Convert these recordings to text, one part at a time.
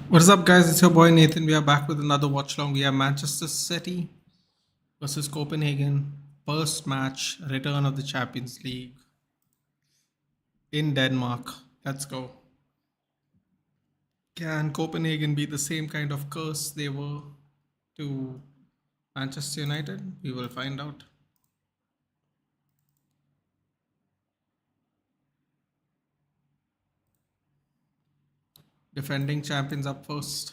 What is up, guys? It's your boy Nathan. We are back with another watch long. We have Manchester City versus Copenhagen. First match, return of the Champions League in Denmark. Let's go. Can Copenhagen be the same kind of curse they were to Manchester United? We will find out. Defending champions up first.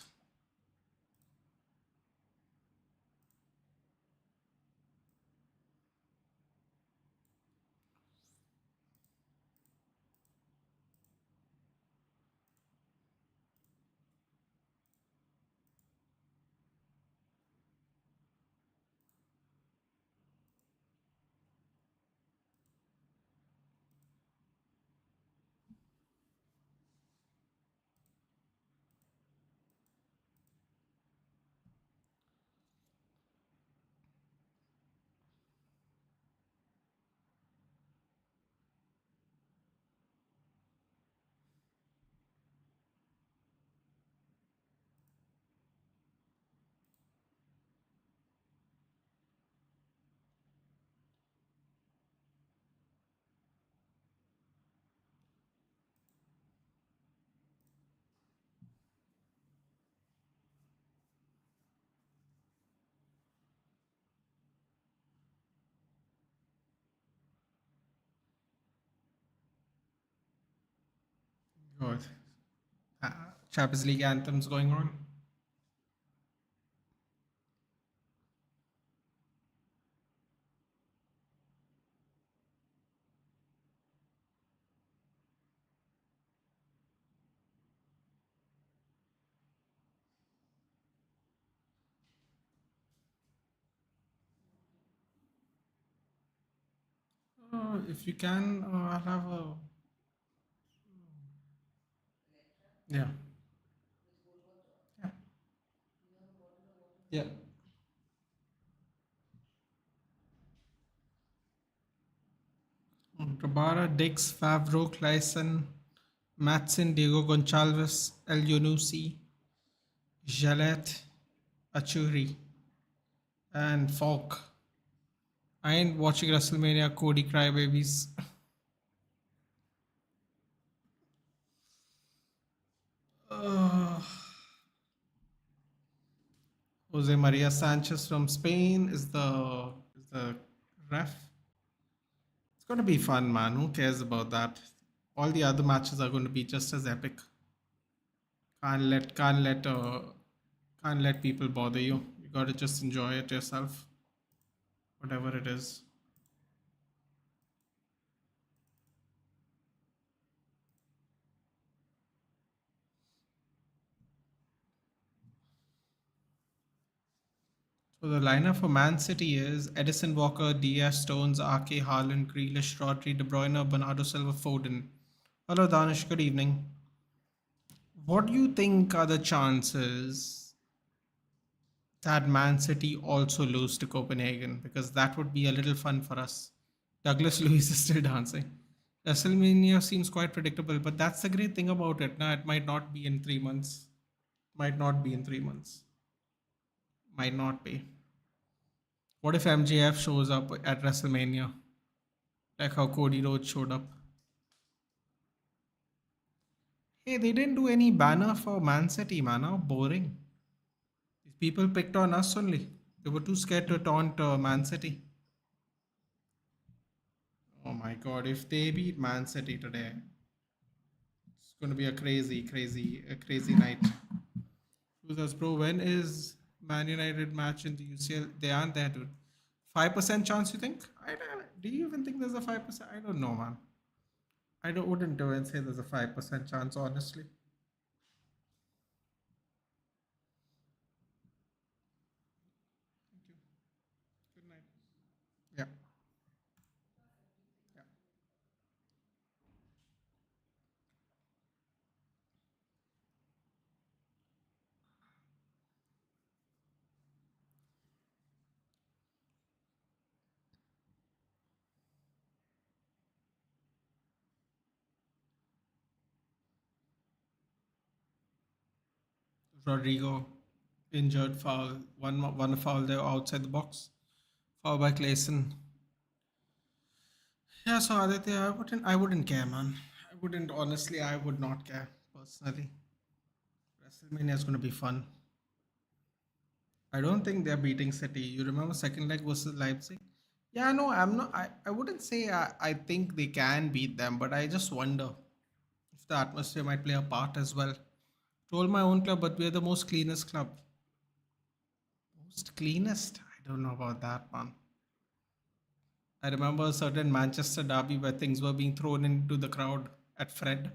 Good. Champions League anthems going on. If you can, I'll have a. Yeah. Yeah. Yeah. Rabara, Dix, Favreau, Clayson, Matson, Diego Gonçalves, El Yunusi, Jalet, Achuri, and Falk. I ain't watching WrestleMania, Cody Crybabies. uh, Jose Maria Sanchez from Spain is the ref. It's going to be fun, man. Who cares about that? All the other matches are going to be just as epic. Can't let people bother you. You got to just enjoy it yourself, whatever it is. So the lineup for Man City is Edison Walker, Diaz, Stones, Ake, Haaland, Grealish, Rodri, De Bruyne, Bernardo Silva, Foden. Hello, Danish. Good evening. What do you think are the chances that Man City also lose to Copenhagen? Because that would be a little fun for us. Douglas Luiz is still dancing. WrestleMania seems quite predictable, but that's the great thing about it. Now, it might not be in 3 months. Might not be in 3 months. Might not be. What if MJF shows up at WrestleMania? Like how Cody Rhodes showed up. Hey, they didn't do any banner for Man City, man. How boring. These people picked on us only. They were too scared to taunt Man City. Oh my god, if they beat Man City today, it's going to be a crazy night. Who's us, bro? When is Man United match in the UCL? They aren't there, dude. 5% chance, you think? Do you even think there's a 5%? I don't know, man. Wouldn't do and say there's a 5% chance, honestly. Thank you. Good night. Yeah. Yeah. Rodrigo injured foul. One foul there outside the box. Foul by Clayson. Yeah, so Aditya, I wouldn't care, man. I wouldn't honestly. I would not care personally. WrestleMania is going to be fun. I don't think they're beating City. You remember second leg versus Leipzig? Yeah, no, I'm not. I wouldn't say I think they can beat them, but I just wonder if the atmosphere might play a part as well. Told my own club, but we're the most cleanest club. Most cleanest? I don't know about that, man. I remember a certain Manchester derby where things were being thrown into the crowd at Fred.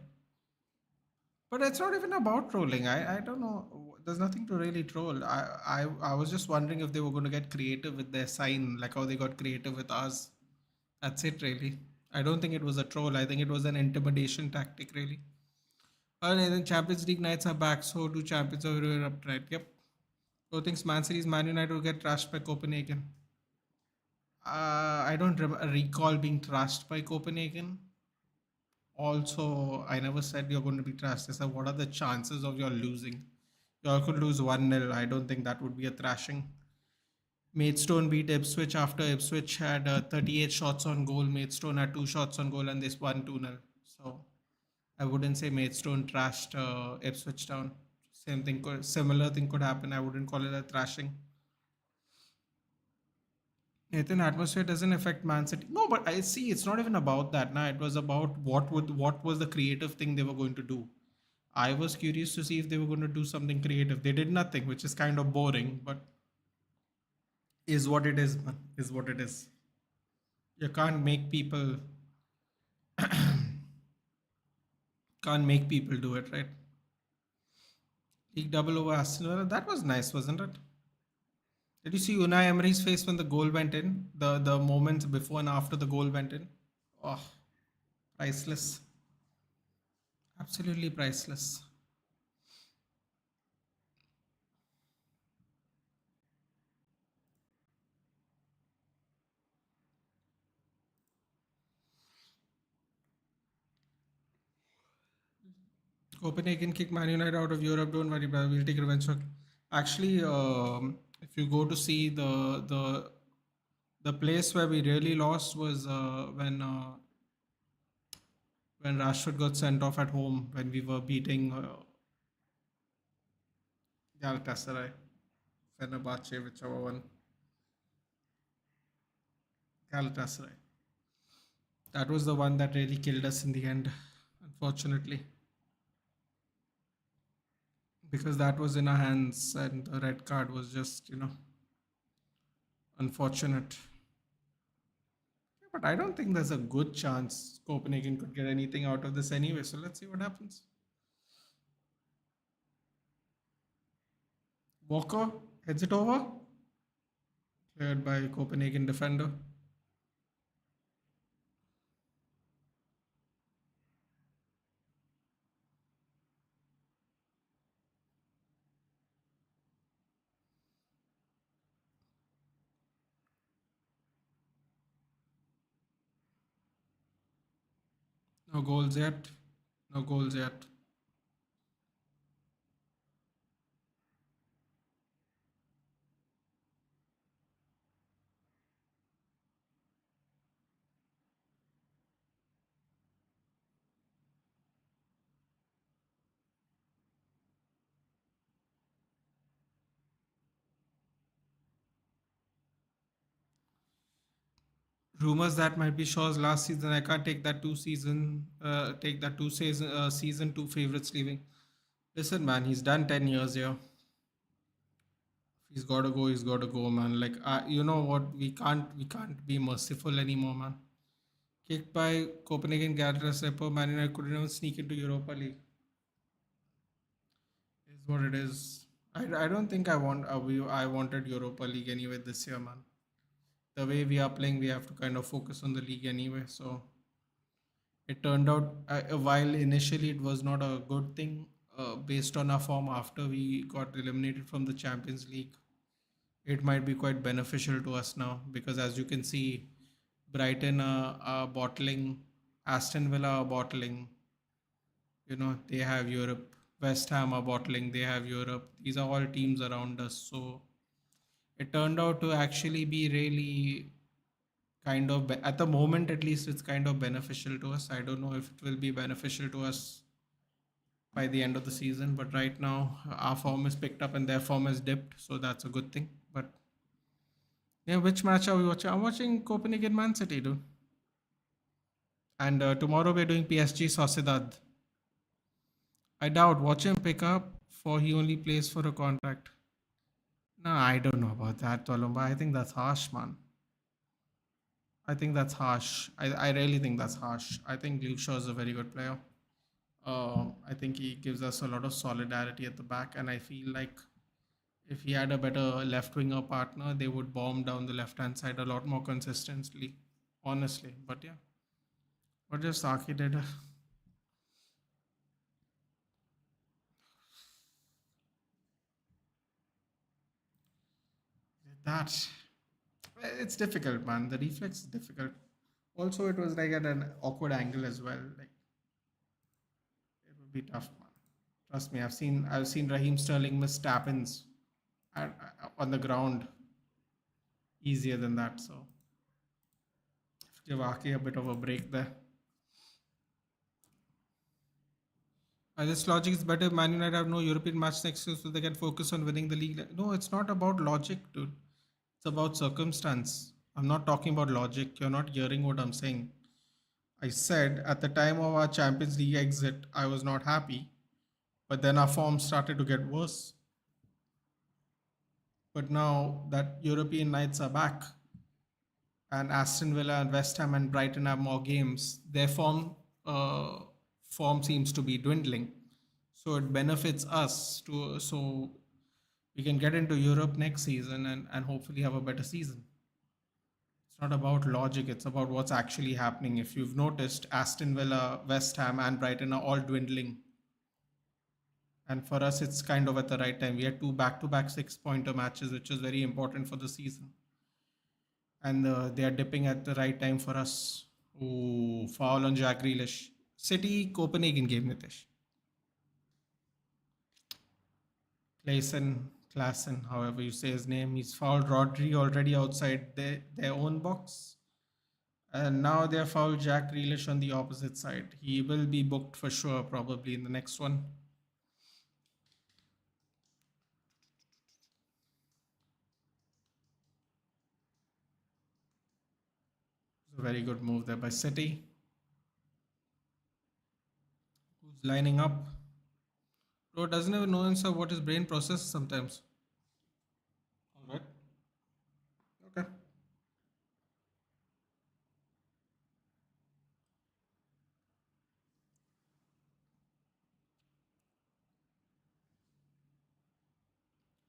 But it's not even about trolling. I don't know. There's nothing to really troll. I was just wondering if they were going to get creative with their sign, like how they got creative with ours. That's it, really. I don't think it was a troll. I think it was an intimidation tactic, really. And then Champions League nights are back, so do Champions of Europe, right? Yep. So thinks Man City's Man United will get trashed by Copenhagen. I don't recall being trashed by Copenhagen. Also, I never said you're going to be trashed. I said, what are the chances of your losing? You all could lose 1-0. I don't think that would be a thrashing. Maidstone beat Ipswich after Ipswich had 38 shots on goal. Maidstone had 2 shots on goal and they won 2-0. So I wouldn't say Maidstone trashed Ipswich Town. Similar thing could happen. I wouldn't call it a thrashing. Nathan, atmosphere doesn't affect Man City. No, but I see it's not even about that. Now it was about what was the creative thing they were going to do. I was curious to see if they were going to do something creative. They did nothing, which is kind of boring, but is what it is, man. Is what it is. You can't make people do it, right? League double over Aston Villa. That was nice, wasn't it? Did you see Unai Emery's face when the goal went in? The moments before and after the goal went in. Oh, priceless. Absolutely priceless. Copenhagen kicked Man United out of Europe. Don't worry, brother. We'll take revenge. Actually, if you go to see the place where we really lost was when Rashford got sent off at home when we were beating Galatasaray, Fenerbahce, whichever one. Galatasaray. That was the one that really killed us in the end, unfortunately, because that was in our hands and the red card was just, unfortunate. But I don't think there's a good chance Copenhagen could get anything out of this anyway. So let's see what happens. Walker heads it over. Cleared by Copenhagen defender. No goals yet. No goals yet. Rumors that might be Shaw's last season. I can't take that season two favorites leaving. Listen, man, he's done 10 years here. He's got to go. He's got to go, man. Like, you know what? We can't be merciful anymore, man. Kicked by Copenhagen Galatasaray, Man United couldn't even sneak into Europa League. Is what it is. I don't think I wanted Europa League anyway this year, man. The way we are playing, we have to kind of focus on the league anyway. So it turned out, while initially it was not a good thing, based on our form after we got eliminated from the Champions League, it might be quite beneficial to us now because as you can see, Brighton are bottling, Aston Villa are bottling. They have Europe. West Ham are bottling, they have Europe. These are all teams around us. So it turned out to actually be really kind of, at the moment at least, it's kind of beneficial to us. I don't know if it will be beneficial to us by the end of the season, but right now our form is picked up and their form has dipped. So that's a good thing. But yeah, which match are we watching? I'm watching Copenhagen Man City, dude. And tomorrow we're doing PSG Sociedad. I doubt. Watch him pick up, for he only plays for a contract. No, I don't know about that, Tolumba. I think that's harsh, man. I think that's harsh. I really think that's harsh. I think Luke Shaw is a very good player. I think he gives us a lot of solidarity at the back, and I feel like if he had a better left winger partner, they would bomb down the left hand side a lot more consistently, honestly. But yeah, what just Saki did. That it's difficult, man. The reflex is difficult. Also, it was like at an awkward angle as well. Like it would be tough, man. Trust me, I've seen Raheem Sterling miss tap-ins on the ground easier than that. So give Aki a bit of a break there. This logic is better. Man United have no European match next year, so they can focus on winning the league. No, it's not about logic, dude. It's about circumstance. I'm not talking about logic. You're not hearing what I'm saying. I said at the time of our Champions League exit, I was not happy, but then our form started to get worse. But now that European nights are back and Aston Villa and West Ham and Brighton have more games, their uh, form seems to be dwindling. So it benefits us to so we can get into Europe next season and hopefully have a better season. It's not about logic, it's about what's actually happening. If you've noticed, Aston Villa, West Ham, and Brighton are all dwindling. And for us, it's kind of at the right time. We had two back to back 6 pointer matches, which is very important for the season. And they are dipping at the right time for us. Ooh, foul on Jack Grealish. City Copenhagen game, Nitish. Klassen, however you say his name, he's fouled Rodri already outside their own box. And now they have fouled Jack Grealish on the opposite side. He will be booked for sure, probably in the next one. It's a very good move there by City. Who's lining up? Bro doesn't even know himself what his brain processes sometimes. All right. Okay.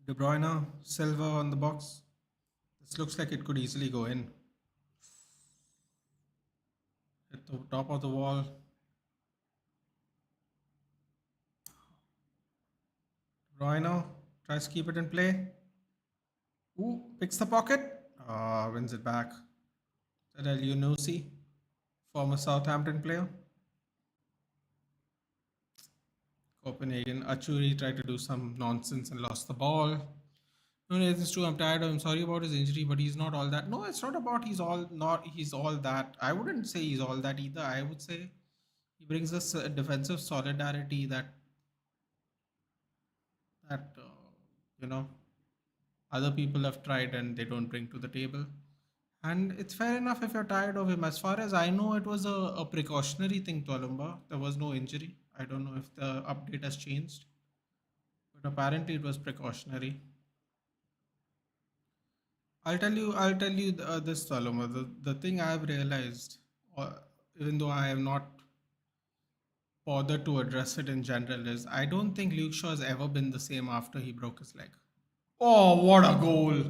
De Bruyne, Silva on the box. This looks like it could easily go in. At the top of the wall. De Bruyne tries to keep it in play. Ooh, picks the pocket. Wins it back. Is that El Yunusi, former Southampton player? Copenhagen. Achuri tried to do some nonsense and lost the ball. No, it's true. I'm tired of him. Sorry about his injury, but he's not all that. No, it's not about he's all that. I wouldn't say he's all that either. I would say he brings us a defensive solidarity that you know other people have tried and they don't bring to the table. And it's fair enough if you're tired of him. As far as I know, it was a precautionary thing to Alumba. There was no injury. I don't know if the update has changed, but apparently it was precautionary. I'll tell you this, Saloma. The thing I've realized, uh, even though I have not bothered to address it in general, is I don't think Luke Shaw has ever been the same after he broke his leg. Oh, what a goal!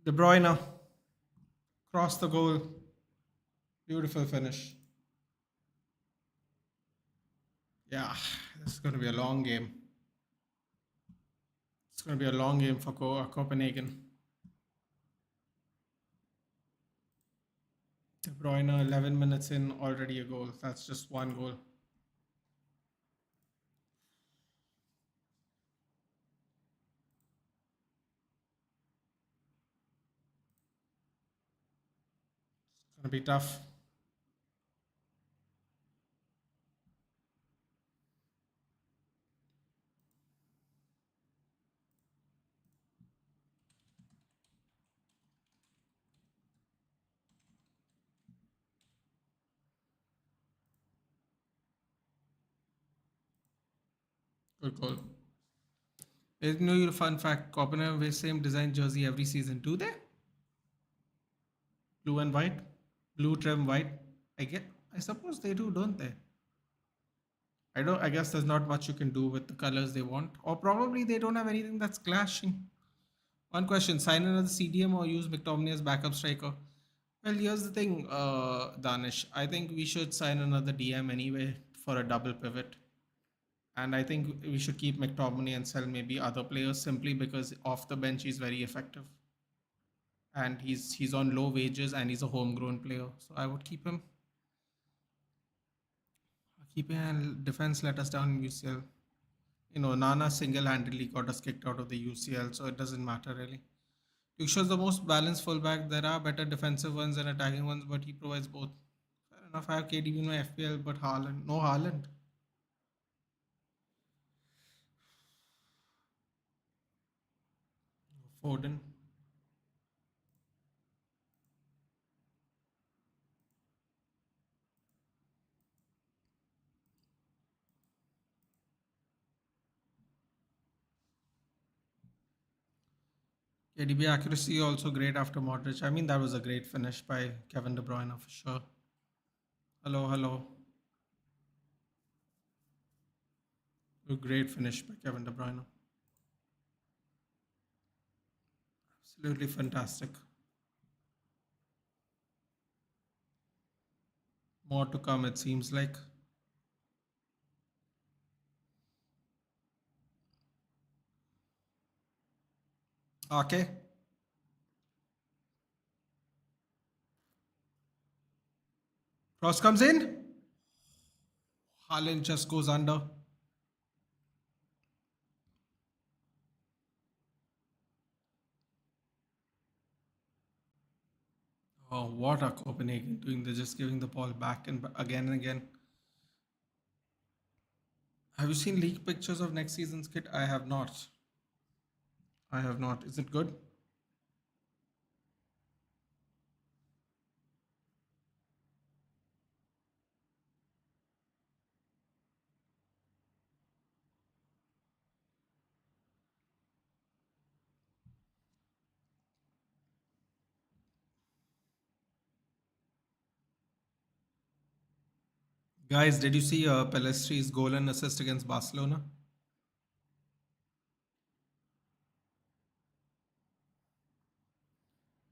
De Bruyne crossed the goal. Beautiful finish. Yeah, this is going to be a long game. It's going to be a long game for Copenhagen. De Bruyne, 11 minutes in, already a goal. That's just one goal. Gonna be tough. Good goal. You know, your fun fact: Copenhagen wear same design jersey every season. Do they? Blue and white, blue trim white. I get. I suppose they do, don't they? I don't. I guess there's not much you can do with the colors they want, or probably they don't have anything that's clashing. One question: sign another CDM or use McTominay as backup striker? Well, here's the thing, Danish. I think we should sign another DM anyway for a double pivot. And I think we should keep McTominay and sell maybe other players simply because off the bench he's very effective. And he's on low wages and he's a homegrown player. So I would keep him. Keep him and defense let us down in UCL. You know, Nana single-handedly got us kicked out of the UCL, so it doesn't matter really. Yuksha is the most balanced fullback. There are better defensive ones and attacking ones, but he provides both. Fair enough. I have KDB in my FPL, but Haaland, no Haaland. Foden. KDB accuracy also great after Modric. I mean, that was a great finish by Kevin De Bruyne for sure. Hello, hello. A great finish by Kevin De Bruyne. Absolutely fantastic. More to come, it seems like. Okay. Cross comes in. Haaland just goes under. Oh, what are Copenhagen doing? They're just giving the ball back and again and again. Have you seen leaked pictures of next season's kit? I have not. I have not. Is it good? Guys, did you see Pelestri's goal and assist against Barcelona?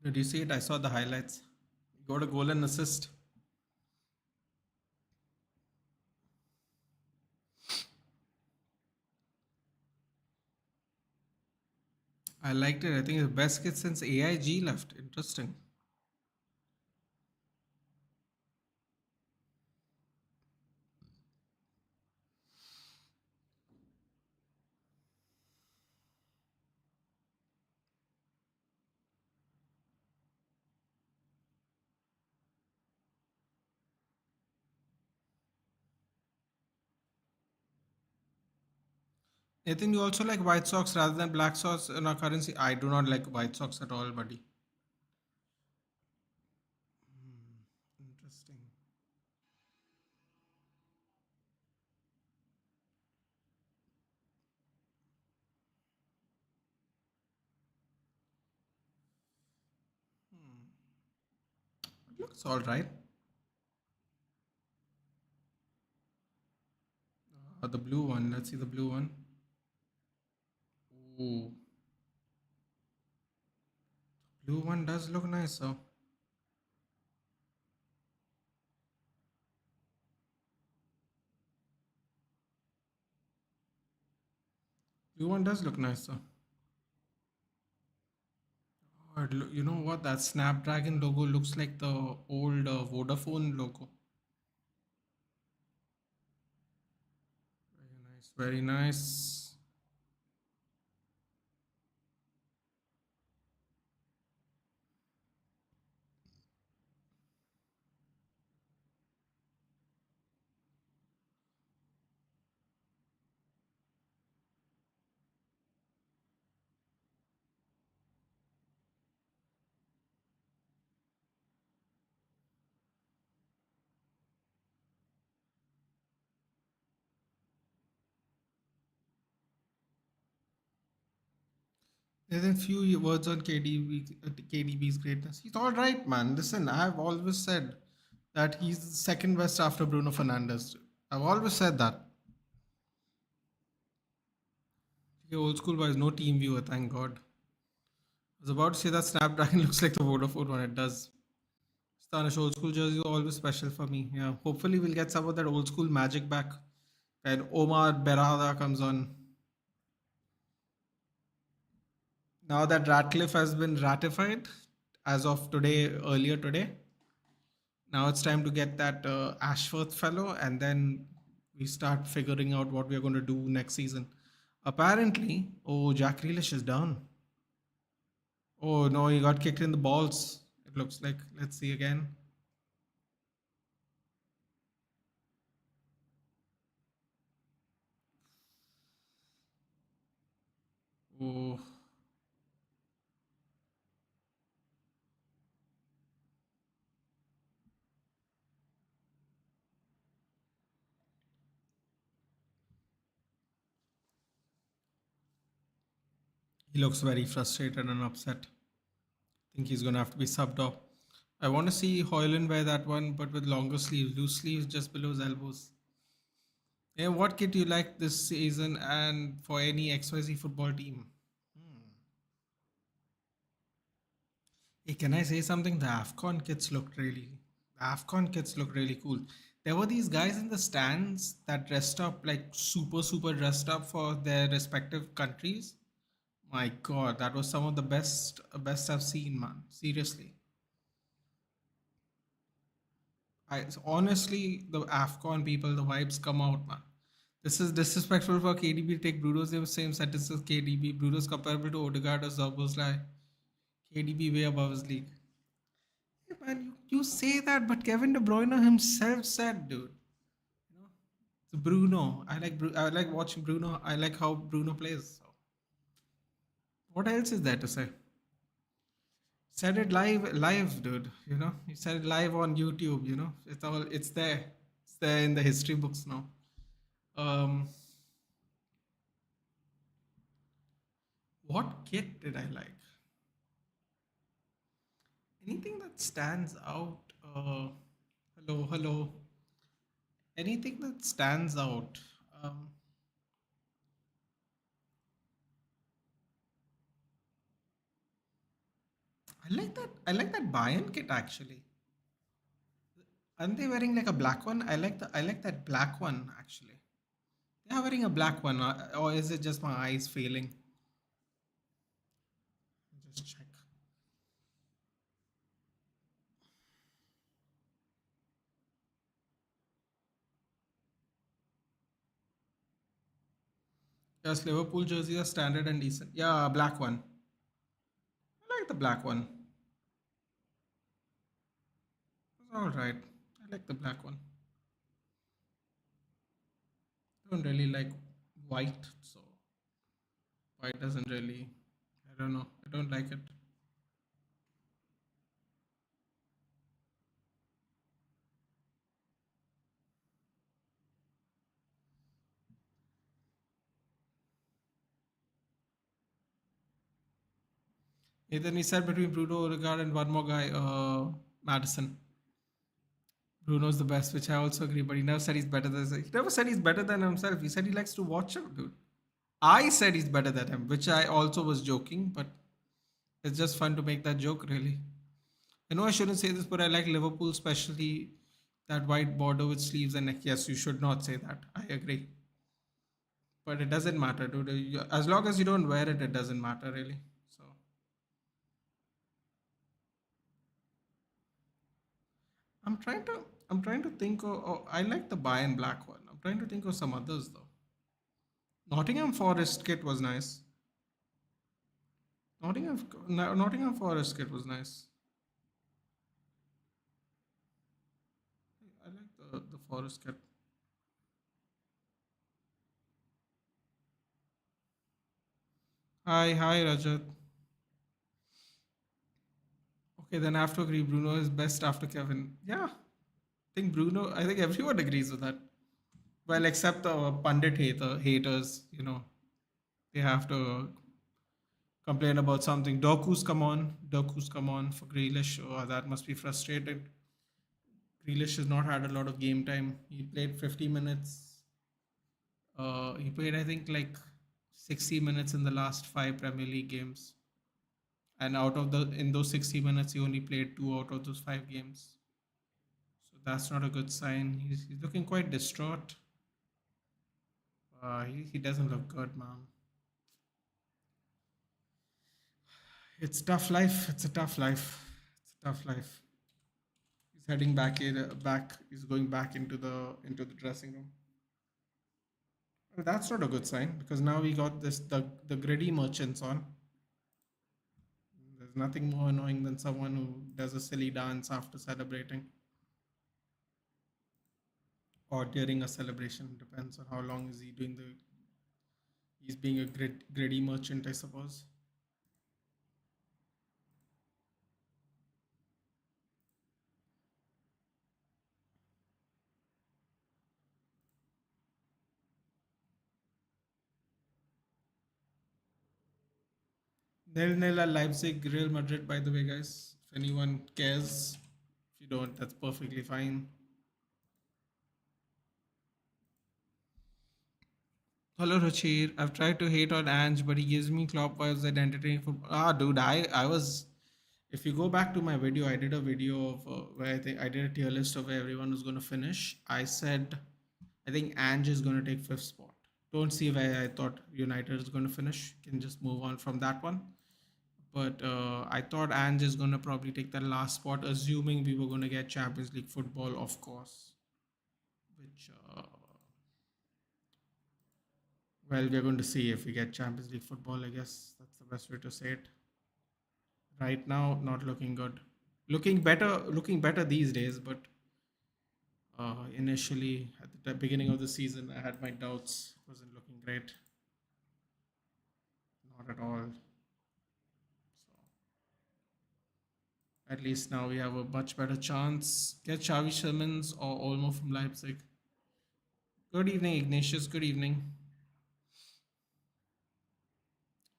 Did you see it? I saw the highlights. Got a goal and assist. I liked it. I think it's the best kit since AIG left. Interesting. Nathan, you also like white socks rather than black socks in our currency? I do not like white socks at all, buddy. Interesting. It looks all right. The blue one. Let's see the blue one. Ooh, blue one does look nice. So blue one does look nice. So God, you know what? That Snapdragon logo looks like the old Vodafone logo. Very nice, very nice. There's a few words on KDB's greatness. He's all right, man. Listen, I've always said that he's the second best after Bruno Fernandes. I've always said that. Okay, old school boys, no team viewer, thank God. I was about to say that Snapdragon looks like the Vodafone one. It does. Stanish old school jersey always special for me. Yeah, hopefully we'll get some of that old school magic back when Omar Berrada comes on. Now that Ratcliffe has been ratified as of today, earlier today, now it's time to get that Ashworth fellow, and then we start figuring out what we're going to do next season. Apparently, oh, Jack Grealish is down. Oh no, he got kicked in the balls. It looks like. Let's see again. Oh, he looks very frustrated and upset. I think he's going to have to be subbed off. I want to see Hoyland wear that one, but with longer sleeves, loose sleeves just below his elbows. Yeah, what kit do you like this season and for any XYZ football team? Hey, can I say something? The AFCON kits look really cool. There were these guys in the stands that dressed up like super dressed up for their respective countries. My God, that was some of the best I've seen, man. Seriously. Honestly, the AFCON people, the vibes come out, man. This is disrespectful for KDB to take Bruno's same sentence as KDB. Bruno's comparable to Odegaard or Zoboslai. KDB way above his league. Hey man, you say that, but Kevin De Bruyne himself said, dude. You know, it's Bruno. I like watching Bruno. I like how Bruno plays. So, what else is there to say? Said it live, dude. You know, he said it live on YouTube. You know, it's there. It's there in the history books now. Um, what kit did I like? Anything that stands out? Hello. Anything that stands out? Um, I like that. I like that Bayern kit actually. Aren't they wearing like a black one? I like that black one actually. They are wearing a black one, or is it just my eyes failing? Just check. Yes, Liverpool jerseys are standard and decent. Yeah, black one. I like the black one. It's all right. I like the black one. I don't really like white, so white doesn't really. I don't know. I don't like it. Then he said between Bruno, Odegaard, and one more guy, Madison. Bruno's the best, which I also agree. But he never said he's better than. He never said he's better than himself. He said he likes to watch him, dude. I said he's better than him, which I also was joking, but it's just fun to make that joke, really. I know I shouldn't say this, but I like Liverpool, especially that white border with sleeves and neck. Yes, you should not say that. I agree. But it doesn't matter, dude. As long as you don't wear it, it doesn't matter, really. So, I'm trying to I'm trying to think of, I like the Bayern black one. I'm trying to think of some others though. Nottingham Forest kit was nice. Nottingham Forest kit was nice. I like the Forest kit. Hi Rajat. Okay, then I have to agree. Bruno is best after Kevin. Yeah, think Bruno. I think everyone agrees with that. Well, except the pundit haters. They have to complain about something. Doku's come on for Grealish. Oh, that must be frustrated. Grealish has not had a lot of game time. He played 50 minutes. He played, I think, like 60 minutes in the last five Premier League games. And out of the in those 60 minutes, he only played two out of those five games. So that's not a good sign. He's looking quite distraught. He doesn't look good, man. It's tough life. It's a tough life. It's a tough life. He's heading back. He's going back into the dressing room. Well, that's not a good sign because now we got the gritty merchants on. There's nothing more annoying than someone who does a silly dance after celebrating or during a celebration. Depends on how long is he doing the. He's being a gritty merchant, I suppose. Nil-nil at Leipzig, Real Madrid. By the way, guys, if anyone cares, if you don't, that's perfectly fine. Hello, Rachir. I've tried to hate on Ange, but he gives me Klopp vibes and entertaining football. Dude, I was. If you go back to my video, I did a video of where I think I did a tier list of where everyone was going to finish. I said, I think Ange is going to take fifth spot. Don't see where I thought United is going to finish. Can just move on from that one. But I thought Ange is going to probably take that last spot, assuming we were going to get Champions League football, of course. Which Well, we're going to see if we get Champions League football. I guess that's the best way to say it. Right now, not looking good. Looking better these days. But initially, at the beginning of the season, I had my doubts. It wasn't looking great. Not at all. So at least now we have a much better chance. Get Xavi Simmons or Olmo from Leipzig. Good evening, Ignatius. Good evening.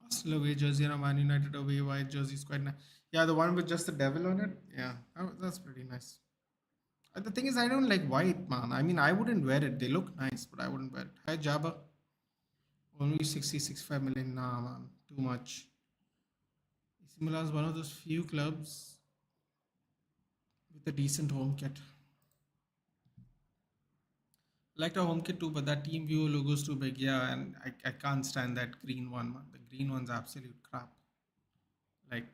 Arsenal away jersey and a Man United away white jersey is quite nice. Yeah, the one with just the devil on it. Yeah, that's pretty nice. The thing is, I don't like white, man. I mean, I wouldn't wear it. They look nice, but I wouldn't wear it. Hi, Jabba. Only 65 million. Nah, man. Too much. AC Milan is one of those few clubs with a decent home kit. Liked our home kit too, but that team view logo is too big. Yeah, and I can't stand that green one, man. The green one's absolute crap. Like,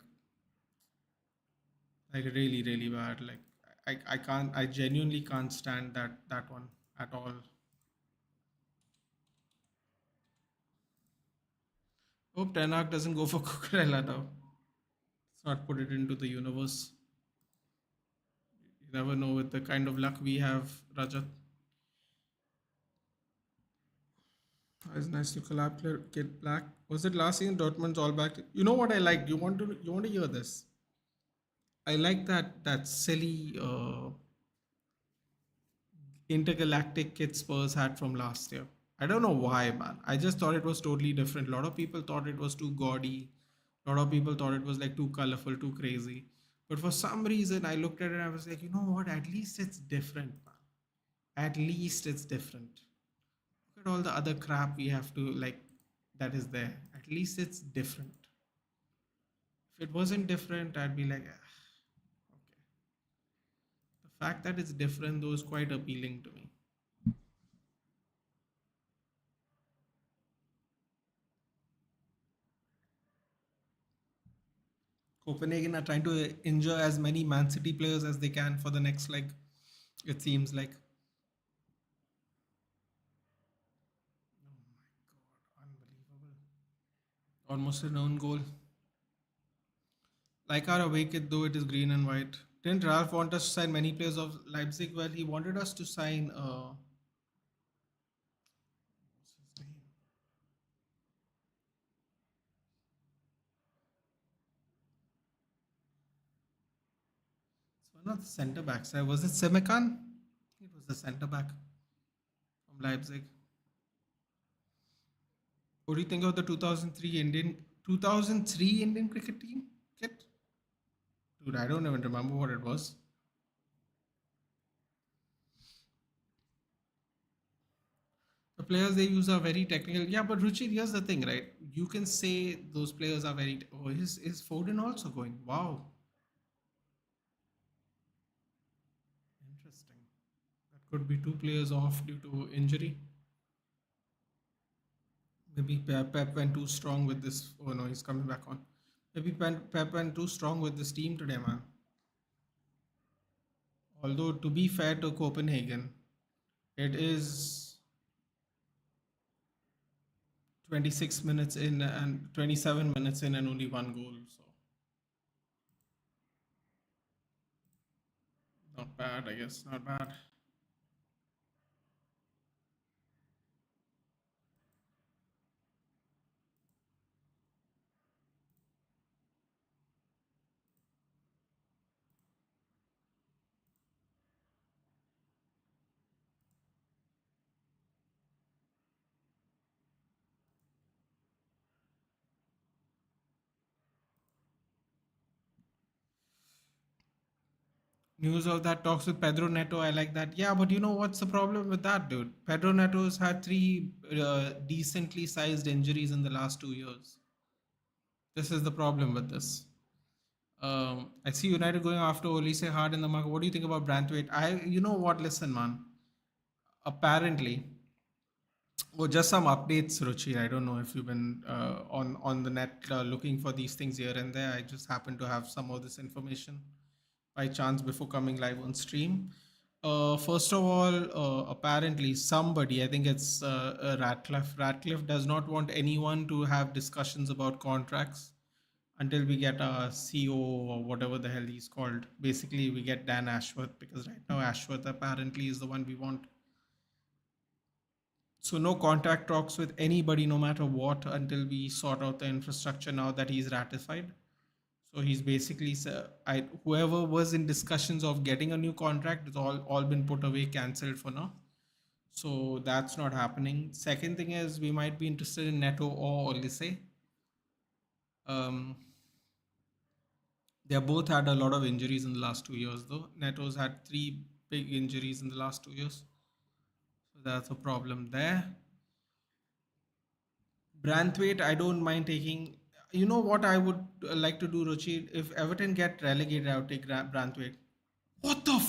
like really, really bad. Like, I can't, I genuinely can't stand that one at all. Hope Ten Hag doesn't go for Cucurella now. Let's not put it into the universe. You never know with the kind of luck we have, Rajat. It's nice to collab get black. Was it last season Dortmund's all back? You know what I like? You want to hear this? I like that silly intergalactic kit Spurs had from last year. I don't know why, man. I just thought it was totally different. A lot of people thought it was too gaudy. A lot of people thought it was like too colorful, too crazy. But for some reason, I looked at it and I was like, you know what? At least it's different, man. At least it's different. Look at all the other crap we have to like that is there. At least it's different. If it wasn't different, I'd be like, "Ah, okay." The fact that it's different, though, is quite appealing to me. Copenhagen are trying to injure as many Man City players as they can for the next leg. It seems like. Oh my god, unbelievable. Almost an own goal. Like our away kit, though it is green and white. Didn't Ralph want us to sign many players of Leipzig? Well, he wanted us to sign. What's his name? It's one of the centre backs. Was it Semekan? It was the centre back from Leipzig. What do you think of the 2003 Indian cricket team kit? Dude, I don't even remember what it was. The players they use are very technical. Yeah, but Ruchi, here's the thing, right? You can say those players are very. Oh, is Foden also going? Wow, interesting. That could be two players off due to injury. Maybe Pep went too strong with this. Oh no, he's coming back on. Maybe Pep went too strong with this team today, man. Although to be fair to Copenhagen, it is 26 minutes in and 27 minutes in and only one goal. So not bad, I guess. Not bad. News of that talks with Pedro Neto. I like that. Yeah, but you know what's the problem with that, dude? Pedro Neto's had three decently sized injuries in the last 2 years. This is the problem with this. I see United going after Olise hard in the market. What do you think about Branthwaite? You know what? Listen, man. Apparently, well, just some updates, Ruchi. I don't know if you've been on the net looking for these things here and there. I just happen to have some of this information by chance before coming live on stream. First of all, apparently somebody, I think it's Ratcliffe. Ratcliffe does not want anyone to have discussions about contracts until we get a CO or whatever the hell he's called. Basically, we get Dan Ashworth because right now Ashworth apparently is the one we want. So no contact talks with anybody, no matter what, until we sort out the infrastructure. Now that he's ratified, so he's basically whoever was in discussions of getting a new contract, it's all been put away, cancelled for now. So that's not happening. Second thing is we might be interested in Neto or Olise. Um, they have both had a lot of injuries in the last 2 years, though. Neto's had three big injuries in the last 2 years, so that's a problem there. Branthwaite, I don't mind taking. You know what I would like to do, Ruchi? If Everton get relegated, I would take Branthwaite. What the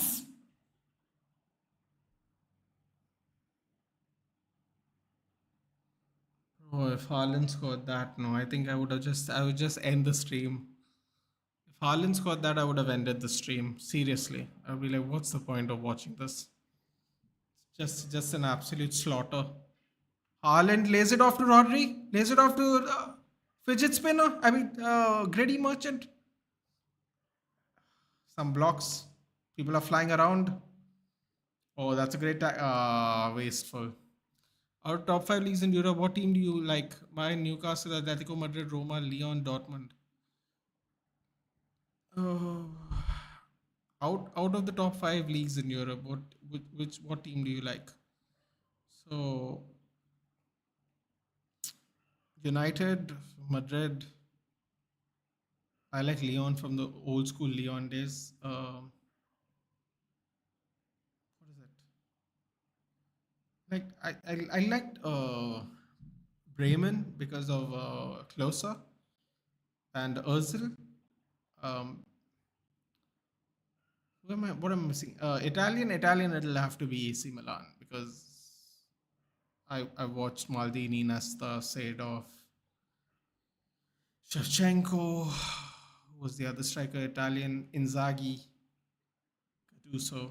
Oh, if Haaland scored that, no, I would just end the stream. If Haaland scored that, I would have ended the stream. Seriously. I'd be like, what's the point of watching this? Just an absolute slaughter. Haaland lays it off to Rodri, lays it off to fidget spinner. Grady Merchant. Some blocks. People are flying around. Oh, that's a great wasteful. Our top five leagues in Europe, what team do you like? Mine, Newcastle, Atletico Madrid, Roma, Leon, Dortmund. Oh, out of the top five leagues in Europe, what team do you like? So United, Madrid. I like Leon from the old school Leon days. What is it? Like I liked Bremen because of Klose and Özil. Um, what am I missing? Italian. It'll have to be AC Milan because I watched Maldini, Nesta, Seedorf, Shevchenko. Who was the other striker? Italian Inzaghi, Gattuso.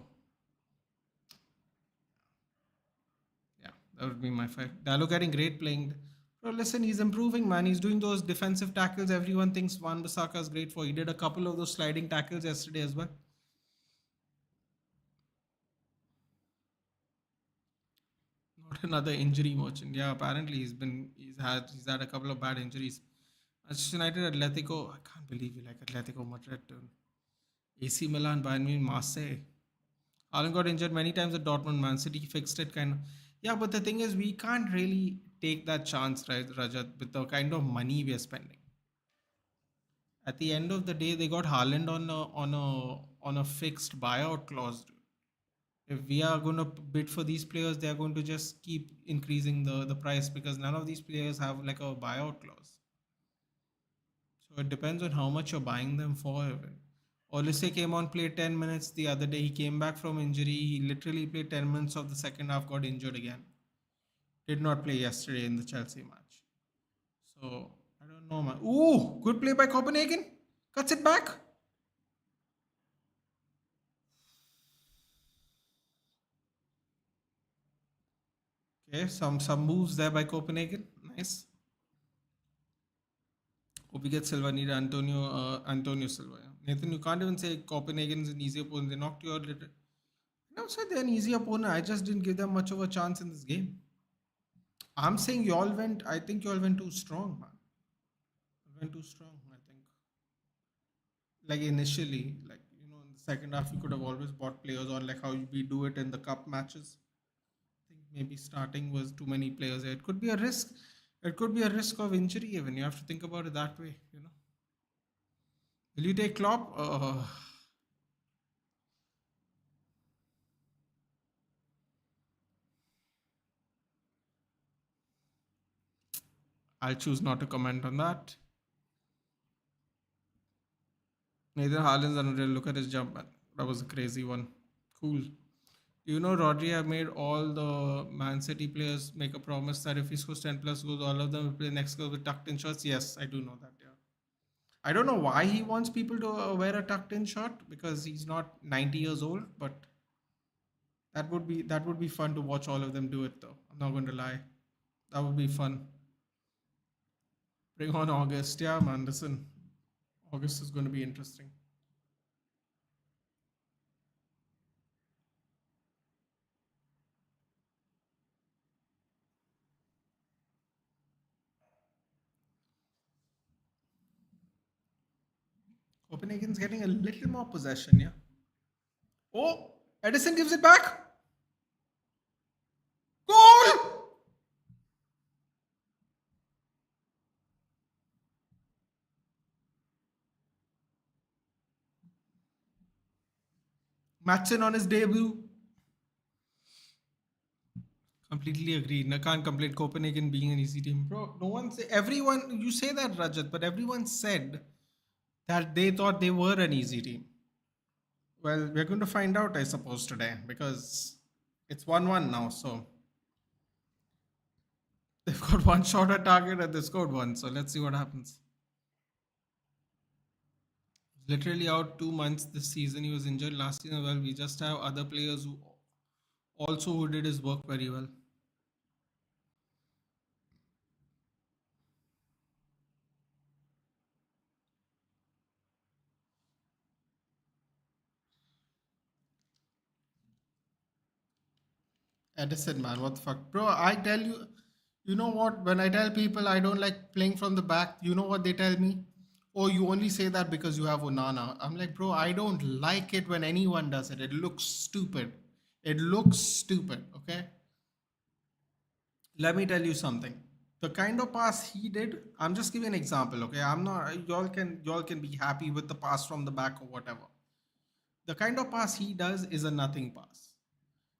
That would be my five. Dallo getting great playing. Bro, listen, he's improving, man. He's doing those defensive tackles everyone thinks Wan Bissaka is great for. He did a couple of those sliding tackles yesterday as well. Not another injury merchant. Yeah, apparently he's had a couple of bad injuries. Manchester United, Atletico. I can't believe you like Atletico Madrid. Dude. AC Milan, Bayern Munich, Marseille. Haaland got injured many times at Dortmund. Man City fixed it kind of. Yeah, but the thing is, we can't really take that chance, right, Rajat, with the kind of money we are spending. At the end of the day, they got Haaland on a fixed buyout clause. If we are going to bid for these players, they are going to just keep increasing the price because none of these players have like a buyout clause. So it depends on how much you're buying them for. Olise came on, played 10 minutes the other day. He came back from injury. He literally played 10 minutes of the second half, got injured again. Did not play yesterday in the Chelsea match. So I don't know, man. Ooh, good play by Copenhagen. Cuts it back. Okay, some moves there by Copenhagen. Nice. Hope we get Silva. Need Antonio Silva. Yeah. Nathan, you can't even say Copenhagen's an easy opponent. They knocked you out. No, sir, they're an easy opponent. I just didn't give them much of a chance in this game. I'm saying you all went. I think you all went too strong, man. You went too strong. I think. Like initially, like in the second half, you could have always bought players on like how we do it in the cup matches. I think maybe starting was too many players. It could be a risk. It could be a risk of injury even. You have to think about it that way. Will you take Klopp? I'll choose not to comment on that. Nathan Haaland's unreal. Look at his jump, man. That was a crazy one. Cool. Rodri have made all the Man City players make a promise that if he scores 10 plus goals, all of them will play next goal with tucked in shirts. Yes, I do know that. Yeah. I don't know why he wants people to wear a tucked in shirt because he's not 90 years old, but that would be fun to watch all of them do it though. I'm not going to lie. That would be fun. Bring on August. Yeah, man. Listen, August is going to be interesting. Copenhagen's getting a little more possession, yeah. Oh, Edison gives it back. Goal! Matson on his debut. Completely agreed. I can't complain. Copenhagen being an easy team, bro. No one say everyone. You say that, Rajat, but everyone said that they thought they were an easy team. Well, we're going to find out, I suppose, today because it's 1-1 now. So they've got one shot at target and they scored one. So let's see what happens. Literally out 2 months this season. He was injured last season. Well, we just have other players who did his work very well. Edison, man, what the fuck, bro? I tell you, you know what? When I tell people I don't like playing from the back, you know what they tell me? Oh, you only say that because you have Onana. I'm like, bro, I don't like it when anyone does it. It looks stupid. It looks stupid. Okay. Let me tell you something. The kind of pass he did, I'm just giving an example. Okay, I'm not. Y'all can be happy with the pass from the back or whatever. The kind of pass he does is a nothing pass.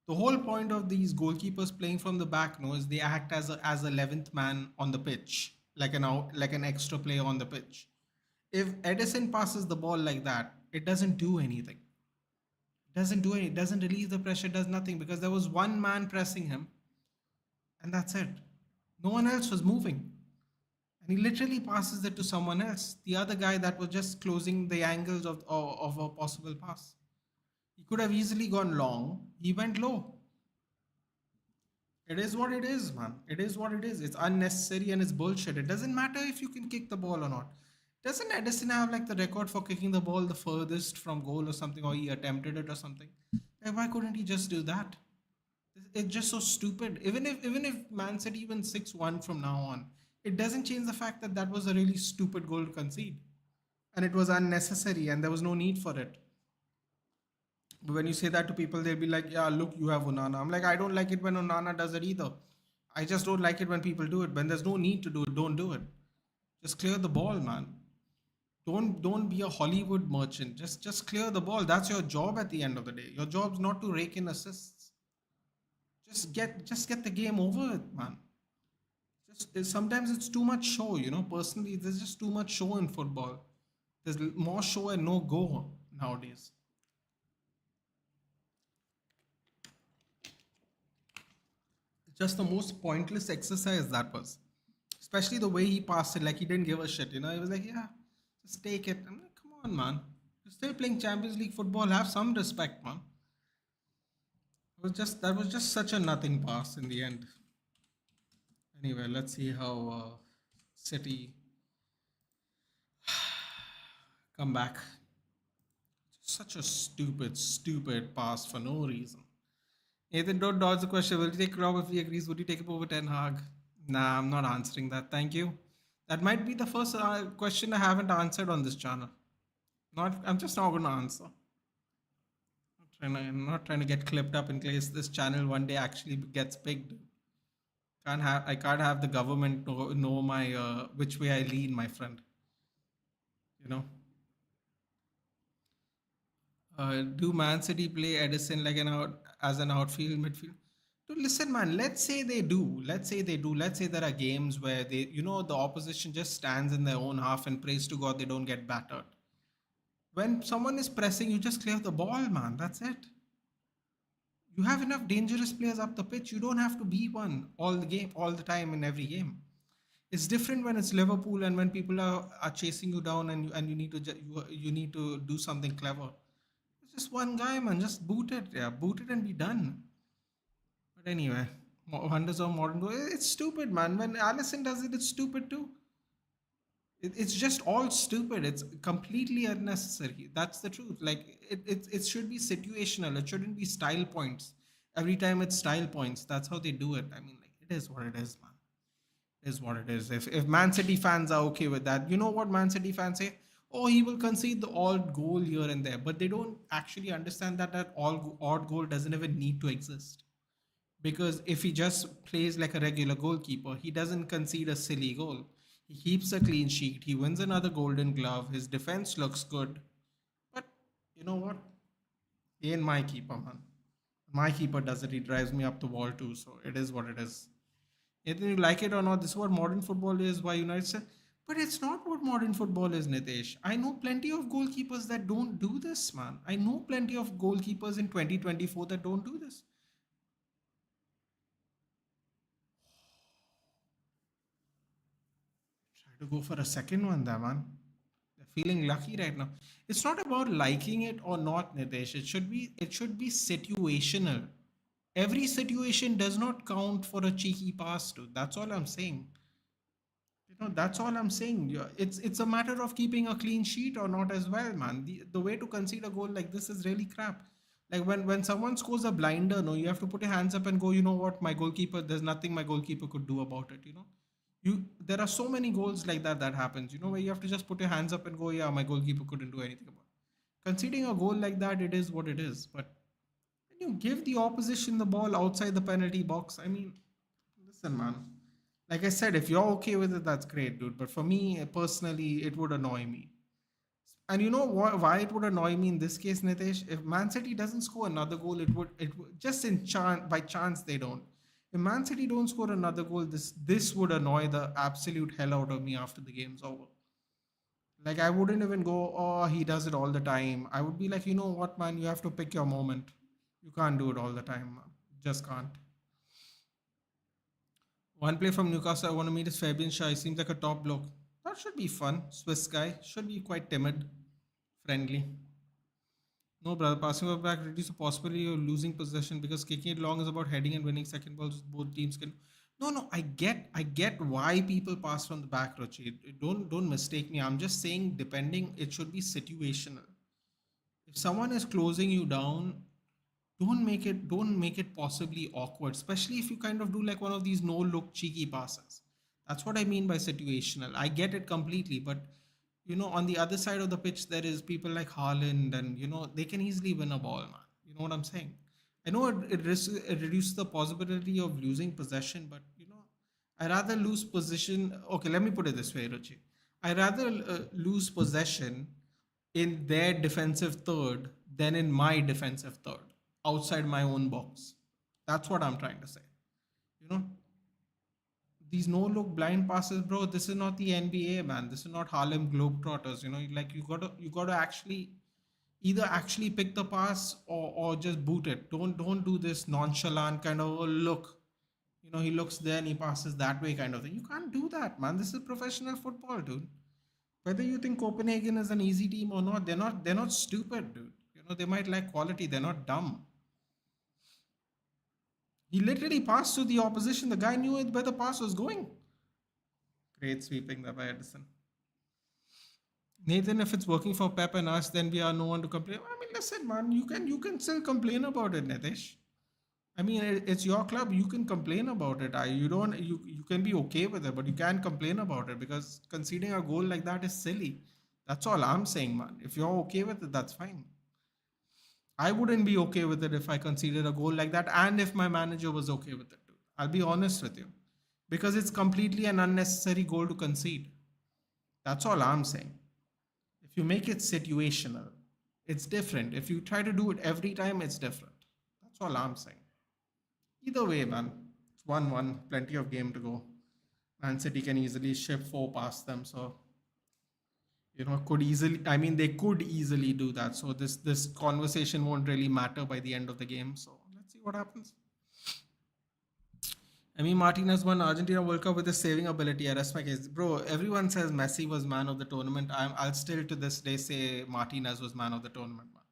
The whole point of these goalkeepers playing from the back, no, is they act as 11th man on the pitch, like an extra player on the pitch. If Edison passes the ball like that, it doesn't do anything. It doesn't do anything. It doesn't release the pressure. Does nothing because there was one man pressing him, and that's it. No one else was moving, and he literally passes it to someone else. The other guy that was just closing the angles of a possible pass. He could have easily gone long. He went low. It is what it is, man. It is what it is. It's unnecessary and it's bullshit. It doesn't matter if you can kick the ball or not. Doesn't Edison have like the record for kicking the ball the furthest from goal or something, or he attempted it or something? Like, why couldn't he just do that? It's just so stupid. Even if Man City even 6-1 from now on, it doesn't change the fact that that was a really stupid goal to concede, and it was unnecessary, and there was no need for it. But when you say that to people, they'll be like, "Yeah, look, you have Onana." I'm like, I don't like it when Onana does it either. I just don't like it when people do it. When there's no need to do it, don't do it. Just clear the ball, man. Don't be a Hollywood merchant. Just clear the ball. That's your job at the end of the day. Your job's not to rake in assists. Just get the game over with, man. Sometimes it's too much show, Personally, there's just too much show in football. There's more show and no go nowadays. It's just the most pointless exercise that was. Especially the way he passed it, like he didn't give a shit, He was like, yeah, just take it. I'm like, come on, man. You're still playing Champions League football. Have some respect, man. That was just such a nothing pass in the end. Anyway, let's see how City come back. Such a stupid pass for no reason. Nathan, don't dodge the question. Will you take Rob if he agrees? Would you take him over Ten Hag? Nah, I'm not answering that. Thank you. That might be the first question I haven't answered on this channel. I'm just not going to answer. I'm not trying to get clipped up in case this channel one day actually gets picked. I can't have the government know my which way I lean, my friend. You know. Do Man City play Edison like as an outfield midfield? Dude, listen, man. Let's say they do. Let's say they do. Let's say there are games where the opposition just stands in their own half and prays to God they don't get battered. When someone is pressing, you just clear the ball, man. That's it. You have enough dangerous players up the pitch. You don't have to be one all the time in every game. It's different when it's Liverpool and when people are chasing you down and you need to do something clever. It's just one guy, man. Just boot it, yeah, boot it and be done. But anyway, wonders of modern goal. It's stupid, man. When Allison does it, it's stupid too. It's just all stupid. It's completely unnecessary. That's the truth. Like it should be situational. It shouldn't be style points. Every time it's style points. That's how they do it. I mean, like it is what it is, man. It is what it is. If Man City fans are okay with that, you know what Man City fans say? Oh, he will concede the odd goal here and there, but they don't actually understand that all odd goal doesn't even need to exist. Because if he just plays like a regular goalkeeper, he doesn't concede a silly goal. He keeps a clean sheet. He wins another golden glove. His defense looks good. But you know what? He ain't my keeper, man. My keeper does it. He drives me up the wall too. So it is what it is. Either you like it or not, this is what modern football is. Why United said, but it's not what modern football is, Nitesh. I know plenty of goalkeepers that don't do this, man. I know plenty of goalkeepers in 2024 that don't do this. Try to go for a second one there, man. They're feeling lucky right now. It's not about liking it or not, Nitesh. It should be situational. Every situation does not count for a cheeky pass, dude. That's all I'm saying. That's all I'm saying. It's a matter of keeping a clean sheet or not as well, man. The way to concede a goal like this is really crap. Like when someone scores a blinder, no, you have to put your hands up and go, you know what, my goalkeeper, there's nothing my goalkeeper could do about it. There are so many goals like that happens, where you have to just put your hands up and go, yeah, my goalkeeper couldn't do anything about it. Conceding a goal like that, it is what it is. But when you give the opposition the ball outside the penalty box, I mean, listen, man. Like I said, if you're okay with it, that's great, dude. But for me personally, it would annoy me. And you know why it would annoy me in this case, Nitesh? If Man City doesn't score another goal, it would just by chance they don't. If Man City don't score another goal, this would annoy the absolute hell out of me after the game's over. Like I wouldn't even go, oh, he does it all the time. I would be like, you know what, man, you have to pick your moment. You can't do it all the time, man. Just can't. One player from Newcastle I want to meet is Fabian Shah. He seems like a top bloke. That should be fun. Swiss guy. Should be quite timid, friendly. No, brother. Passing it back reduces the possibility of losing possession because kicking it long is about heading and winning second balls. Both teams can. No, no. I get why people pass from the back, Ruchi. Don't mistake me. I'm just saying, depending, it should be situational. If someone is closing you down, don't make it possibly awkward, especially if you kind of do like one of these no look cheeky passes. That's what I mean by situational. I get it completely, but on the other side of the pitch there is people like Haaland, and they can easily win a ball, man. You know what I'm saying? I know it reduces the possibility of losing possession, but I rather lose position. Okay, let me put it this way, Ruchi. I rather lose possession in their defensive third than in my defensive third outside my own box. That's what I'm trying to say. You know, these no look blind passes, bro. This is not the NBA, man. This is not Harlem Globetrotters. Like you gotta actually either actually pick the pass or just boot it. Don't do this nonchalant kind of, "Oh, look. He looks there and he passes that way," kind of thing. You can't do that, man. This is professional football, dude. Whether you think Copenhagen is an easy team or not, they're not stupid, dude. They might lack quality. They're not dumb. He literally passed to the opposition. The guy knew where the pass was going. Great sweeping there by Edison. Nathan, if it's working for Pep and us, then we are no one to complain. I mean, listen, man, you can still complain about it, Nitish. I mean, it's your club. You can complain about it. You don't. You can be okay with it, but you can't complain about it because conceding a goal like that is silly. That's all I'm saying, man. If you're okay with it, that's fine. I wouldn't be okay with it if I conceded a goal like that, and if my manager was okay with it too. I'll be honest with you, because it's completely an unnecessary goal to concede. That's all I'm saying. If you make it situational, it's different. If you try to do it every time, it's different. That's all I'm saying. Either way, man, it's 1-1, plenty of game to go. Man City can easily ship four past them, so could easily. I mean, they could easily do that. So this conversation won't really matter by the end of the game. So let's see what happens. I mean, Martinez won Argentina World Cup with his saving ability. I rest my case, bro. Everyone says Messi was man of the tournament. I'll still to this day say Martinez was man of the tournament, man.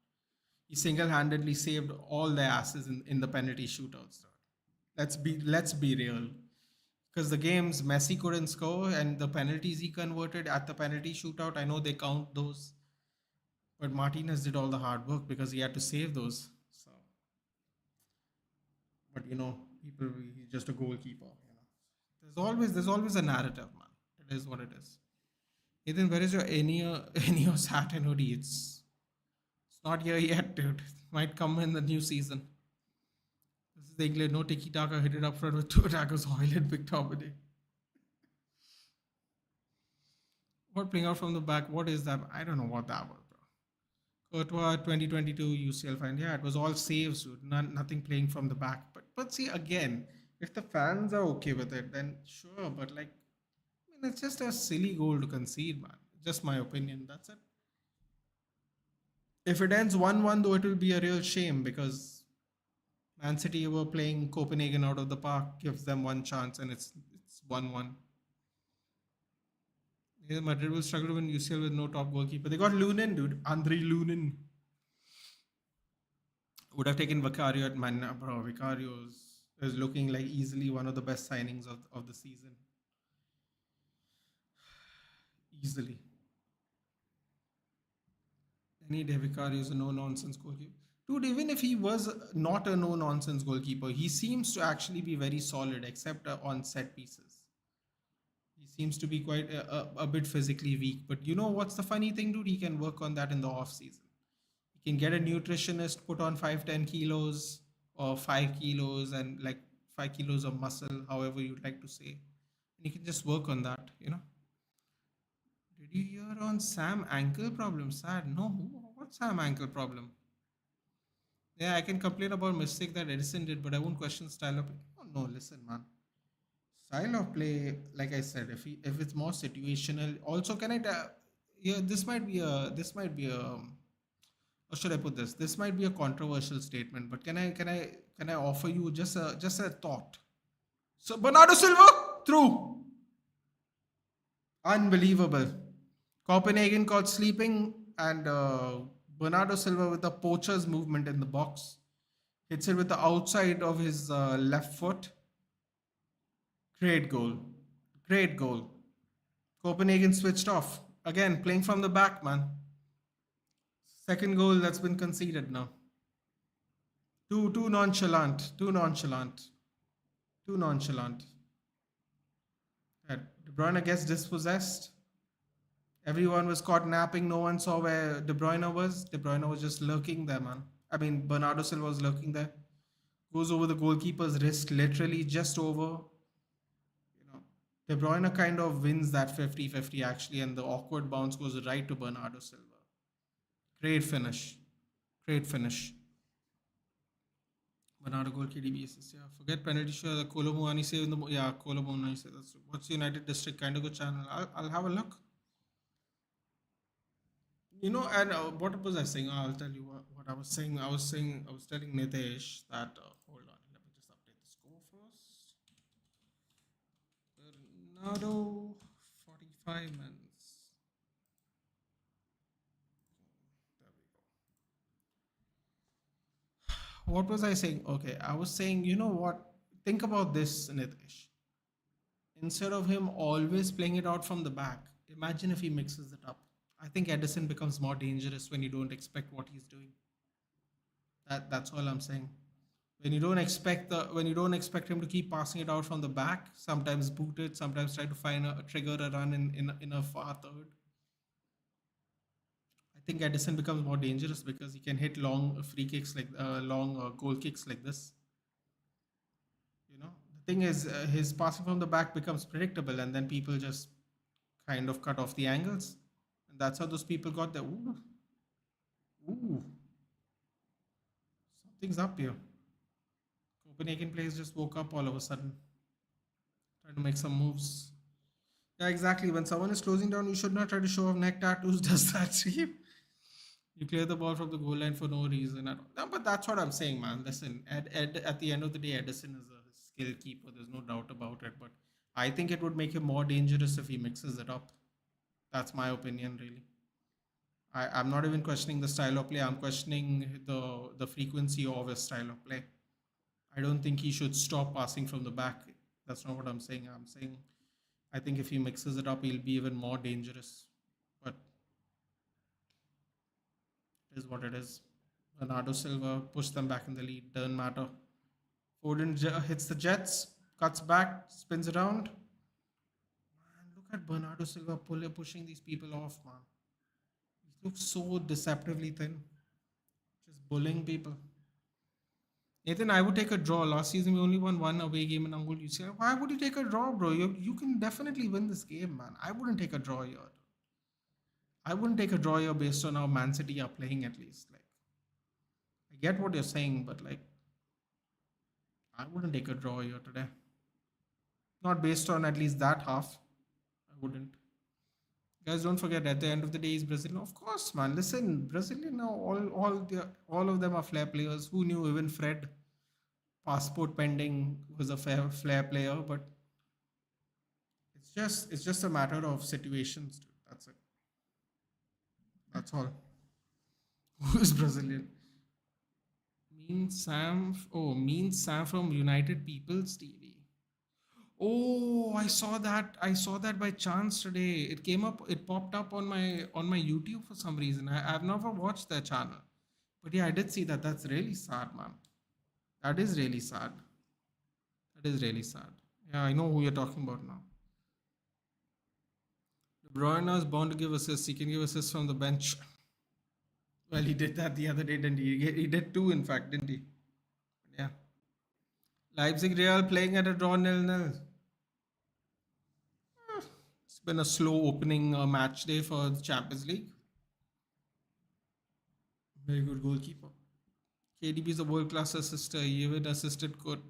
He single-handedly saved all their asses in the penalty shootouts. Let's be real. Because the games Messi couldn't score and the penalties he converted at the penalty shootout, I know they count those, but Martinez did all the hard work because he had to save those. So, but people, he's just a goalkeeper. There's always a narrative, man. It is what it is. Ethan, where is your Ineos hat and hoodie? It's not here yet, dude. It might come in the new season. This is England. No tiki taka. Hit it up front with two attackers. Hoyland, McTominay. What playing out from the back? What is that? I don't know what that was, bro. Courtois 2022 UCL fine. Yeah, it was all saves, dude. Nothing playing from the back. But see, again, if the fans are okay with it, then sure. But like, I mean, it's just a silly goal to concede, man. Just my opinion. That's it. If it ends 1-1, though, it will be a real shame because Man City were playing Copenhagen out of the park, gives them one chance, and it's 1-1. Yeah, Madrid will struggle to win UCL with no top goalkeeper. They got Lunin, dude. Andre Lunin. Would have taken Vicario at Man, bro. Vicario is looking like easily one of the best signings of the season. Easily. Any day Vicario is a no-nonsense goalkeeper. Dude, even if he was not a no-nonsense goalkeeper, he seems to actually be very solid, except on set pieces. He seems to be quite a bit physically weak. But you know what's the funny thing, dude? He can work on that in the off season. He can get a nutritionist, put on 5-10 kilos or 5 kilos and like 5 kilos of muscle, however you'd like to say. And he can just work on that. Did you hear on Sam ankle problem? Sad. No, what Sam ankle problem? Yeah, I can complain about mistake that Edison did, but I won't question style of play. Oh no, listen, man. Style of play, like I said, if it's more situational. Also, can I? Yeah, this might be a. How should I put this? This might be a controversial statement, but can I offer you just a thought? So Bernardo Silva through, unbelievable. Copenhagen caught sleeping and Bernardo Silva with a poacher's movement in the box. Hits it with the outside of his left foot. Great goal. Great goal. Copenhagen switched off. Again, playing from the back, man. Second goal that's been conceded now. Too nonchalant. Too nonchalant. Too nonchalant. De Bruyne gets dispossessed. Everyone was caught napping. No one saw where De Bruyne was. De Bruyne was just lurking there, man. I mean, Bernardo Silva was lurking there. Goes over the goalkeeper's wrist, literally just over. You know, De Bruyne kind of wins that 50-50 actually, and the awkward bounce goes right to Bernardo Silva. Great finish. Great finish. Bernardo goal KDB assist. Yeah, forget penalty shot. The Kolo Muani save in the Kolo Muani save. That's what's United District kind of good channel. I'll have a look. And what was I saying? I'll tell you what I was saying. I was telling Nitesh that hold on, let me just update the score first. Bernardo 45 minutes. There we go. What was I saying? Okay, I was saying, you know what? Think about this, Nitesh. Instead of him always playing it out from the back, imagine if he mixes it up. I think Edison becomes more dangerous when you don't expect what he's doing. That's all I'm saying. When you don't expect him to keep passing it out from the back, sometimes boot it, sometimes try to find a trigger a run in a far third. I think Edison becomes more dangerous because he can hit long free kicks like long goal kicks like this. The thing is, his passing from the back becomes predictable, and then people just kind of cut off the angles, and that's how those people got there. Ooh, something's up here. Copenhagen players just woke up all of a sudden, trying to make some moves. Yeah, exactly. When someone is closing down, you should not try to show off neck tattoos. Does that seem? You clear the ball from the goal line for no reason at all. No, but that's what I'm saying, man. Listen, at the end of the day, Edison is a skill keeper. There's no doubt about it. But I think it would make him more dangerous if he mixes it up. That's my opinion, really. I'm not even questioning the style of play. I'm questioning the frequency of his style of play. I don't think he should stop passing from the back. That's not what I'm saying. I'm saying I think if he mixes it up, he'll be even more dangerous. But it is what it is. Bernardo Silva pushed them back in the lead. Doesn't matter. Foden hits the Jets, cuts back, spins around. Man, look at Bernardo Silva pushing these people off, man. He looks so deceptively thin. Just bullying people. Nathan, I would take a draw. Last season, we only won one away game in Angul. You say, why would you take a draw, bro? You can definitely win this game, man. I wouldn't take a draw here. I wouldn't take a draw here based on how Man City are playing, at least. Like, I get what you're saying, but like, I wouldn't take a draw here today. Not based on at least that half. I wouldn't. Guys, don't forget at the end of the day, he's Brazilian. Of course, man. Listen, Brazilian now, all of them are flair players. Who knew? Even Fred, passport pending, was a flair player. But it's just a matter of situations, dude. That's it. That's all. Who is Brazilian? Mean Sam from United People's TV. Oh, I saw that. I saw that by chance today. It came up. It popped up on my YouTube for some reason. I've never watched that channel, but yeah, I did see that. That's really sad, man. That is really sad. That is really sad. Yeah, I know who you're talking about now. De Bruyne is bound to give assists. He can give assists from the bench. Well, he did that the other day, didn't he? He did two, in fact, didn't he? Yeah. Leipzig Real playing at a draw 0-0. It's been a slow opening match day for the Champions League. Very good goalkeeper. KDB is a world class assister. He even assisted good.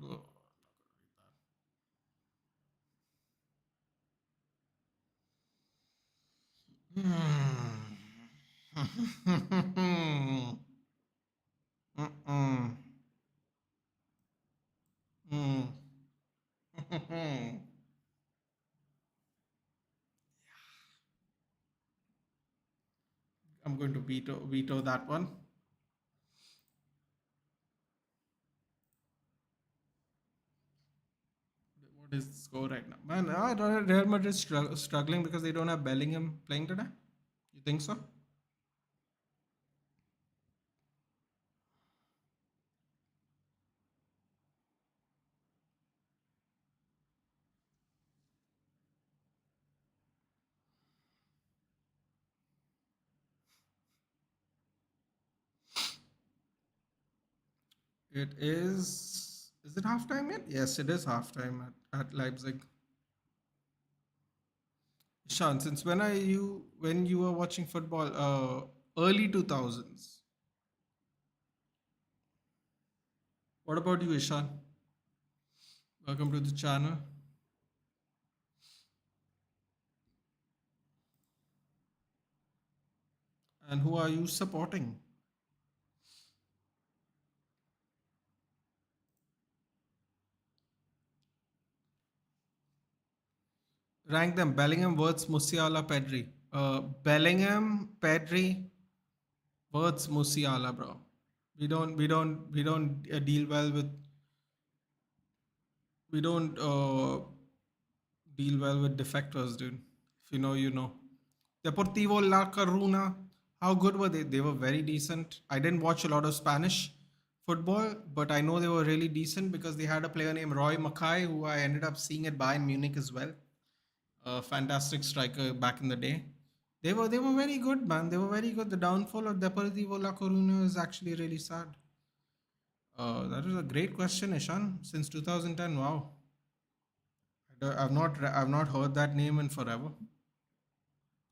I'm going to veto that one. What is the score right now? Man, Real Madrid struggling because they don't have Bellingham playing today. You think so? It is. Is it halftime yet? Yes, it is halftime at Leipzig. Sean, since when you were watching football? Early 2000s. What about you, Ishan? Welcome to the channel. And who are you supporting? Rank them: Bellingham, Wirtz, Musiala, Pedri. Bellingham, Pedri, Wirtz, Musiala, bro. We don't deal well with we don't deal well with defectors, dude. If you know, you know. Deportivo La Coruna, how good were they? They were very decent. I didn't watch a lot of Spanish football, but I know they were really decent because they had a player named Roy Mackay, who I ended up seeing at Bayern Munich as well. A fantastic striker back in the day. They were very good, man. They were very good. The downfall of Deportivo La Coruna is actually really sad. That is a great question, Ishan. Since 2010, wow. I've not heard that name in forever.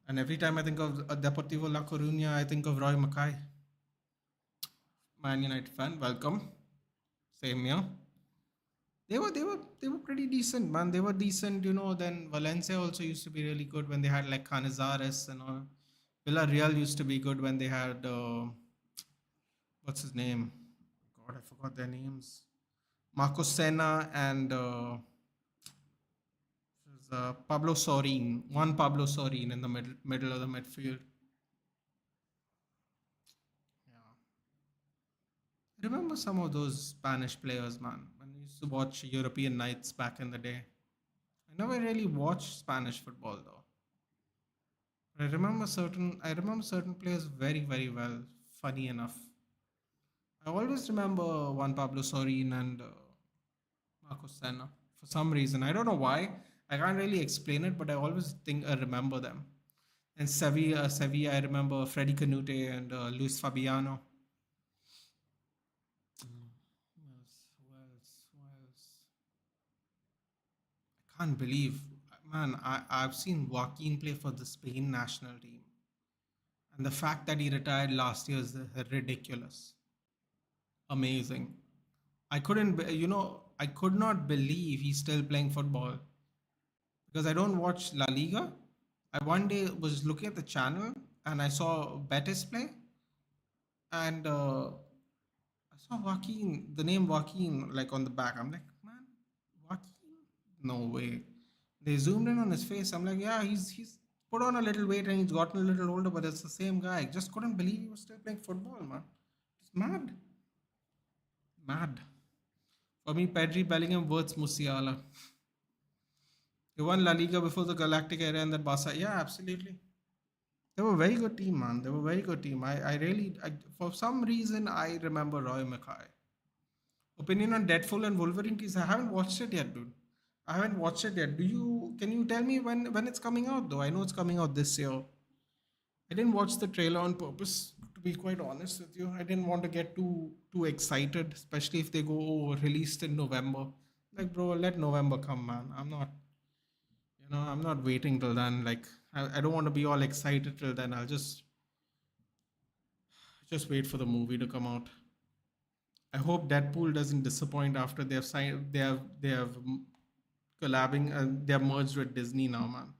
And every time I think of Deportivo La Coruña, I think of Roy Mackay. Man United fan, welcome. Same here. They were pretty decent, man. They were decent, you know. Then Valencia also used to be really good when they had like Canizares and all. Villarreal used to be good when they had what's his name? God, I forgot their names. Marco Senna and Pablo Sorin. One Pablo Sorin in the middle of the midfield. Yeah. I remember some of those Spanish players, man. When we used to watch European nights back in the day. I never really watched Spanish football though. I remember certain players very well. Funny enough. I always remember Juan Pablo Sorin and Marcos Senna for some reason. I don't know why. I can't really explain it, but I always think I remember them. And Sevilla, I remember Freddy Canute and Luis Fabiano. Who else? Who else? Who else? I can't believe, man. I've seen Joaquin play for the Spain national team, and the fact that he retired last year is ridiculous. Amazing. I could not believe he's still playing football because I don't watch La Liga. I one day was looking at the channel and I saw Betis play, and I saw Joaquin, the name Joaquin, like on the back. I'm like, man, Joaquin? No way. They zoomed in on his face. I'm like, yeah, he's put on a little weight and he's gotten a little older, but it's the same guy. I just couldn't believe he was still playing football, man. It's mad. Mad. For me, Pedri, Bellingham, Wirtz, Musiala. They won La Liga before the Galactic era and that Barca. Yeah, absolutely. They were a very good team, man. They were a very good team. For some reason, I remember Roy Mackay. Opinion on Deadpool and Wolverine tease. I haven't watched it yet, dude. I haven't watched it yet. Can you tell me when it's coming out though? I know it's coming out this year. I didn't watch the trailer on purpose, to be quite honest with you. I didn't want to get too excited, especially if they go released in November. Like, bro, let November come, man. I'm not waiting till then. Like, I don't want to be all excited till then. I'll just wait for the movie to come out. I hope Deadpool doesn't disappoint after they have signed. They have collabing and they have merged with Disney now, man.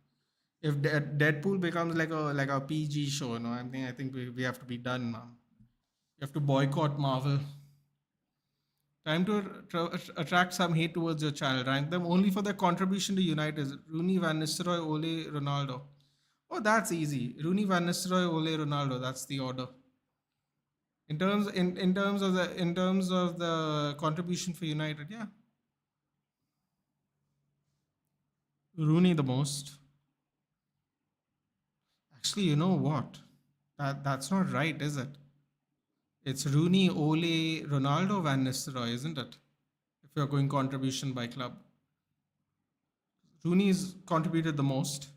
If Deadpool becomes like a PG show, no, I think we have to be done, man. You have to boycott Marvel. Time to attract some hate towards your channel. Rank them only for their contribution to United. Rooney, Van Nistelrooy, Ole, Ronaldo. Oh, that's easy. Rooney, Van Nistelrooy, Ole, Ronaldo. That's the order. In terms of the contribution for United, yeah, Rooney the most. Actually, you know what? That's not right, is it? It's Rooney, Ole, Ronaldo, Van Nistelrooy, isn't it? If you're going contribution by club, Rooney's contributed the most.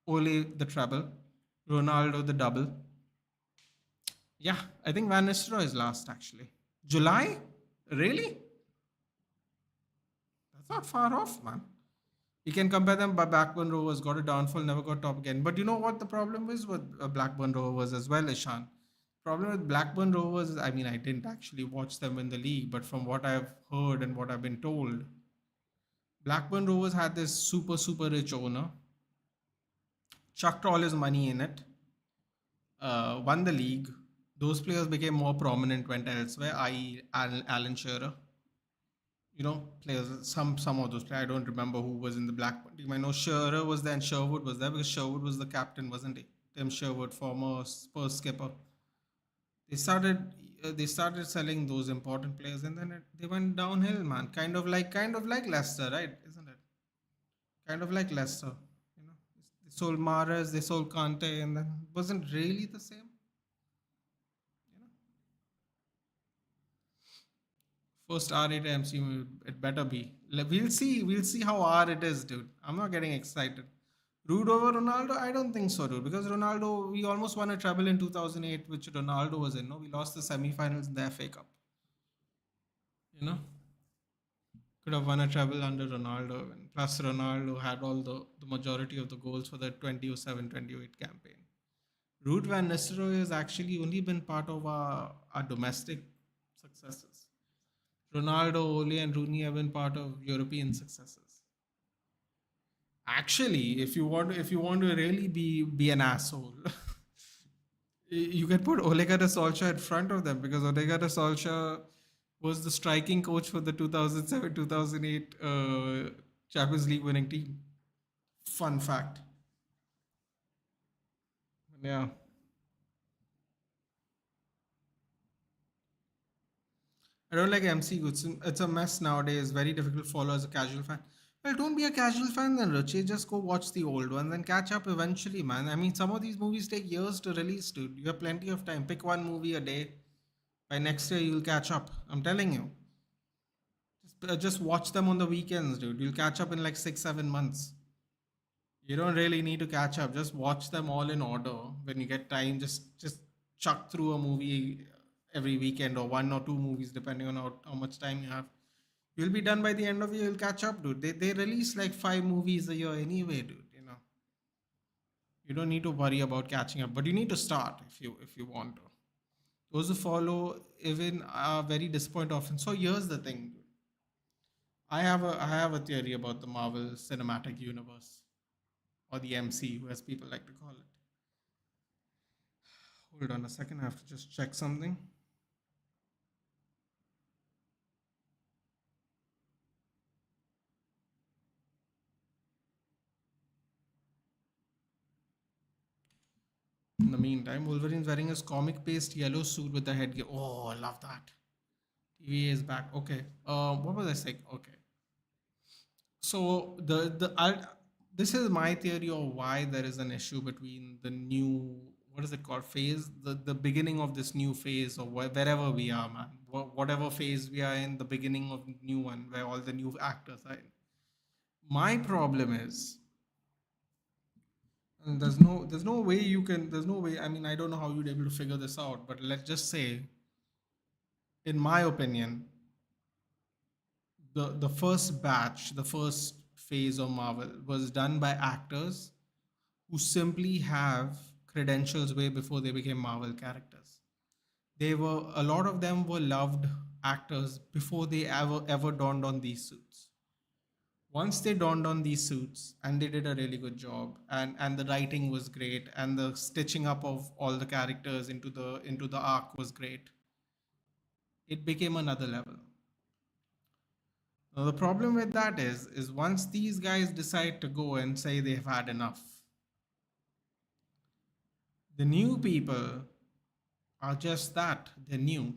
Ole the treble, Ronaldo the double. Yeah, I think Van Nistelrooy is last actually. July? Really? That's not far off, man. You can compare them, but Blackburn Rovers got a downfall, never got top again. But you know what the problem is with Blackburn Rovers as well, Ishan? Problem with Blackburn Rovers is, I mean, I didn't actually watch them in the league, but from what I've heard and what I've been told, Blackburn Rovers had this super rich owner, chucked all his money in it, won the league. Those players became more prominent, went elsewhere, i.e., Alan Shearer. You know, players, some of those players. I don't remember who was in the Blackburn team. I know Shearer was there and Sherwood was there because Sherwood was the captain, wasn't he? Tim Sherwood, former Spurs skipper. They started they started selling those important players, and then they went downhill, man. Kind of like Leicester, right? Isn't it? Kind of like Leicester. You know, they sold Mahrez, they sold Kante, and then it wasn't really the same. You know, first R-rated MCU, it better be. We'll see. We'll see how R it is, dude. I'm not getting excited. Rude over Ronaldo? I don't think so, dude. Because Ronaldo, we almost won a treble in 2008, which Ronaldo was in. No, we lost the semi-finals in the FA Cup. You know, could have won a treble under Ronaldo. And plus, Ronaldo had all the majority of the goals for the 2007-2008 campaign. Ruud van Nistelrooy has actually only been part of our domestic successes. Ronaldo, Ole, and Rooney have been part of European successes. Actually, if you want to really be an asshole, you can put Ole Gunnar Solskjaer in front of them because Ole Gunnar Solskjaer was the striking coach for the 2007-2008 Champions League winning team. Fun fact. Yeah. I don't like MCU. It's a mess nowadays. Very difficult to follow as a casual fan. Well, don't be a casual fan then, Richie. Just go watch the old ones and catch up eventually, man. I mean, some of these movies take years to release, dude. You have plenty of time. Pick one movie a day. By next year, you'll catch up. I'm telling you. Just watch them on the weekends, dude. You'll catch up in like 6, 7 months. You don't really need to catch up. Just watch them all in order. When you get time, just chuck through a movie every weekend or one or two movies, depending on how much time you have. You'll be done by the end of the year. You'll catch up, dude. They release like 5 movies a year anyway, dude. You know, you don't need to worry about catching up, but you need to start if you want to. Those who follow even are very disappointed often. So here's the thing, dude. I have a theory about the Marvel Cinematic Universe or the MCU, as people like to call it. Hold on a second. I have to just check something. In the meantime, Wolverine's wearing his comic paste yellow suit with the headgear. Oh, I love that. TVA is back. Okay. What was I saying? Okay. So this is my theory of why there is an issue between the new, what is it called, phase, the beginning of this new phase, or wherever we are, man, whatever phase we are in, the beginning of new one where all the new actors are in. My problem is, and there's no way you can, there's no way, I mean, I don't know how you'd able to figure this out, but let's just say, in my opinion, the first batch, the first phase of Marvel was done by actors who simply have credentials way before they became Marvel characters. They were, a lot of them were loved actors before they ever donned on these suits. Once they donned on these suits and they did a really good job, and the writing was great, and the stitching up of all the characters into the arc was great, it became another level. Now the problem with that is once these guys decide to go and say they've had enough, The new people are just that, they're new.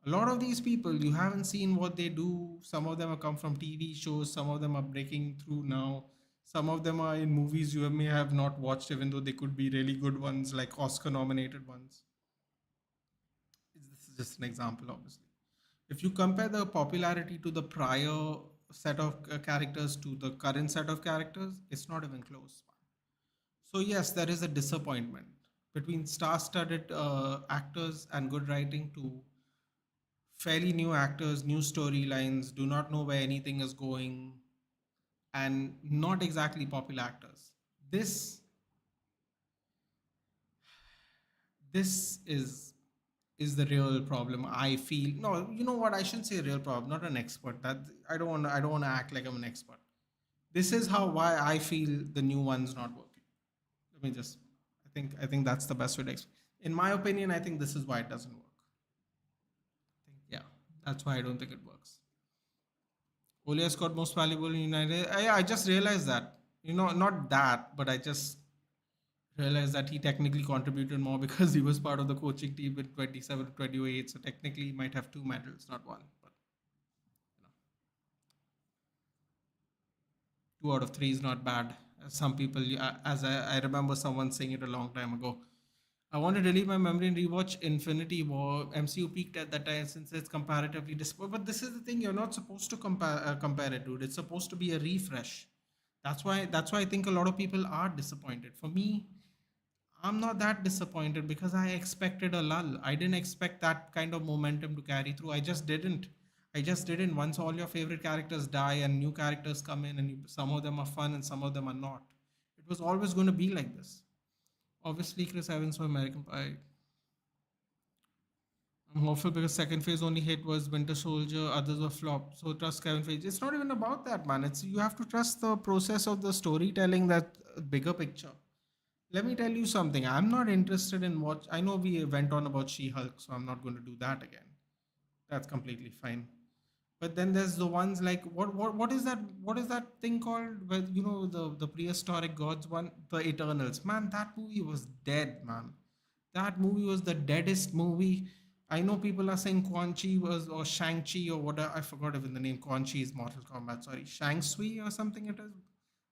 A lot of these people, you haven't seen what they do. Some of them have come from TV shows, some of them are breaking through now. Some of them are in movies you may have not watched, even though they could be really good ones, like Oscar nominated ones. This is just an example, obviously. If you compare the popularity to the prior set of characters to the current set of characters, it's not even close. So, yes, there is a disappointment between star studded actors and good writing to fairly new actors, new storylines, do not know where anything is going, and not exactly popular actors. This this is the real problem. I feel no, you know what? I shouldn't say real problem. Not an expert. That I don't want to act like I'm an expert. This is how why I feel the new one's not working. Let me just. I think that's the best way to explain. In my opinion, I think this is why it doesn't work. Yeah, that's why I don't think it works. Ole Scott most valuable in United. I just realized that. You know, not that, but I just realized that he technically contributed more because he was part of the coaching team in 27 to 28. So technically, he might have two medals, not one. But you know, two out of three is not bad. Some people, as I remember someone saying it a long time ago. I want to relieve my memory and rewatch Infinity War. MCU peaked at that time since it's comparatively but this is the thing, you're not supposed to compare it, dude. It's supposed to be a refresh. That's why I think a lot of people are disappointed. For me, I'm not that disappointed because I expected a lull. I didn't expect that kind of momentum to carry through. I just didn't. Once all your favorite characters die and new characters come in, and some of them are fun and some of them are not. It was always going to be like this. Obviously, Chris Evans for American Pie. I'm hopeful because second phase only hit was Winter Soldier, others were flop. So trust Kevin Feige. It's not even about that, man. It's you have to trust the process of the storytelling, that bigger picture. Let me tell you something. I'm not interested in watch. I know we went on about She-Hulk, so I'm not going to do that again. That's completely fine. But then there's the ones like what is that thing called? Well, you know, the prehistoric gods one, the Eternals. Man, that movie was dead, man. That movie was the deadest movie. I know people are saying Quan Chi was or Shang Chi or whatever. I forgot even the name. Quan Chi is Mortal Kombat. Sorry, Shang Tsui or something it is.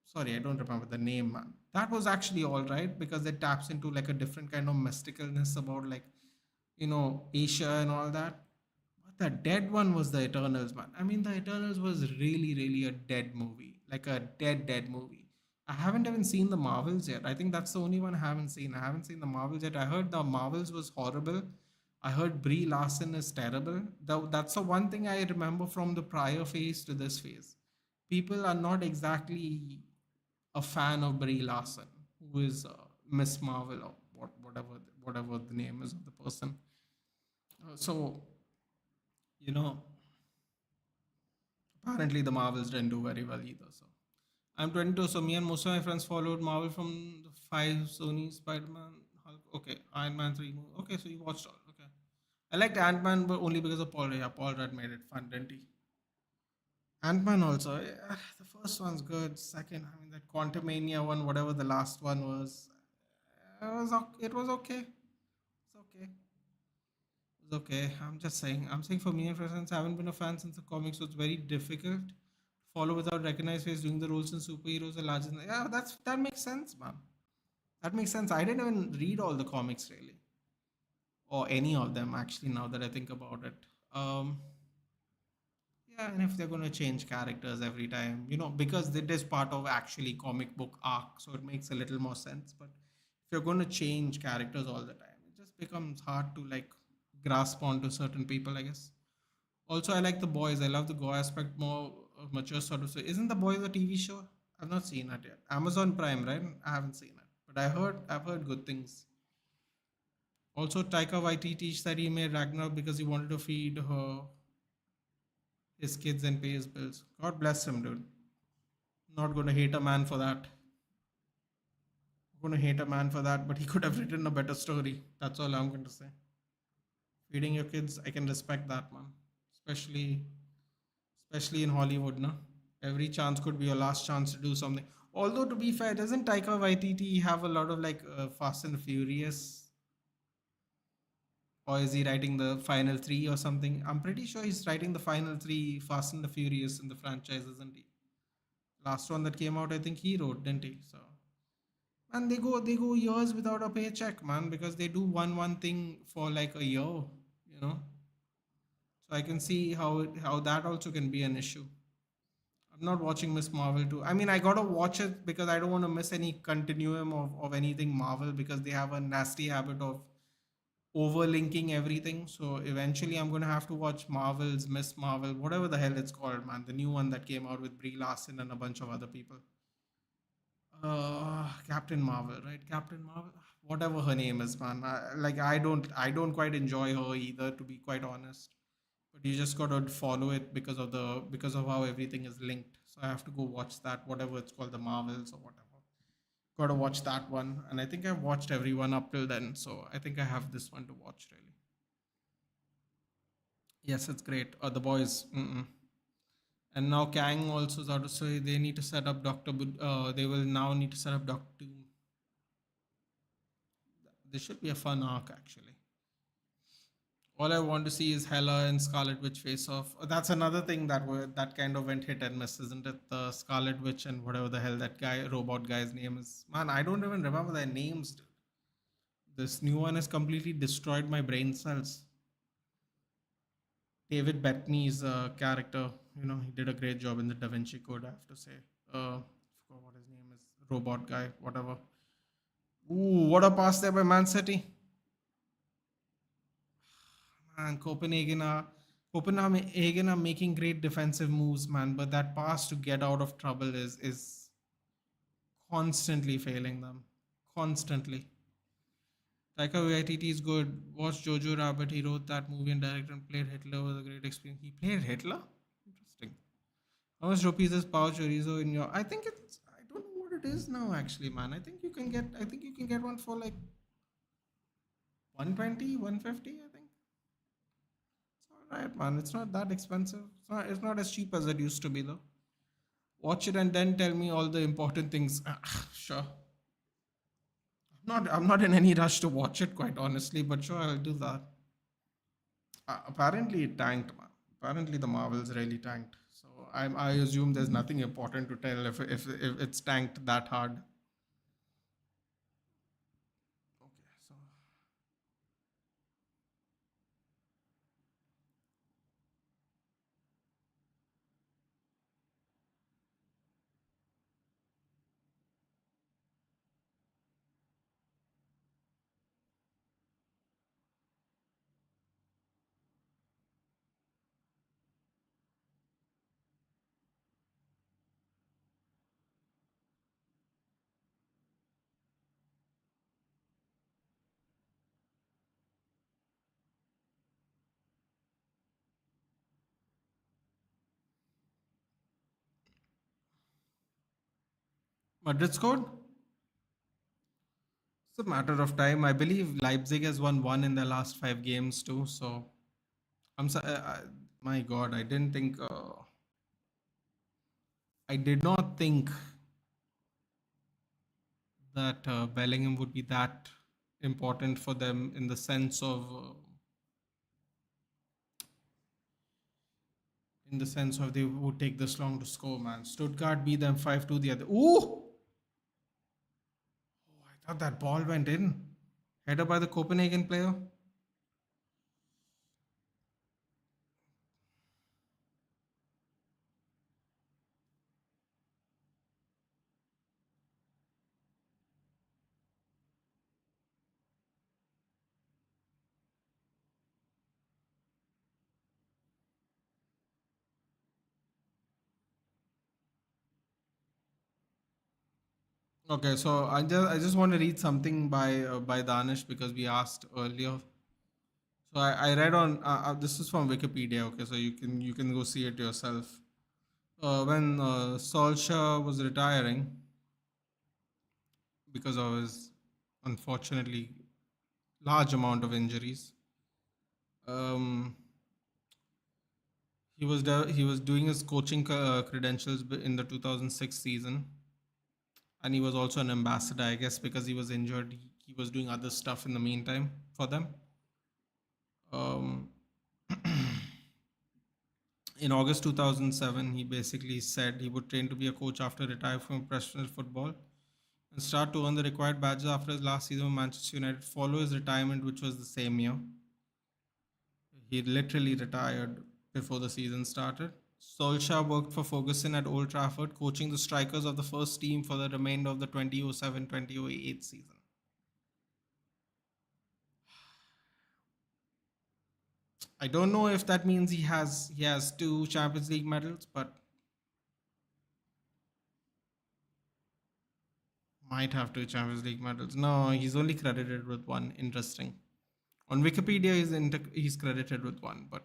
Sorry, I don't remember the name, man. That was actually all right because it taps into like a different kind of mysticalness about like Asia and all that. But the dead one was the Eternals, man. I mean, the Eternals was really, really a dead movie, like a dead movie. I haven't even seen the Marvels yet. I think that's the only one I haven't seen. I haven't seen the Marvels yet. I heard the Marvels was horrible. I heard Brie Larson is terrible. That's the one thing I remember from the prior phase to this phase. People are not exactly a fan of Brie Larson, who is Miss Marvel or whatever the name is of the person. So you know, apparently the Marvels didn't do very well either. So I'm 22, so me and most of my friends followed Marvel from the five Sony Spider-Man, Hulk. Okay, Iron Man 3 movie. Okay, so you watched all. Okay, I liked Ant-Man, but only because of Paul. Yeah, Paul Rudd made it fun, didn't he? Ant-Man also. Yeah, the first one's good. Second, I mean, the Quantumania one, whatever the last one was, it was okay. It's okay. It's okay. I'm just saying. I'm saying for me and friends, I haven't been a fan since the comics, so it's very difficult to follow without recognized face doing the roles in superheroes and larger. Yeah, that makes sense, man. That makes sense. I didn't even read all the comics really, or any of them actually. Now that I think about it, yeah, and if they're going to change characters every time, because it is part of actually comic book arc, so it makes a little more sense. But if you're going to change characters all the time, it just becomes hard to like grasp onto certain people, I guess. Also, I like the boys. I love the go aspect more mature sort of. So, isn't the boys a TV show? I've not seen it yet. Amazon Prime, right? I haven't seen it, but I've heard good things. Also, Taika Waititi said he made Ragnarok because he wanted to feed his kids and pay his bills. God bless him, dude. Not going to hate a man for that. Going to hate a man for that, but he could have written a better story. That's all I'm going to say. Feeding your kids, I can respect that, man. Especially in Hollywood, no? Every chance could be your last chance to do something. Although to be fair, doesn't Taika Waititi have a lot of like Fast and Furious, or is he writing the final three or something? I'm pretty sure he's writing the final three Fast and the Furious in the franchise, isn't he? Last one that came out, I think he wrote, didn't he? So, and they go years without a paycheck, man, because they do one thing for like a year, you know. So I can see how that also can be an issue. I'm not watching Miss Marvel too. I mean, I gotta watch it because I don't want to miss any continuum of anything Marvel because they have a nasty habit of overlinking everything. So eventually, I'm gonna have to watch Marvel's Miss Marvel, whatever the hell it's called, man. The new one that came out with Brie Larson and a bunch of other people. Captain Marvel, right? Captain Marvel, whatever her name is, man. I don't quite enjoy her either, to be quite honest. But you just gotta follow it because of how everything is linked. So I have to go watch that, whatever it's called, the Marvels or whatever. Gotta watch that one, and I think I've watched everyone up till then. So I think I have this one to watch really. Yes, it's great. The boys. Mm-mm. And now Kang also is out of so they need to set up they will now need to set up Doctor Doom. This should be a fun arc actually. All I want to see is Hela and Scarlet Witch face off. That's another thing that kind of went hit and miss, isn't it? The Scarlet Witch and whatever the hell that guy robot guy's name is. Man, I don't even remember their names. Dude. This new one has completely destroyed my brain cells. David Bettany's character, he did a great job in the Da Vinci Code. I have to say. Forgot what his name is. Robot guy, whatever. Ooh, what a pass there by Man City. Man, Copenhagen are making great defensive moves, man. But that pass to get out of trouble is constantly failing them, constantly. Taika Waititi is good. Watch Jojo Rabbit. He wrote that movie and directed and played Hitler. Was a great experience. He played Hitler. Interesting. How much rupees is Pao Chorizo in your? I think it's. I don't know what it is now, actually, man. I think you can get. I think you can get one for like 120, 150. I think. It's all right, man. It's not that expensive. It's not as cheap as it used to be, though. Watch it and then tell me all the important things. Sure. I'm not in any rush to watch it, quite honestly, but sure, I'll do that. Apparently, it tanked, man. Apparently, the Marvels really tanked. So I assume there's nothing important to tell if it's tanked that hard. Okay, so Madrid scored. It's a matter of time. I believe Leipzig has won one in their last 5 games too. So my God, I didn't think. I did not think that Bellingham would be that important for them in the sense of they would take this long to score, man. Stuttgart beat them 5-2 the other. Ooh! Oh, I thought that ball went in. Header by the Copenhagen player. Okay, so I just want to read something by Danish because we asked earlier. So I read on this is from Wikipedia. Okay, so you can go see it yourself. When Solskjaer was retiring because of his unfortunately large amount of injuries, um, he was doing his coaching credentials in the 2006 season. And he was also an ambassador, I guess, because he was injured. He was doing other stuff in the meantime for them. Um, in August 2007, he basically said he would train to be a coach after retiring from professional football and start to earn the required badges after his last season with Manchester United. Follow his retirement, which was the same year. He literally retired before the season started. Solskjaer worked for Ferguson at Old Trafford, coaching the strikers of the first team for the remainder of the 2007-2008 season. I don't know if that means he has two Champions League medals, but might have two Champions League medals. No, he's only credited with one. Interesting. On Wikipedia, he's credited with one, but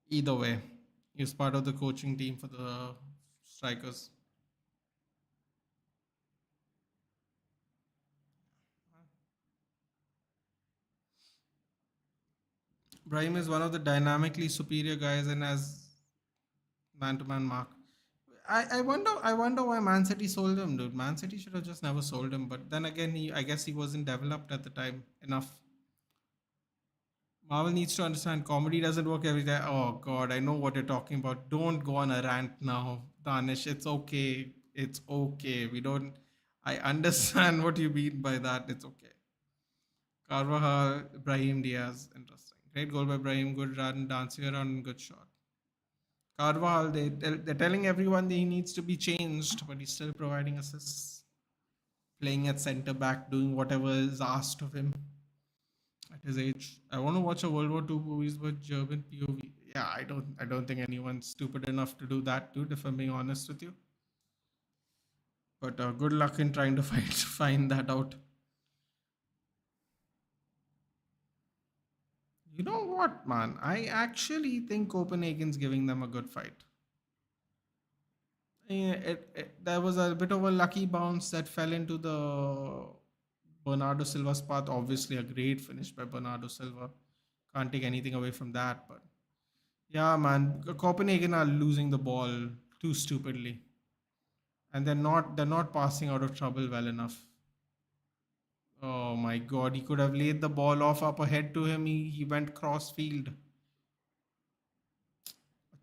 either way, he was part of the coaching team for the strikers. Brahim is one of the dynamically superior guys and has man-to-man mark. I wonder why Man City sold him, dude. Man City should have just never sold him. But then again, I guess he wasn't developed at the time enough. Marvel needs to understand comedy doesn't work every time. Oh God, I know what you're talking about. Don't go on a rant now, Danish. It's okay. It's okay. We don't. I understand what you mean by that. It's okay. Carvajal, Brahim Diaz, interesting. Great goal by Brahim. Good run, dancing around, good shot. Carvajal, they're telling everyone that he needs to be changed, but he's still providing assists, playing at centre back, doing whatever is asked of him at his age. I want to watch a World War II movies with German POV. Yeah, I don't think anyone's stupid enough to do that, dude. If I'm being honest with you, but good luck in trying to find that out. You know what, man? I actually think Copenhagen's giving them a good fight. Yeah, there was a bit of a lucky bounce that fell into the Bernardo Silva's path. Obviously, a great finish by Bernardo Silva. Can't take anything away from that. But yeah, man, Copenhagen are losing the ball too stupidly, and they're not passing out of trouble well enough. Oh my God, he could have laid the ball off up ahead to him. He went cross field.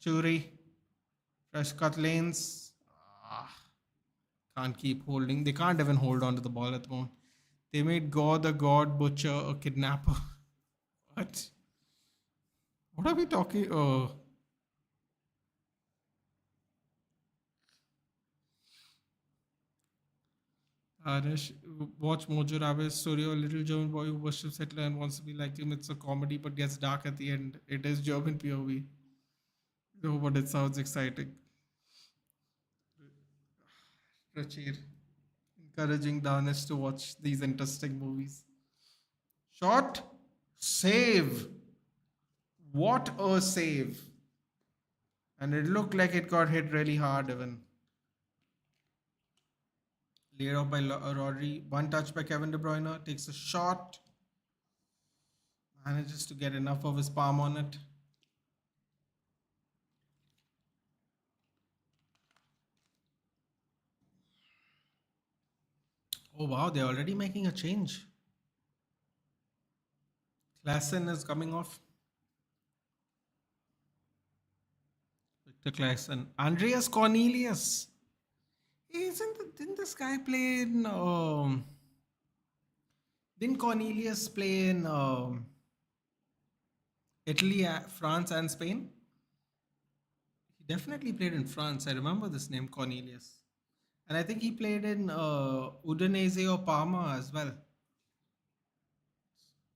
Churi, fresh cut lanes. Ah, can't keep holding. They can't even hold on to the ball at the moment. They made God the God Butcher a kidnapper. What? What are we talking? Oh, Arish, watch Mojo Rabbit's story of a little German boy who worships Hitler and wants to be like him. It's a comedy but gets dark at the end. It is German POV. Oh, but it sounds exciting. Rachir, encouraging Danish to watch these interesting movies. Shot, save. What a save. And it looked like it got hit really hard even. Laid off by Rodri. One touch by Kevin De Bruyne. Takes a shot. Manages to get enough of his palm on it. Oh wow, they're already making a change. Klassen is coming off. Victor Klassen. Andreas Cornelius. Didn't this guy play in didn't Cornelius play in Italy, France, and Spain? He definitely played in France. I remember this name, Cornelius. And I think he played in Udinese or Parma as well.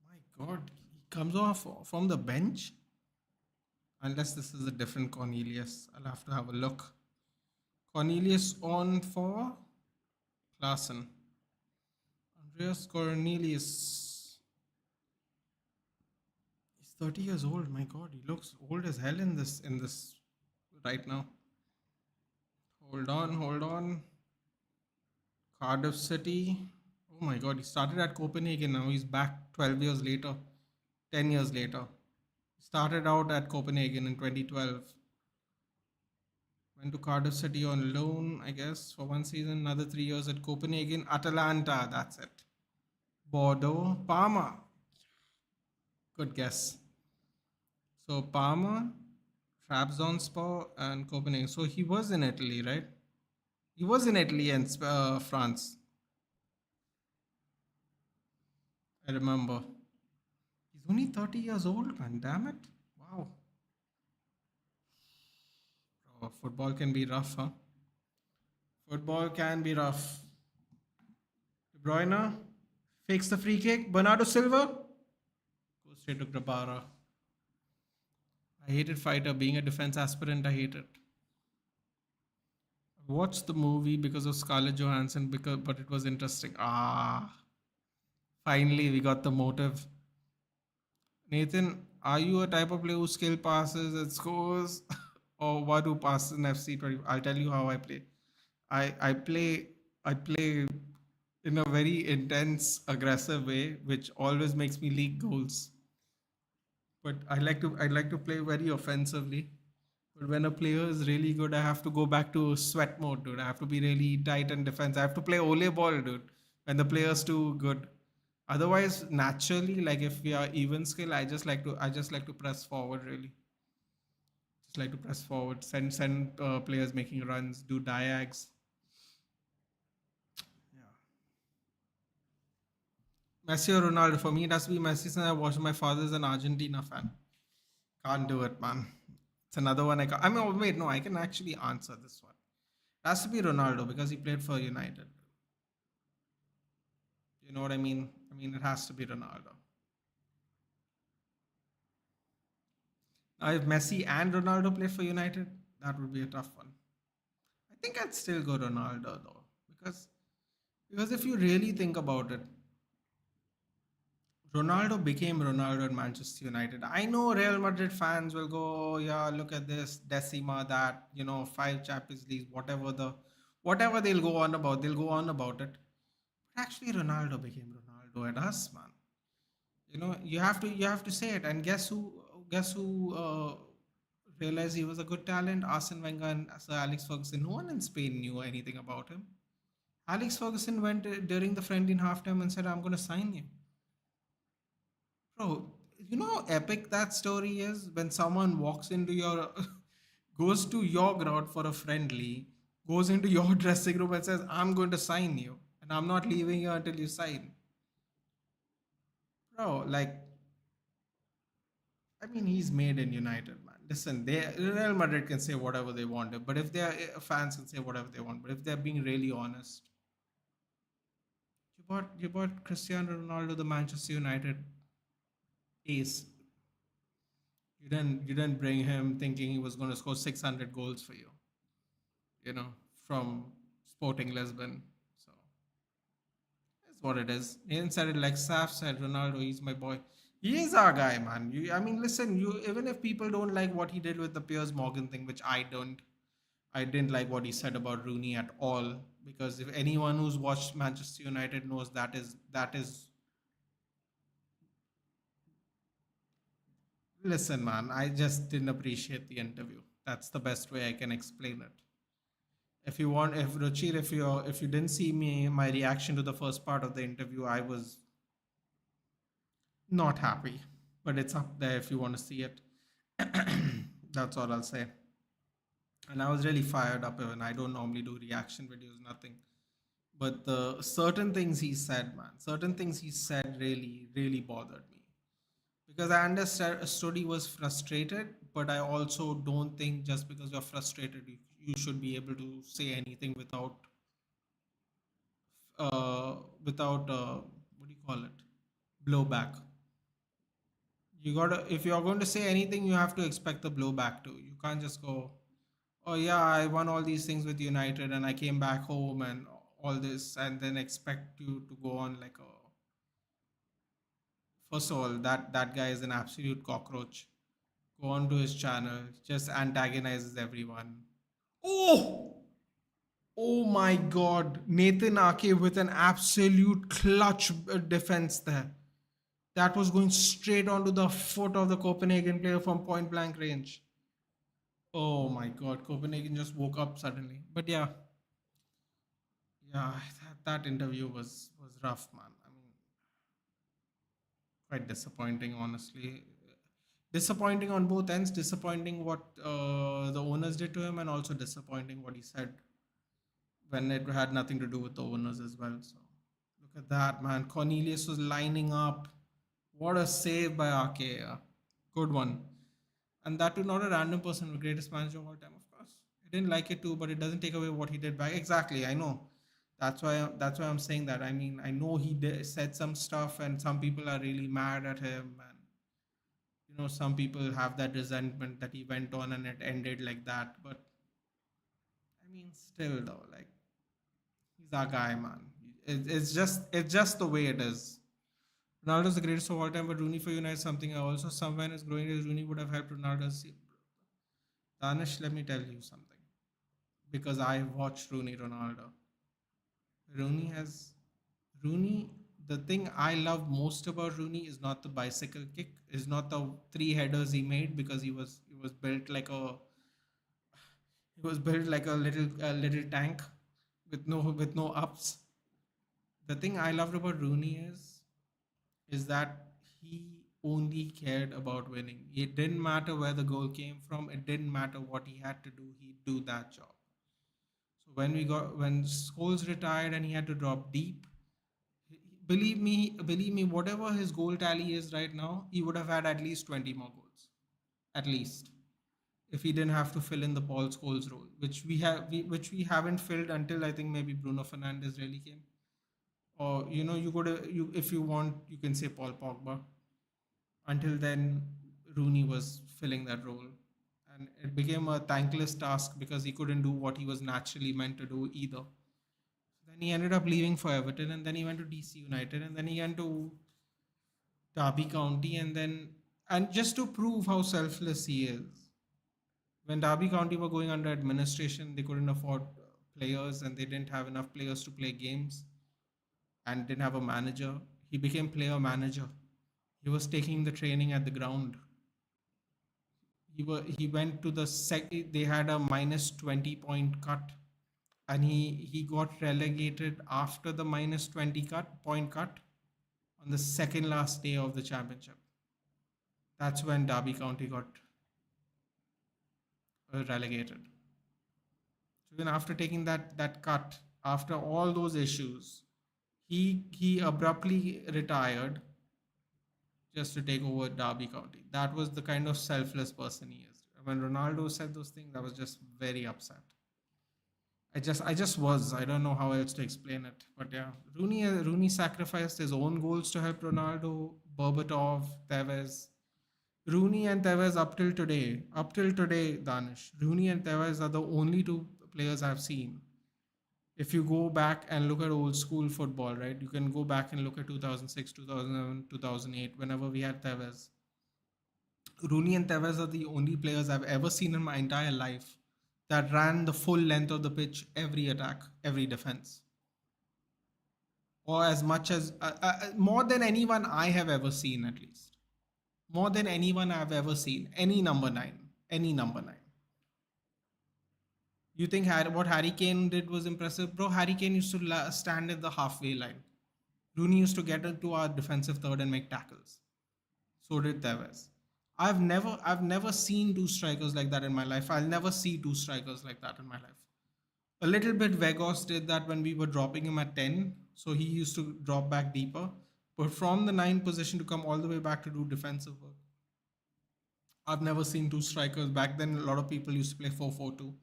My God, he comes off from the bench. Unless this is a different Cornelius, I'll have to have a look. Cornelius on for Klassen. Andreas Cornelius. He's 30 years old. My God, he looks old as hell in this right now. Hold on, hold on. Cardiff City. Oh my God, he started at Copenhagen. Now he's back 12 years later, 10 years later. Started out at Copenhagen in 2012. Went to Cardiff City on loan, I guess, for one season. Another 3 years at Copenhagen, Atalanta. That's it. Bordeaux, Parma. Good guess. So Parma, Trabzonspor, and Copenhagen. So he was in Italy, right? He was in Italy and France. I remember. He's only 30 years old, man. Damn it. Wow. Oh, football can be rough, huh? Football can be rough. De Bruyne fakes the free kick. Bernardo Silva goes straight to Grabara. I hated Fighter. Being a defense aspirant, I hate it. I watched the movie because of Scarlett Johansson, but it was interesting. Finally, we got the motive. Nathan, are you a type of player who skill passes and scores, or what who passes in FC 20? I'll tell you how I play. I play in a very intense, aggressive way, which always makes me leak goals. But I like to play very offensively. But when a player is really good, I have to go back to sweat mode, dude. I have to be really tight and defense. I have to play ole ball, dude. When the player's too good. Otherwise, naturally, like if we are even skill, I just like to press forward. Really, just like to press forward. Send players making runs, do diags. Yeah. Messi or Ronaldo? For me, it has to be Messi since I watched my father's an Argentina fan. Can't do it, man. It's another one I can't. I mean, oh, wait, no, I can actually answer this one. It has to be Ronaldo because he played for United. You know what I mean? I mean, it has to be Ronaldo. Now, if Messi and Ronaldo played for United, that would be a tough one. I think I'd still go Ronaldo though, because if you really think about it, Ronaldo became Ronaldo at Manchester United. I know Real Madrid fans will go, oh, yeah, look at this decima, that, 5 Champions Leagues, whatever they'll go on about it. But actually, Ronaldo became Ronaldo at us, man. You have to say it. And guess who realized he was a good talent? Arsene Wenger and Sir Alex Ferguson. No one in Spain knew anything about him. Alex Ferguson went during the friendly in halftime and said, "I'm going to sign you." Bro, you know how epic that story is when someone walks into your, goes to your ground for a friendly, goes into your dressing room and says, "I'm going to sign you, and I'm not leaving you until you sign." Bro, like, I mean, he's made in United, man. Listen, Real Madrid can say whatever they want, but if their fans can say whatever they want, but if they're being really honest, you bought Cristiano Ronaldo, the Manchester United ace. You didn't bring him thinking he was going to score 600 goals for you, you know, from Sporting Lisbon. So that's what it is. He didn't said it like Saf said. Ronaldo, he's my boy. He is our guy, man. I mean, listen. Even if people don't like what he did with the Piers Morgan thing, which I don't, I didn't like what he said about Rooney at all. Because if anyone who's watched Manchester United knows that is. Listen, man. I just didn't appreciate the interview. That's the best way I can explain it. If you want, if Ruchir, if you didn't see my reaction to the first part of the interview, I was not happy. But it's up there if you want to see it. That's all I'll say. And I was really fired up, even I don't normally do reaction videos, nothing. But the certain things he said, man, certain things he said really, really bothered me. Because I understood he was frustrated, but I also don't think just because you're frustrated, you should be able to say anything without what do you call it, blowback. You gotta, if you're going to say anything, you have to expect the blowback too. You can't just go, oh yeah, I won all these things with United and I came back home and all this, and then expect you to go on like a. First of all, that guy is an absolute cockroach. Go on to his channel, just antagonizes everyone. Oh, oh my God, Nathan Ake with an absolute clutch defense there. That was going straight onto the foot of the Copenhagen player from point blank range. Oh my God, Copenhagen just woke up suddenly. But yeah, that interview was rough, man. I mean, quite disappointing, honestly. Disappointing on both ends. Disappointing what the owners did to him, and also disappointing what he said when it had nothing to do with the owners as well. So look at that, man. Cornelius was lining up. What a save by Ake. Good one. And that too, not a random person, the greatest manager of all time, of course. I didn't like it too, but it doesn't take away what he did back. Exactly, I know. That's why I'm saying that. I mean, I know he said some stuff, and some people are really mad at him, and some people have that resentment that he went on and it ended like that. But I mean, still though, like he's our guy, man. It's just the way it is. Ronaldo's the greatest of all time, but Rooney for United is something I also somewhere is growing as Rooney would have helped Ronaldo. See, Danish, let me tell you something. Because I watched Rooney Ronaldo. Rooney has Rooney. The thing I love most about Rooney is not the bicycle kick, is not the three headers he made because he was built like a little tank with no ups. The thing I loved about Rooney is that he only cared about winning. It didn't matter where the goal came from. It didn't matter what he had to do. He'd do that job. So when Scholes retired and he had to drop deep, believe me, whatever his goal tally is right now, he would have had at least 20 more goals, at least, if he didn't have to fill in the Paul Scholes role, which we haven't filled until I think maybe Bruno Fernandes really came. Or you could if you want, you can say Paul Pogba. Until then, Rooney was filling that role, and it became a thankless task because he couldn't do what he was naturally meant to do either. Then he ended up leaving for Everton, and then he went to DC United, and then he went to Derby County, and just to prove how selfless he is, when Derby County were going under administration, they couldn't afford players, and they didn't have enough players to play games, and didn't have a manager. He became player manager. He was taking the training at the ground. He went to the they had a -20 point cut, and he got relegated after the -20 point cut on the second last day of the championship. That's when Derby County got relegated. So then after taking that cut, after all those issues, he abruptly retired just to take over Derby County. That was the kind of selfless person he is. When Ronaldo said those things, I was just very upset. I just was. I don't know how else to explain it. But yeah, Rooney sacrificed his own goals to help Ronaldo, Berbatov, Tevez. Rooney and Tevez up till today, Danish. Rooney and Tevez are the only two players I've seen. If you go back and look at old school football, right? You can go back and look at 2006, 2007, 2008, whenever we had Tevez. Rooney and Tevez are the only players I've ever seen in my entire life that ran the full length of the pitch, every attack, every defense, or as much as more than anyone I have ever seen, at least more than anyone I've ever seen. Any number nine. You think what Harry Kane did was impressive, bro? Harry Kane used to stand at the halfway line. Rooney used to get into our defensive third and make tackles. So did Tevez. I've never seen two strikers like that in my life. I'll never see two strikers like that in my life. A little bit Vegos did that when we were dropping him at 10. So he used to drop back deeper. But from the 9 position to come all the way back to do defensive work. I've never seen two strikers. Back then, a lot of people used to play 4-4-2.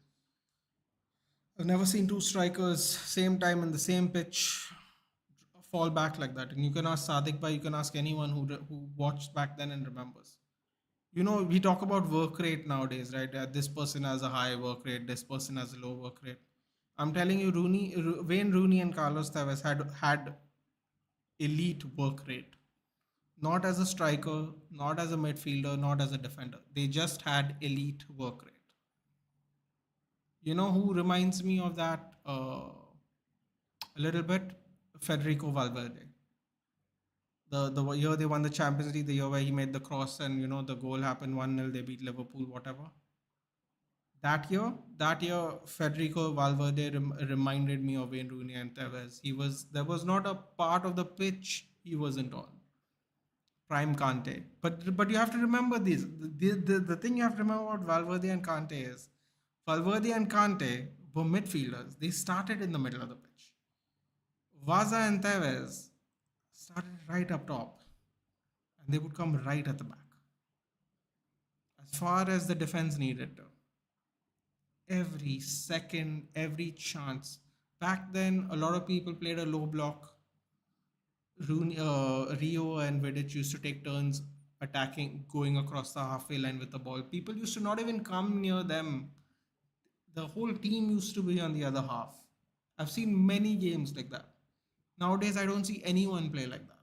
I've never seen two strikers same time in the same pitch fall back like that. And you can ask Sadiq Bhai, you can ask anyone who watched back then and remembers. We talk about work rate nowadays, right? This person has a high work rate, this person has a low work rate. I'm telling you, Wayne Rooney and Carlos Tevez had elite work rate. Not as a striker, not as a midfielder, not as a defender. They just had elite work rate. You know who reminds me of that a little bit? Federico Valverde. The year they won the Champions League, the year where he made the cross and the goal happened 1-0, they beat Liverpool, whatever. That year, Federico Valverde reminded me of Wayne Rooney and Tevez. There was not a part of the pitch he wasn't on. Prime Kante. But you have to remember this. The thing you have to remember about Valverde and Kante is Valverde and Kante were midfielders. They started in the middle of the pitch. Vaza and Tevez started right up top, and they would come right at the back. As far as the defense needed to. Every second, every chance. Back then, a lot of people played a low block. Rio and Vidic used to take turns attacking, going across the halfway line with the ball. People used to not even come near them. The whole team used to be on the other half. I've seen many games like that. Nowadays, I don't see anyone play like that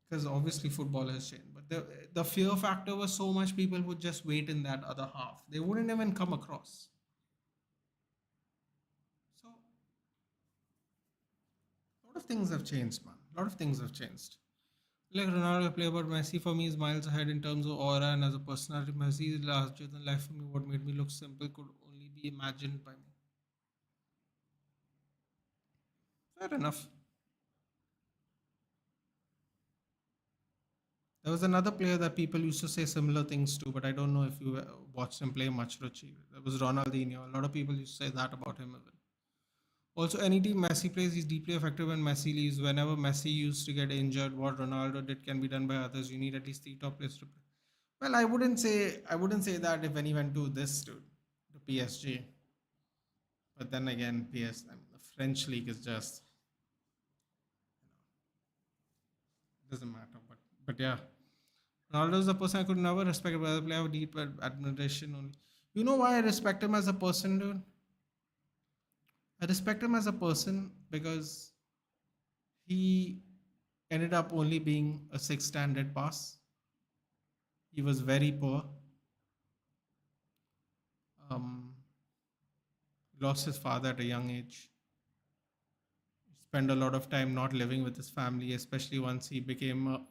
because obviously football has changed. But the fear factor was so much, people would just wait in that other half. They wouldn't even come across. So a lot of things have changed, man. A lot of things have changed. Like Ronaldo play about Messi for me is miles ahead in terms of aura and as a personality. Messi is larger than life for me. What made me look simple could only be imagined by me. Fair enough. There was another player that people used to say similar things to, but I don't know if you watched him play much, Ruchi. That was Ronaldinho. A lot of people used to say that about him even. Also, any team Messi plays, he's deeply effective when Messi leaves. Whenever Messi used to get injured, what Ronaldo did can be done by others. You need at least three top players to play. Well, I wouldn't say that if when he went to this dude, to PSG. But then again, I mean, the French league is just doesn't matter. But yeah, Ronaldo is a person I could never respect, but I play have deep admiration only. You know why I respect him as a person, dude? I respect him as a person because he ended up only being a six standard pass. He was very poor. Um, lost his father at a young age. Spent a lot of time not living with his family, especially once he became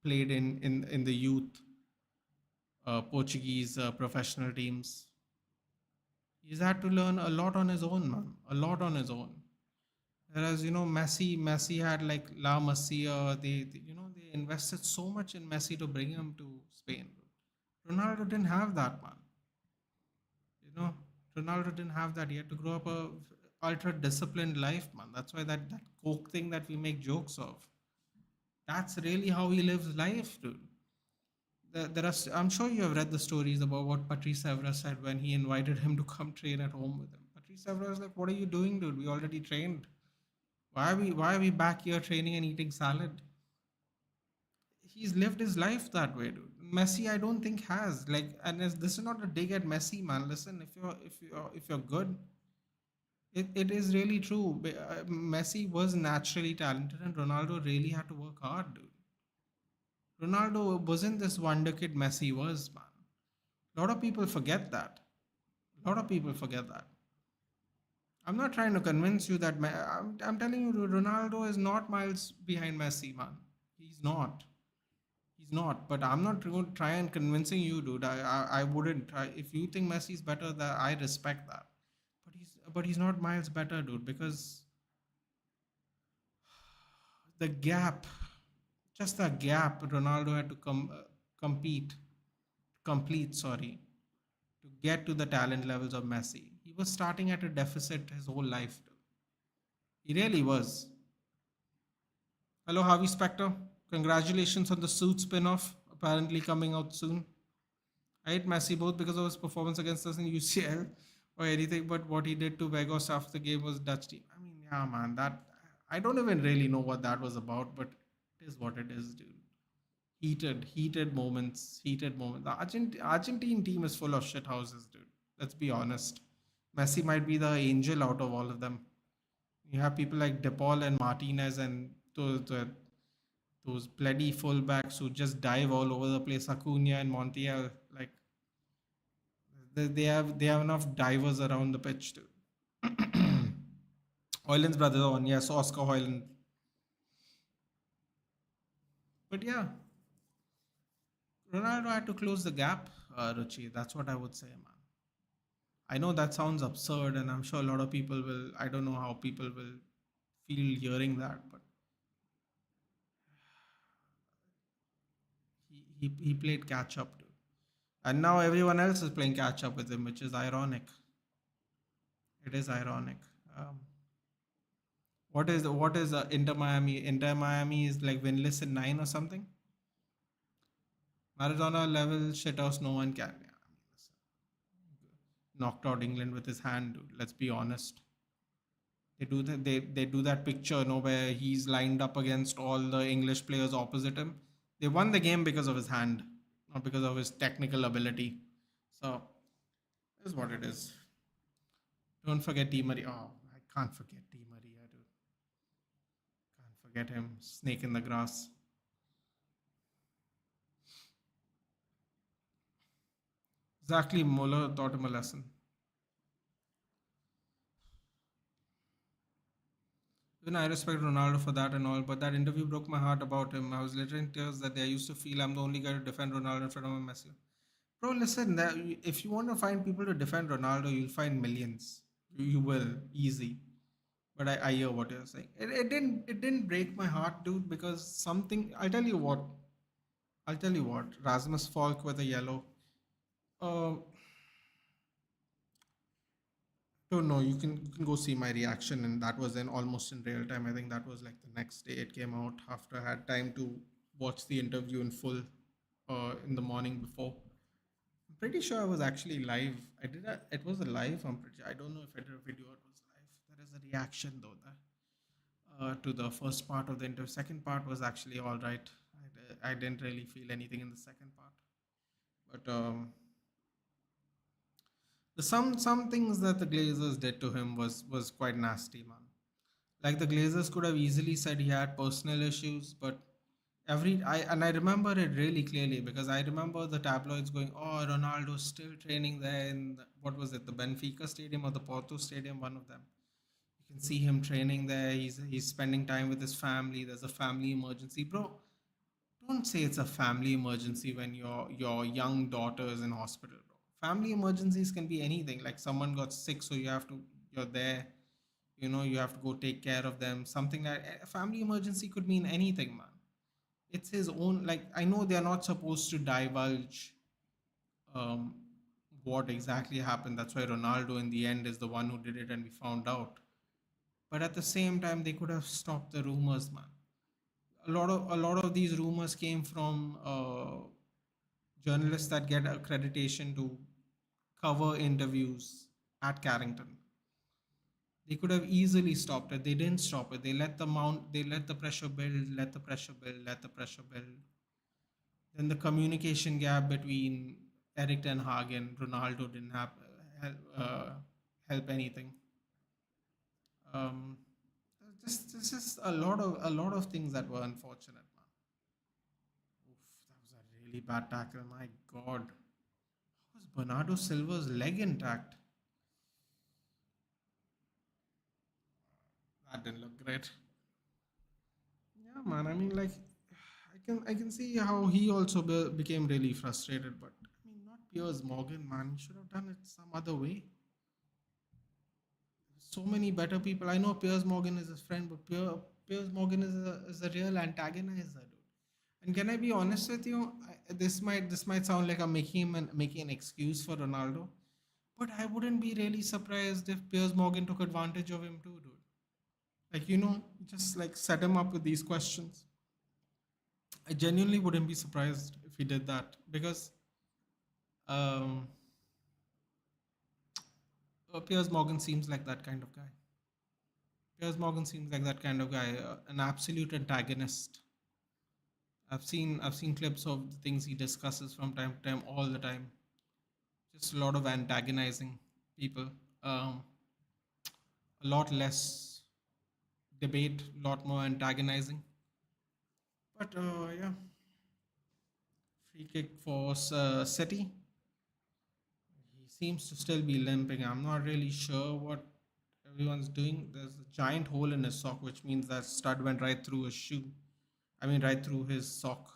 played in the youth Portuguese professional teams. He's had to learn a lot on his own, man. A lot on his own. Whereas Messi had like La Masia. They invested so much in Messi to bring him to Spain. Ronaldo didn't have that, man. You know, Ronaldo didn't have that. He had to grow up a ultra disciplined life, man. That's why that coke thing that we make jokes of. That's really how he lives life, dude. I'm sure you have read the stories about what Patrice Evra said when he invited him to come train at home with him. Patrice Evra was like, "What are you doing, dude? We already trained. Why are we back here training and eating salad?" He's lived his life that way, dude. Messi, I don't think has like, and this is not a dig at Messi, man. Listen, if you're good, it is really true. Messi was naturally talented, and Ronaldo really had to work hard, dude. Ronaldo wasn't this wonder kid Messi was, man. A lot of people forget that. A lot of people forget that. I'm not trying to convince you that I'm telling you, Ronaldo is not miles behind Messi, man. He's not. He's not. But I'm not going to try and convincing you, dude. I wouldn't try. If you think Messi is better, that I respect that. But he's not miles better, dude. Because the gap, just the gap, Ronaldo had to compete, complete. Sorry, to get to the talent levels of Messi. He was starting at a deficit his whole life. He really was. Hello, Harvey Specter. Congratulations on the Suit spin-off, apparently coming out soon. I hate Messi both because of his performance against us in UCL or anything, but what he did to Vegas after the game was Dutch team. I mean, yeah, man, that I don't even really know what that was about, but it is what it is, dude. Heated moments, heated moments. The Argentine team is full of shit houses, dude. Let's be honest. Messi might be the angel out of all of them. You have people like DePaul and Martinez and those bloody fullbacks who just dive all over the place. Acuna and Montiel, like they have enough divers around the pitch too. Hoyland's brother on, yes, Oscar Hoyland. But yeah, Ronaldo had to close the gap, Ruchi. That's what I would say, man. I know that sounds absurd, and I'm sure a lot of people will. I don't know how people will feel hearing that, but he played catch up, dude. And now everyone else is playing catch up with him, which is ironic. It is ironic. Um, what is Inter Miami? Inter Miami is like winless in 9 or something. Maradona level shithouse, no one can. Yeah, I mean, listen, knocked out England with his hand, dude. Let's be honest. They do that picture, where he's lined up against all the English players opposite him. They won the game because of his hand, not because of his technical ability. So, it is what it is. Don't forget Di Maria. Oh, I can't forget Di Maria, dude. Can't forget him. Snake in the grass. Exactly, Muller taught him a lesson. Even I respect Ronaldo for that and all, but that interview broke my heart about him. I was literally in tears that day. I used to feel I'm the only guy to defend Ronaldo in front of Messi. Bro, listen, if you want to find people to defend Ronaldo, you'll find millions. You will, easy. But I hear what you're saying. It didn't break my heart, dude, because something. I'll tell you what. Rasmus Falk with a yellow. Uh, don't know. You can go see my reaction, and that was in almost in real time. I think that was like the next day it came out after I had time to watch the interview in full, in the morning before. I'm pretty sure I was actually live. It was a live. I don't know if I did a video. It was live. There is a reaction though. To the first part of the interview. Second part was actually all right. I didn't really feel anything in the second part, but the some things that the Glazers did to him was quite nasty, man. Like the Glazers could have easily said he had personal issues, but I remember it really clearly because I remember the tabloids going, "Oh, Ronaldo's still training there in what was it, the Benfica Stadium or the Porto Stadium, one of them." You can see him training there. He's spending time with his family. There's a family emergency, bro. Don't say it's a family emergency when your young daughter is in hospital, bro. Family emergencies can be anything. Like someone got sick, so you're there. You have to go take care of them. Something like a family emergency could mean anything, man. It's his own. Like I know they are not supposed to divulge um, what exactly happened. That's why Ronaldo in the end is the one who did it, and we found out. But at the same time, they could have stopped the rumors, man. A lot of these rumors came from journalists that get accreditation to cover interviews at Carrington. They could have easily stopped it. They didn't stop it. They let the pressure build, let the pressure build, let the pressure build. Then the communication gap between Eric Ten Hag and Ronaldo didn't help anything. Um, this is a lot of things that were unfortunate, man. Oof, that was a really bad tackle. My God, how was Bernardo Silva's leg intact? That didn't look great. Yeah, man. I mean, like, I can see how he also became really frustrated, but I mean, not Piers Morgan, man. He should have done it some other way. So many better people. I know Piers Morgan is his friend, but Piers Morgan is a real antagonizer, dude. And can I be honest with you? This might sound like I'm making an excuse for Ronaldo, but I wouldn't be really surprised if Piers Morgan took advantage of him too, dude. Like just like set him up with these questions. I genuinely wouldn't be surprised if he did that because um, Piers Morgan seems like that kind of guy. Piers Morgan seems like that kind of guy, an absolute antagonist. I've seen clips of the things he discusses from time to time, all the time. Just a lot of antagonizing people. Um, a lot less debate, a lot more antagonizing. But yeah, free kick for City. He seems to still be limping. I'm not really sure what everyone's doing. There's a giant hole in his sock, which means that stud went right through his shoe. I mean, right through his sock.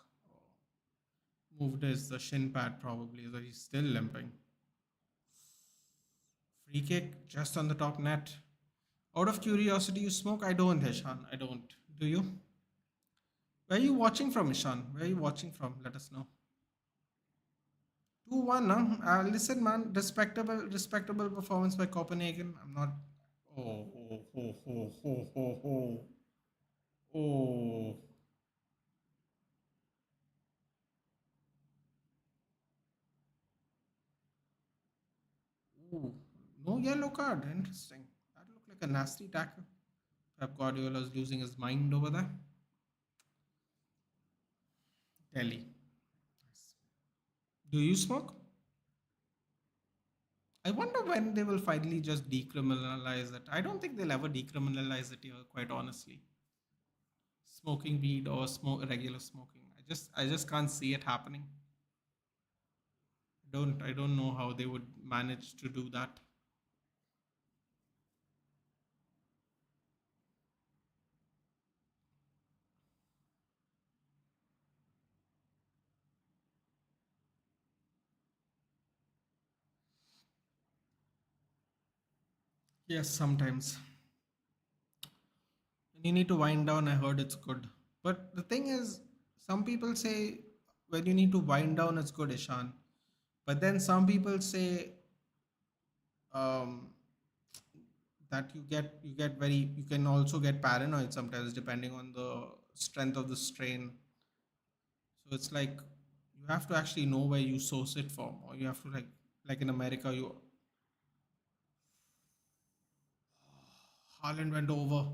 moved his the shin pad probably, so he's still limping. Free kick just on the top net. Out of curiosity, you smoke? I don't, Ishan. I don't. Do you? Where are you watching from, Ishan? Where are you watching from? Let us know. 2-1, huh? Listen, man, respectable performance by Copenhagen. I'm not. Oh, oh, oh, oh, oh, oh, oh. Oh. Ooh. No yellow card. Interesting. That looked like a nasty tackle. Pep Guardiola's losing his mind over there. Delhi. Do you smoke? I wonder when they will finally just decriminalize it. I don't think they'll ever decriminalize it here, quite honestly. Smoking weed or regular smoking. I just can't see it happening. I don't know how they would manage to do that. Yes, sometimes. When you need to wind down, I heard it's good. But the thing is, some people say when you need to wind down, it's good, Ishan. But then some people say um, that you can also get paranoid sometimes depending on the strength of the strain. So it's like you have to actually know where you source it from, or you have to like in America, you Haaland went over.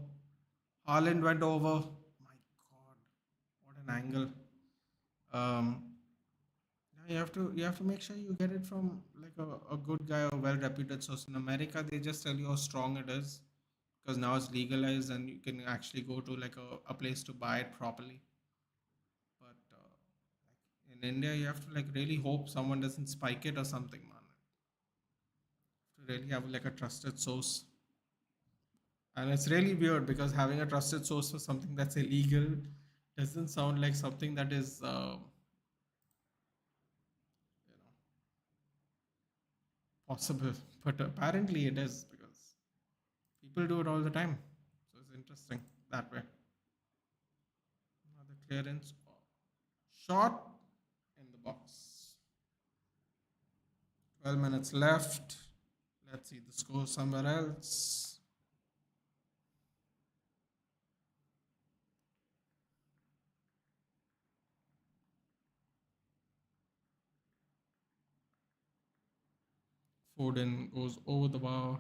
Haaland went over. My God, what an angle! Um, yeah, you have to make sure you get it from like a good guy or well reputed source. In America, they just tell you how strong it is because now it's legalized and you can actually go to like a place to buy it properly. But like in India, you have to like really hope someone doesn't spike it or something, man. To really have like a trusted source. And it's really weird because having a trusted source for something that's illegal doesn't sound like something that is, you know, possible. But apparently it is because people do it all the time. So it's interesting that way. Another clearance. Shot in the box. 12 minutes left. Let's see the score somewhere else. Foden goes over the bar.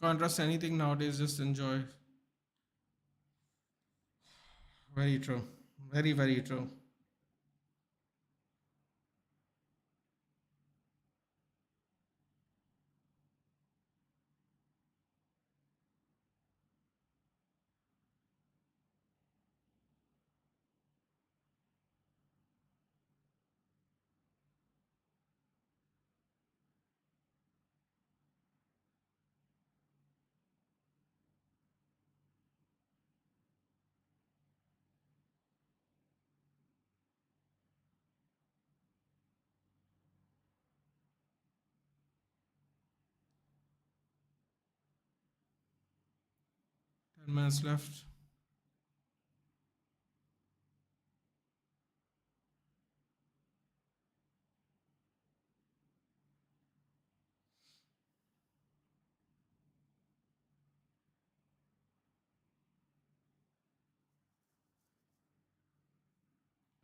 You can't trust anything nowadays, just enjoy. Very true. Very, very true. Ten minutes left.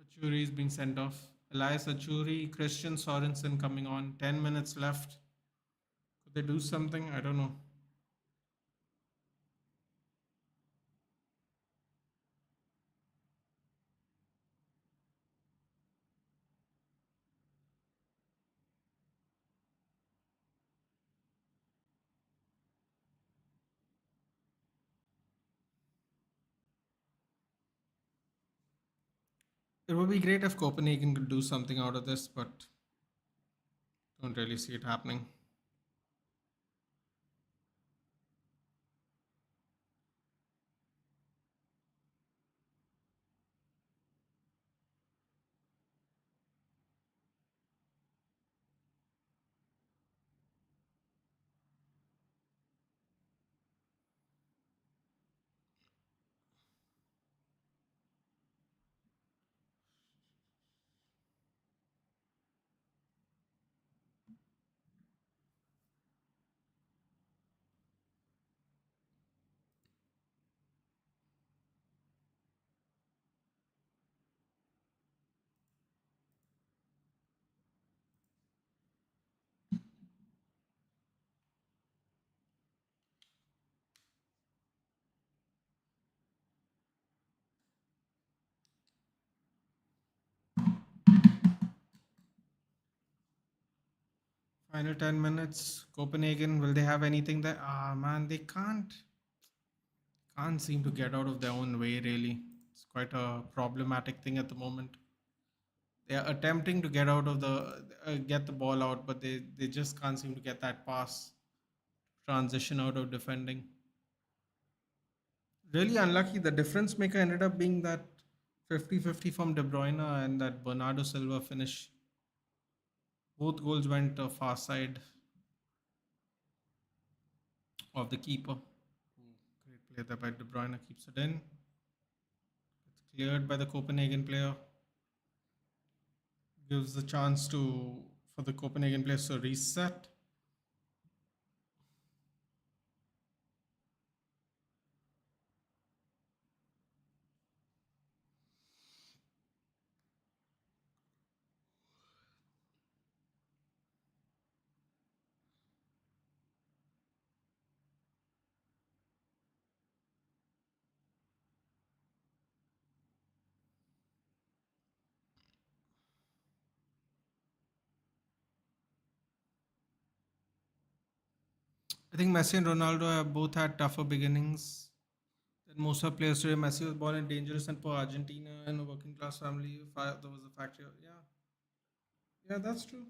Achuri is being sent off. Elias Achuri, Christian Sorensen coming on. 10 minutes left. Could they do something? I don't know. It would be great if Copenhagen could do something out of this, but don't really see it happening. Final 10 minutes. Copenhagen, will they have anything there? Ah, man, they can't seem to get out of their own way, really. It's quite a problematic thing at the moment. They are attempting to get out of get the ball out, but they just can't seem to get that pass transition out of defending. Really unlucky. The difference maker ended up being that 50-50 from De Bruyne and that Bernardo Silva finish. Both goals went far side of the keeper. Great play there by De Bruyne, keeps it in. It's cleared by the Copenhagen player. Gives the chance to for the Copenhagen players to reset. I think Messi and Ronaldo have both had tougher beginnings than most of players today. Messi was born in dangerous and poor Argentina in a working class family. There was a factory. Yeah, yeah, that's true.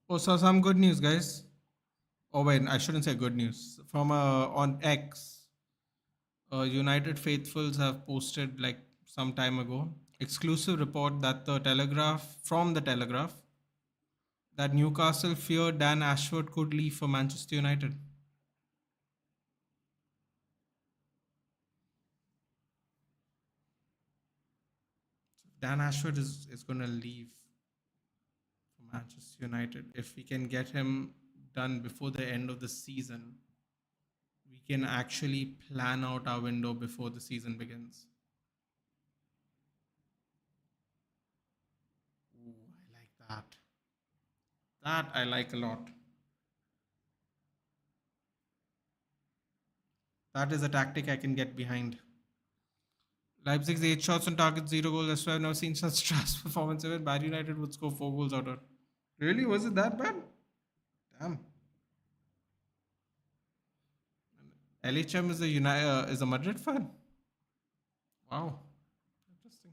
Oh, so some good news, guys. Oh wait, I shouldn't say good news. From on X, United faithfuls have posted like some time ago exclusive report that the Telegraph that Newcastle fear Dan Ashford could leave for Manchester United. Dan Ashford is going to leave for Manchester United. If we can get him done before the end of the season, we can actually plan out our window before the season begins. Ooh, I like that. That I like a lot. That is a tactic I can get behind. Leipzig's 8 shots on target, 0 goals. That's why I've never seen such trash performance. Even Bad United would score 4 goals out of it. Really? Was it that bad? Damn. LHM is a Madrid fan. Wow. Interesting.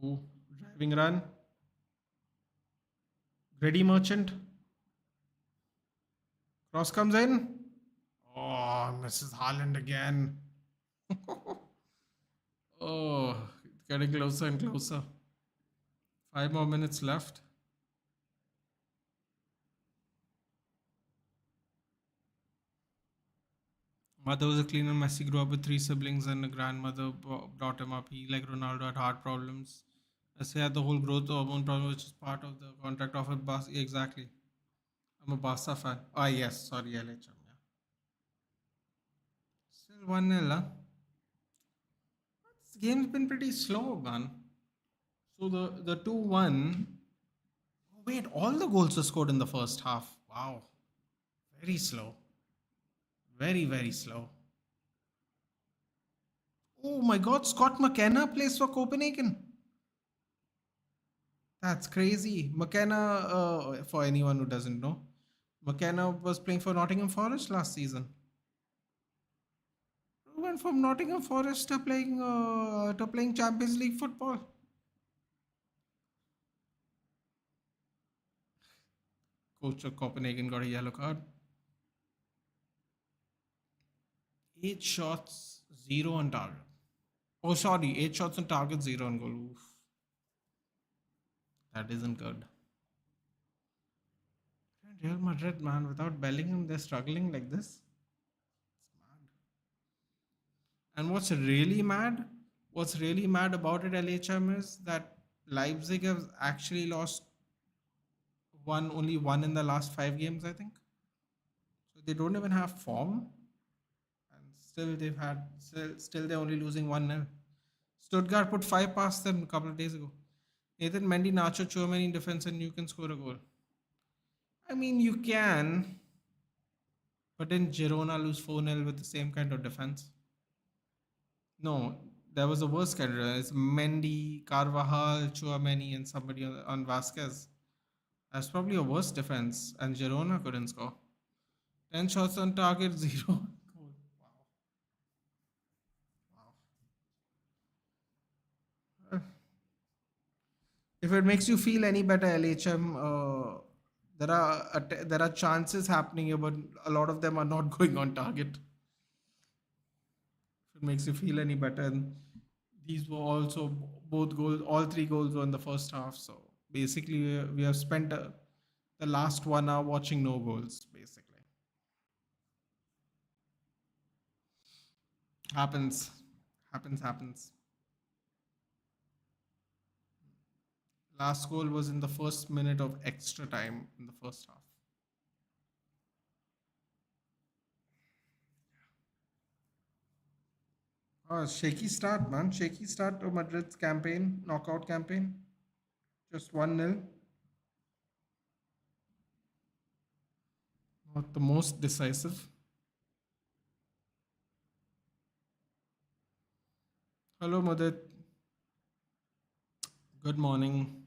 Ooh. Driving run. Ready merchant. Cross comes in. Oh, Mrs. Haaland again. Oh, getting closer and closer. 5 more minutes left. Mother was a cleaner. Messi grew up with three siblings and a grandmother brought him up. He, like Ronaldo, had heart problems. Messi had the whole growth hormone problem, which is part of the contract offer. Exactly. I'm a Barca fan. Ah, yes. Sorry, LHM. Yeah. Still 1-0, huh? game's been pretty slow, man. So the 2-1. Wait, all the goals were scored in the first half. Wow. Very slow. Very, very slow. Oh my god, Scott McKenna plays for Copenhagen. That's crazy. McKenna, for anyone who doesn't know, McKenna was playing for Nottingham Forest last season. He went from Nottingham Forest to playing Champions League football. Coach of Copenhagen got a yellow card. 8 shots, zero on target. Oh, sorry, 8 shots on target, zero on goal. Oof, that isn't good. Real Madrid, man, without Bellingham, they're struggling like this. And what's really mad about it, LHM, is that Leipzig have actually lost only one in the last 5 games, I think. So they don't even have form, and still they're only losing 1-0. Stuttgart put 5 past them a couple of days ago. Nathan Mendy, Nacho, Chouameni defense, and you can score a goal. I mean, you can, but didn't Girona lose 4-0 with the same kind of defense? No, there was a worse category. It's Mendy, Carvajal, Chouameni, and somebody on Vasquez. That's probably a worse defense, and Girona couldn't score. 10 shots on target, zero. Goal. Wow. If it makes you feel any better, LHM, there are chances happening here, but a lot of them are not going on target. If it makes you feel any better, and these were also both goals. All 3 goals were in the first half. So basically, we have spent the last 1 hour watching no goals. Basically, happens. Last goal was in the first minute of extra time in the first half. Oh, shaky start, man. Shaky start to Madrid's campaign, knockout campaign. Just 1-0. Not the most decisive. Hello, Madrid. Good morning.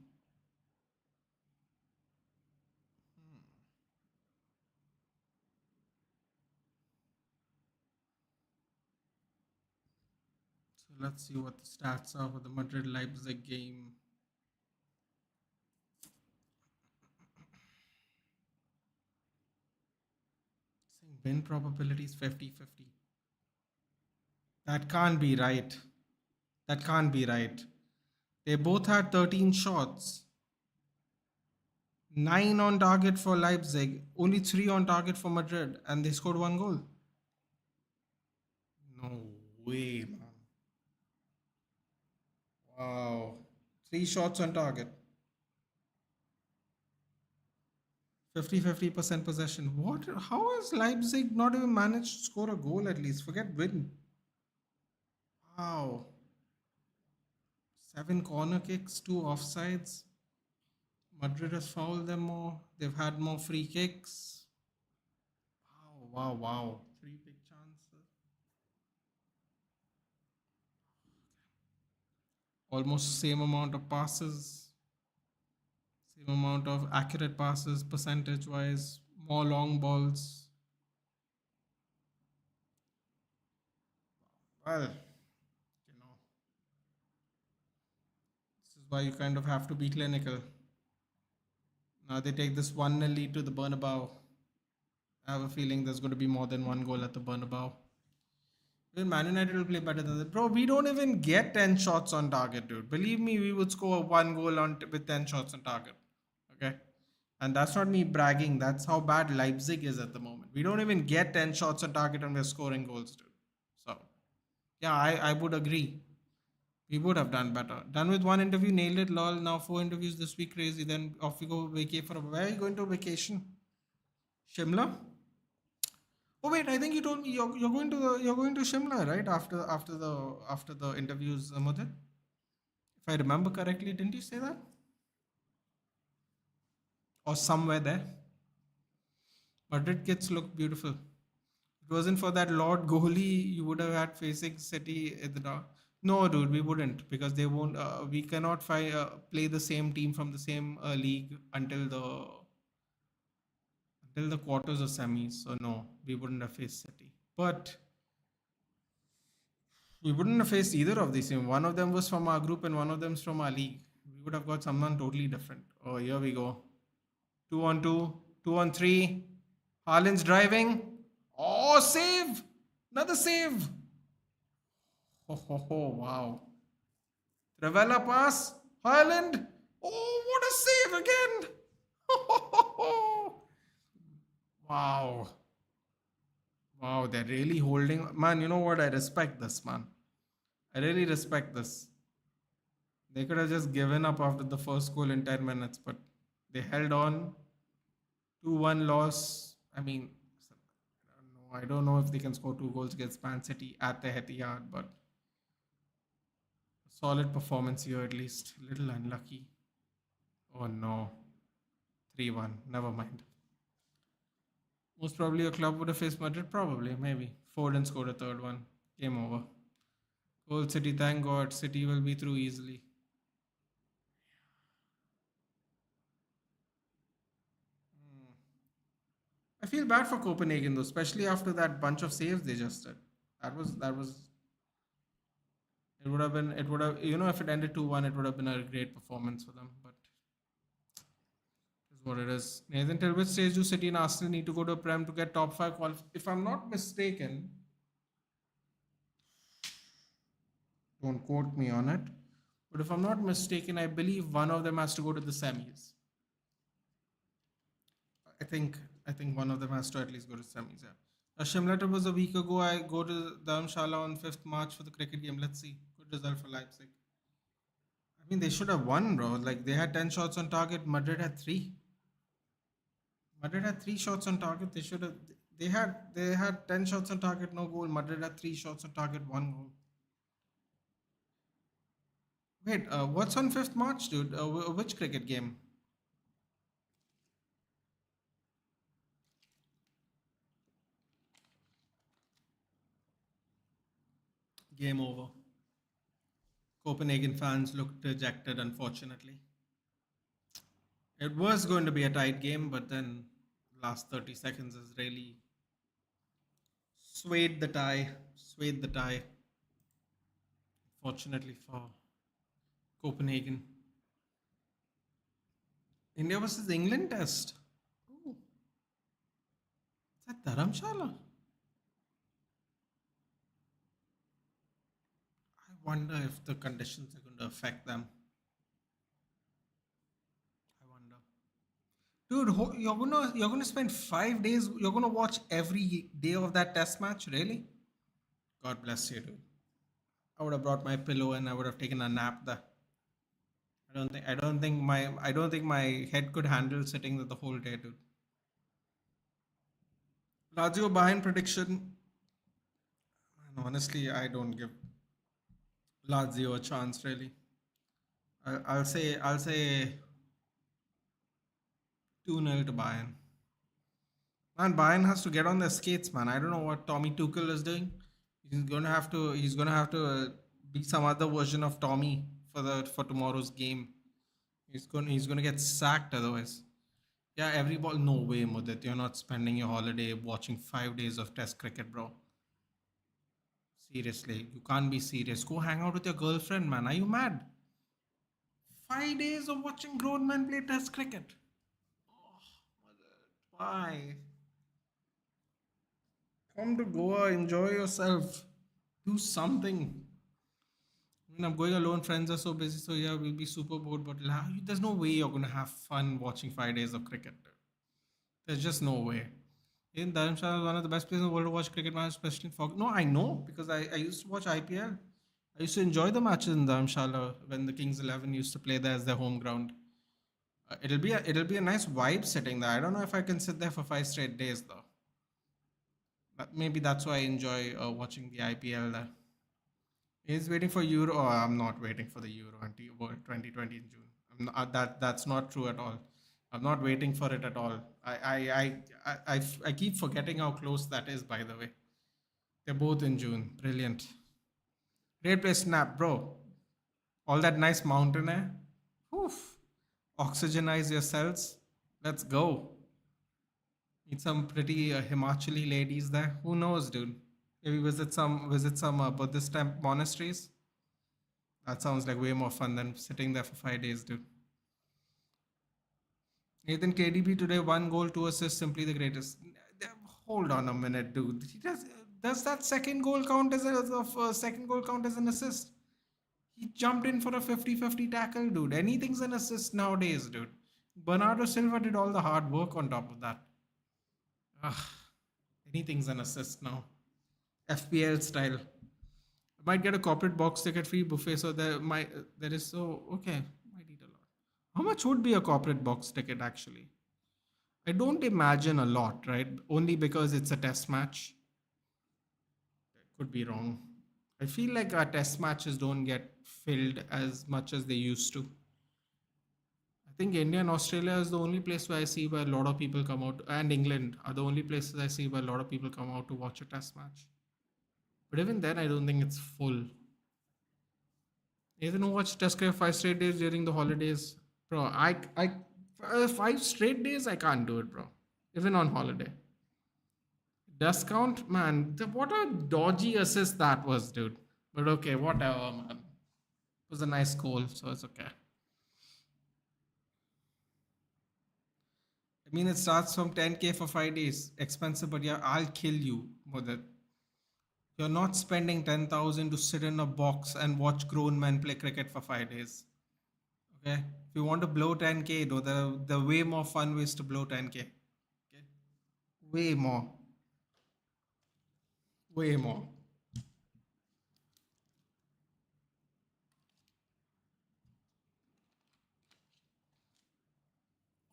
So let's see what the stats are for the Madrid Leipzig game. Saying win probability is 50-50. That can't be right. That can't be right. They both had 13 shots. 9 on target for Leipzig, only 3 on target for Madrid, and they scored 1 goal. No way, man. Wow. 3 shots on target. 50% possession. What? How has Leipzig not even managed to score a goal at least? Forget win. Wow. 7 corner kicks, 2 offsides. Madrid has fouled them more. They've had more free kicks. Wow. 3 big chances. Almost same amount of passes. Same amount of accurate passes percentage wise. More long balls. Well, this is why you kind of have to be clinical. Now they take this 1-0 lead to the Bernabeu. I have a feeling there's going to be more than 1 goal at the Bernabeu. Well, Man United will play better than that. Bro, we don't even get 10 shots on target, dude. Believe me, we would score 1 goal with 10 shots on target. Okay? And that's not me bragging. That's how bad Leipzig is at the moment. We don't even get 10 shots on target and we're scoring goals, dude. So, yeah, I would agree. We would have done better. Done with 1 interview, nailed it, lol. Now 4 interviews this week, crazy. Then off we go vacate for where are you going to vacation? Shimla? Oh wait, I think you told me you're going to Shimla, right? After the interviews, Mudit. If I remember correctly, didn't you say that? Or somewhere there? Madrid kits look beautiful. It wasn't for that Lord goalie you would have had facing City in the dark. No, dude, we wouldn't because they won't. We cannot play the same team from the same league until the quarters or semis. So no, we wouldn't have faced City. But we wouldn't have faced either of these teams. One of them was from our group and one of them's from our league. We would have got someone totally different. Oh, here we go. 2 on 2, 2 on 3. Haaland's driving. Oh, save! Another save! Ho ho ho! Wow. Travella pass. Haaland. Oh, what a save again! Ho ho ho ho! Wow. Wow, they're really holding. Man, you know what? I respect this, man. I really respect this. They could have just given up after the first goal in 10 minutes, but they held on. 2-1 loss. I mean, I don't know. I don't know if they can score 2 goals against Man City at the Etihad, but a solid performance here at least. A little unlucky. Oh no. 3-1. Never mind. Most probably your club would have faced Madrid. Probably, maybe. Foden scored a third one. Game over. Goal City, thank God. City will be through easily. I feel bad for Copenhagen though, especially after that bunch of saves they just did. That was it would have if it ended 2-1 it would have been a great performance for them, but is what it is. Nathan, till which stage do City and Arsenal need to go to a Prem to get top 5 if I'm not mistaken, don't quote me on it, but if I'm not mistaken, I believe one of them has to go to the semis. I think I think one of them has to at least go to semis. Yeah. Shimla trip was a week ago. I go to Dharamshala on 5th March for the cricket game. Let's see. Good result for Leipzig. I mean, they should have won, bro. Like they had 10 shots on target. Madrid had three. Madrid had 3 shots on target. They should have. They had 10 shots on target, no goal. Madrid had 3 shots on target, 1 goal. Wait, what's on 5th March, dude? Which cricket game? Game over. Copenhagen fans looked dejected, unfortunately. It was going to be a tight game, but then last 30 seconds has really swayed the tie. Swayed the tie. Fortunately for Copenhagen. India versus England test. Oh, is that Dharamshala? I wonder if the conditions are going to affect them. I wonder. Dude, you're gonna spend 5 days. You're gonna watch every day of that test match, really? God bless you, dude. I would have brought my pillow and I would have taken a nap there. I don't think my head could handle sitting there the whole day, dude. Lazio Bayern prediction. Man, honestly, I don't give Lazio a chance really. I'll say 2-0 to Bayern. Man, Bayern has to get on their skates, man. I don't know what Tommy Tuchel is doing. He's gonna have to be some other version of Tommy for tomorrow's game. He's gonna get sacked otherwise. Yeah, every ball. No way, Mudit. You're not spending your holiday watching 5 days of Test cricket, bro. Seriously, you can't be serious. Go hang out with your girlfriend, man. Are you mad? 5 days of watching grown men play Test cricket. Oh, Mudit, why? Come to Goa, enjoy yourself, do something. I mean, I'm going alone. Friends are so busy, so yeah, we'll be super bored. But there's no way you're gonna have fun watching 5 days of cricket. There's just no way. In Dharamshala is one of the best places in the world to watch cricket matches, especially in fog. No, I know because I used to watch IPL. I used to enjoy the matches in Dharamshala when the Kings 11 used to play there as their home ground. It'll be a nice vibe sitting there. I don't know if I can sit there for 5 straight days though. Maybe that's why I enjoy watching the IPL there. He's waiting for Euro. Oh, I'm not waiting for the Euro until World 2020 in June. That's not true at all. I'm not waiting for it at all. I keep forgetting how close that is. By the way, they're both in June. Brilliant. Great place snap, bro. All that nice mountain air. Oof. Oxygenize your cells. Let's go. Meet some pretty Himachali ladies there. Who knows, dude? Maybe visit some Buddhist monasteries. That sounds like way more fun than sitting there for 5 days, dude. Nathan KDB today, 1 goal, 2 assists, simply the greatest. Hold on a minute, dude. Does that second goal count as second goal count as an assist? He jumped in for a 50-50 tackle, dude. Anything's an assist nowadays, dude. Bernardo Silva did all the hard work on top of that. Ugh, anything's an assist now. FPL style. I might get a corporate box ticket free buffet, so there is so okay. Might eat a lot. How much would be a corporate box ticket actually? I don't imagine a lot, right? Only because it's a test match. Could be wrong. I feel like our test matches don't get filled as much as they used to. I think India and Australia is the only place where I see where a lot of people come out, and England are the only places I see where a lot of people come out to watch a test match. But even then, I don't think it's full. Nathan, who watched test cricket 5 straight days during the holidays? Bro, 5 straight days, I can't do it, bro. Even on holiday. Does count, man. What a dodgy assist that was, dude. But okay, whatever, man. It was a nice goal, so it's okay. I mean, it starts from 10K for 5 days. Expensive, but yeah, I'll kill you, Mudit. You're not spending 10,000 to sit in a box and watch grown men play cricket for 5 days. Okay? If you want to blow 10K, though, there are way more fun ways to blow 10K. Okay? Way more. Way more.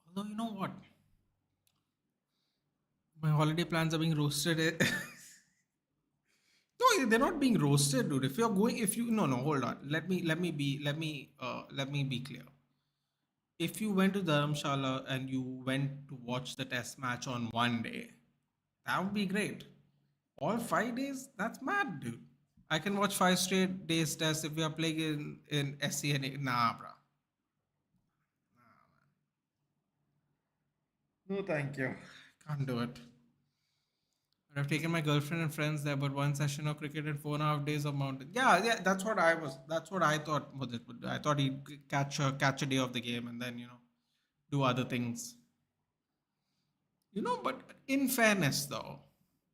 Although, you know what? My holiday plans are being roasted. No, they're not being roasted, dude. If you're going, if you no, no, hold on. Let me be clear. If you went to Dharamshala and you went to watch the test match on one day, that would be great. All 5 days, that's mad, dude. I can watch 5 straight days test if we are playing in SCNA. Nah, bro. No, thank you. Can't do it. I've taken my girlfriend and friends there, but one session of cricket and 4.5 days of mountain. Yeah, yeah, that's what I was. That's what I thought Mudit would do. I thought he'd catch a day of the game and then do other things. But in fairness, though,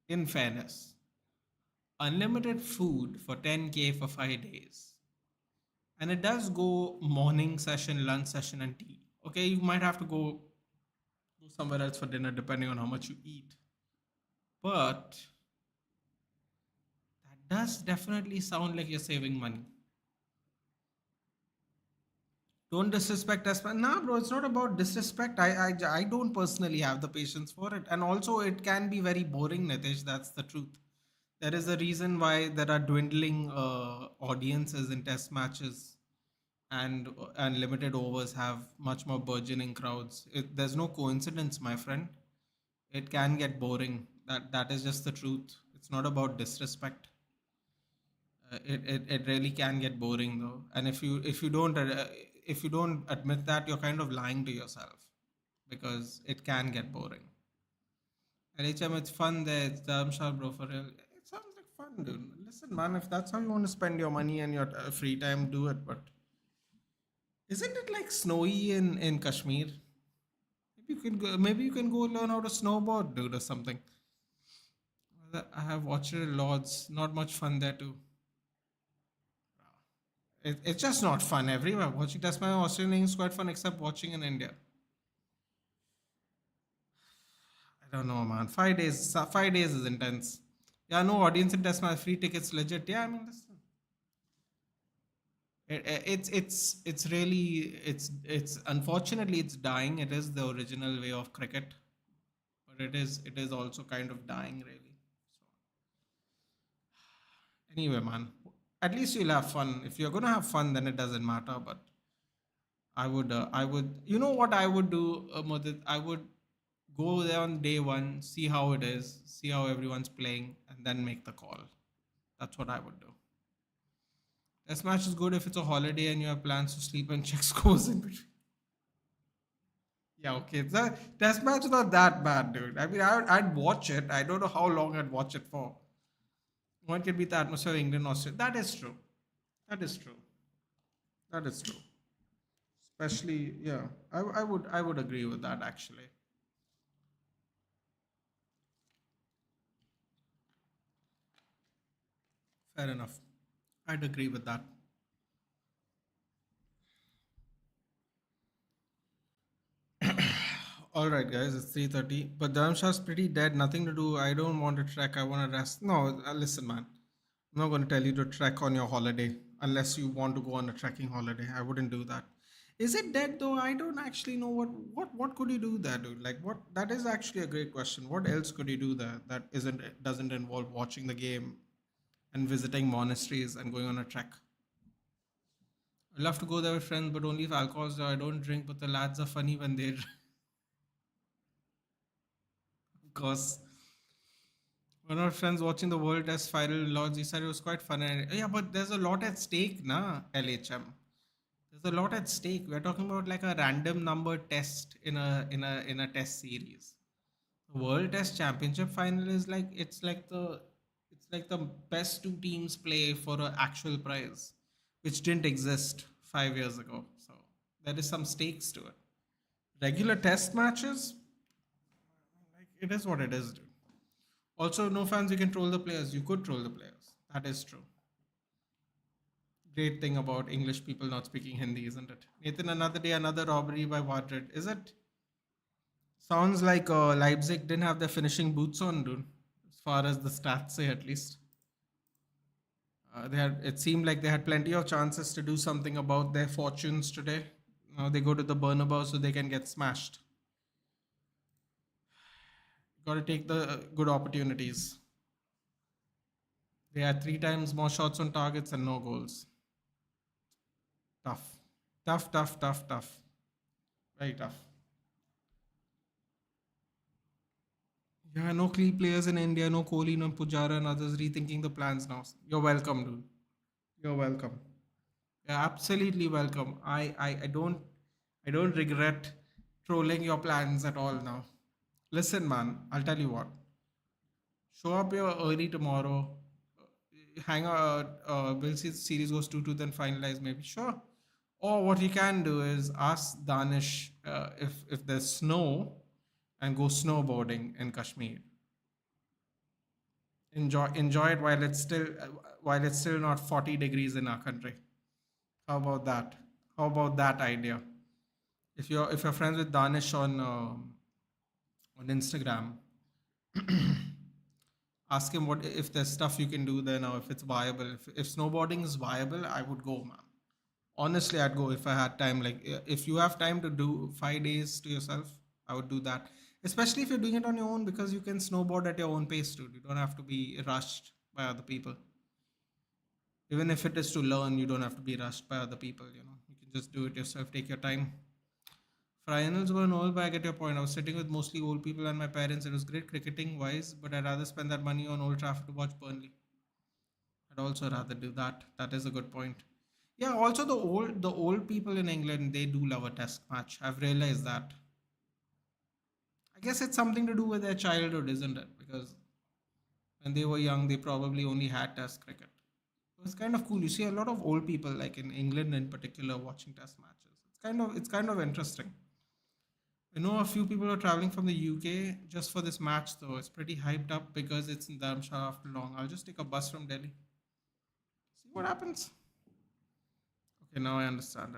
in fairness, unlimited food for 10K for 5 days, and it does go morning session, lunch session, and tea. Okay, you might have to go somewhere else for dinner depending on how much you eat, but that does definitely sound like you're saving money. Don't disrespect us. Nah, bro, it's not about disrespect. I don't personally have the patience for it. And also, it can be very boring, Nitish. That's the truth. There is a reason why there are dwindling audiences in test matches, and limited overs have much more burgeoning crowds. There's no coincidence, my friend. It can get boring. That is just the truth. It's not about disrespect. It really can get boring though, and if you don't admit that, you're kind of lying to yourself, because it can get boring. And it's fun there. It's Dharamshal, bro, for real. It sounds like fun, dude. Listen, man, if that's how you want to spend your money and your free time, do it. But isn't it like snowy in Kashmir? Maybe you can go learn how to snowboard, dude, or something. I have watched it in Lords. Not much fun there too. It's just not fun everywhere. Watching Test match in Australia is quite fun, except watching in India. I don't know, man. 5 days. 5 days is intense. Yeah, no audience in Test match. Free tickets, legit. Yeah, I mean, listen. It's really it's unfortunately it's dying. It is the original way of cricket, but it is also kind of dying really. Anyway, man, at least you'll have fun. If you're gonna have fun, then it doesn't matter. But you know what I would do, Mudit? I would go there on day one, see how it is, see how everyone's playing, and then make the call. That's what I would do. Test match is good if it's a holiday and you have plans to sleep and check scores in between. Yeah, okay. Test match is not that bad, dude. I mean, I'd watch it. I don't know how long I'd watch it for. One can beat the atmosphere of England, Australia. That is true. That is true. That is true. Especially, yeah, I would agree with that actually. Fair enough. I'd agree with that. All right, guys, it's 3:30. But Dharamshah's pretty dead. Nothing to do. I don't want to trek. I want to rest. No, listen, man. I'm not going to tell you to trek on your holiday unless you want to go on a trekking holiday. I wouldn't do that. Is it dead though? I don't actually know what could you do there, dude? Like what? That is actually a great question. What else could you do there that isn't doesn't involve watching the game and visiting monasteries and going on a trek? I love to go there with friends, but only if alcohol's there. I don't drink, but the lads are funny when they, because one of our friends watching the World Test viral logs, he said it was quite fun. And, yeah, but there's a lot at stake, na, LHM. There's a lot at stake. We're talking about like a random number test in a test series. The World Test Championship final is like it's like the best two teams play for an actual prize, which didn't exist 5 years ago. So there is some stakes to it. Regular test matches, like it is what it is, dude. Also, no fans, you can troll the players. You could troll the players. That is true. Great thing about English people not speaking Hindi, isn't it? Nathan, another day, another robbery by Madrid. Is it? Sounds like Leipzig didn't have their finishing boots on, dude. As far as the stats say, at least. They had. It seemed like they had plenty of chances to do something about their fortunes today. Now they go to the Bernabeu so they can get smashed. Got to take the good opportunities. They had three times more shots on targets and no goals. Tough. Tough, tough, tough, tough. Very tough. Yeah, no key players in India, no Kohli, no Pujara, and others rethinking the plans now. You're welcome, dude. You're welcome. You're absolutely welcome. I don't regret trolling your plans at all now. Listen, man, I'll tell you what. Show up here early tomorrow. Hang out. We'll see the series goes 2-2, then finalize maybe. Sure. Or what you can do is ask Danish if there's snow and go snowboarding in Kashmir. Enjoy it while it's still not 40 degrees in our country. How about that? How about that idea? If you're friends with Danish on Instagram, ask him what if there's stuff you can do there now, if it's viable. If snowboarding is viable, I would go, man. Honestly, I'd go if I had time. Like if you have time to do 5 days to yourself, I would do that. Especially if you're doing it on your own, because you can snowboard at your own pace, dude. You don't have to be rushed by other people. Even if it is to learn, you don't have to be rushed by other people. You can just do it yourself. Take your time. Finals were novel, but I get your point. I was sitting with mostly old people and my parents. It was great cricketing wise, but I'd rather spend that money on Old Trafford to watch Burnley. I'd also rather do that. That is a good point. Yeah, also the old people in England, they do love a test match. I've realized that. I guess it's something to do with their childhood, isn't it? Because when they were young, they probably only had test cricket. So it's kind of cool. You see a lot of old people, like in England in particular, watching test matches. It's kind of interesting. I know a few people are traveling from the UK just for this match, though. It's pretty hyped up because it's in Dharamshara after long. I'll just take a bus from Delhi. See what happens. Okay, now I understand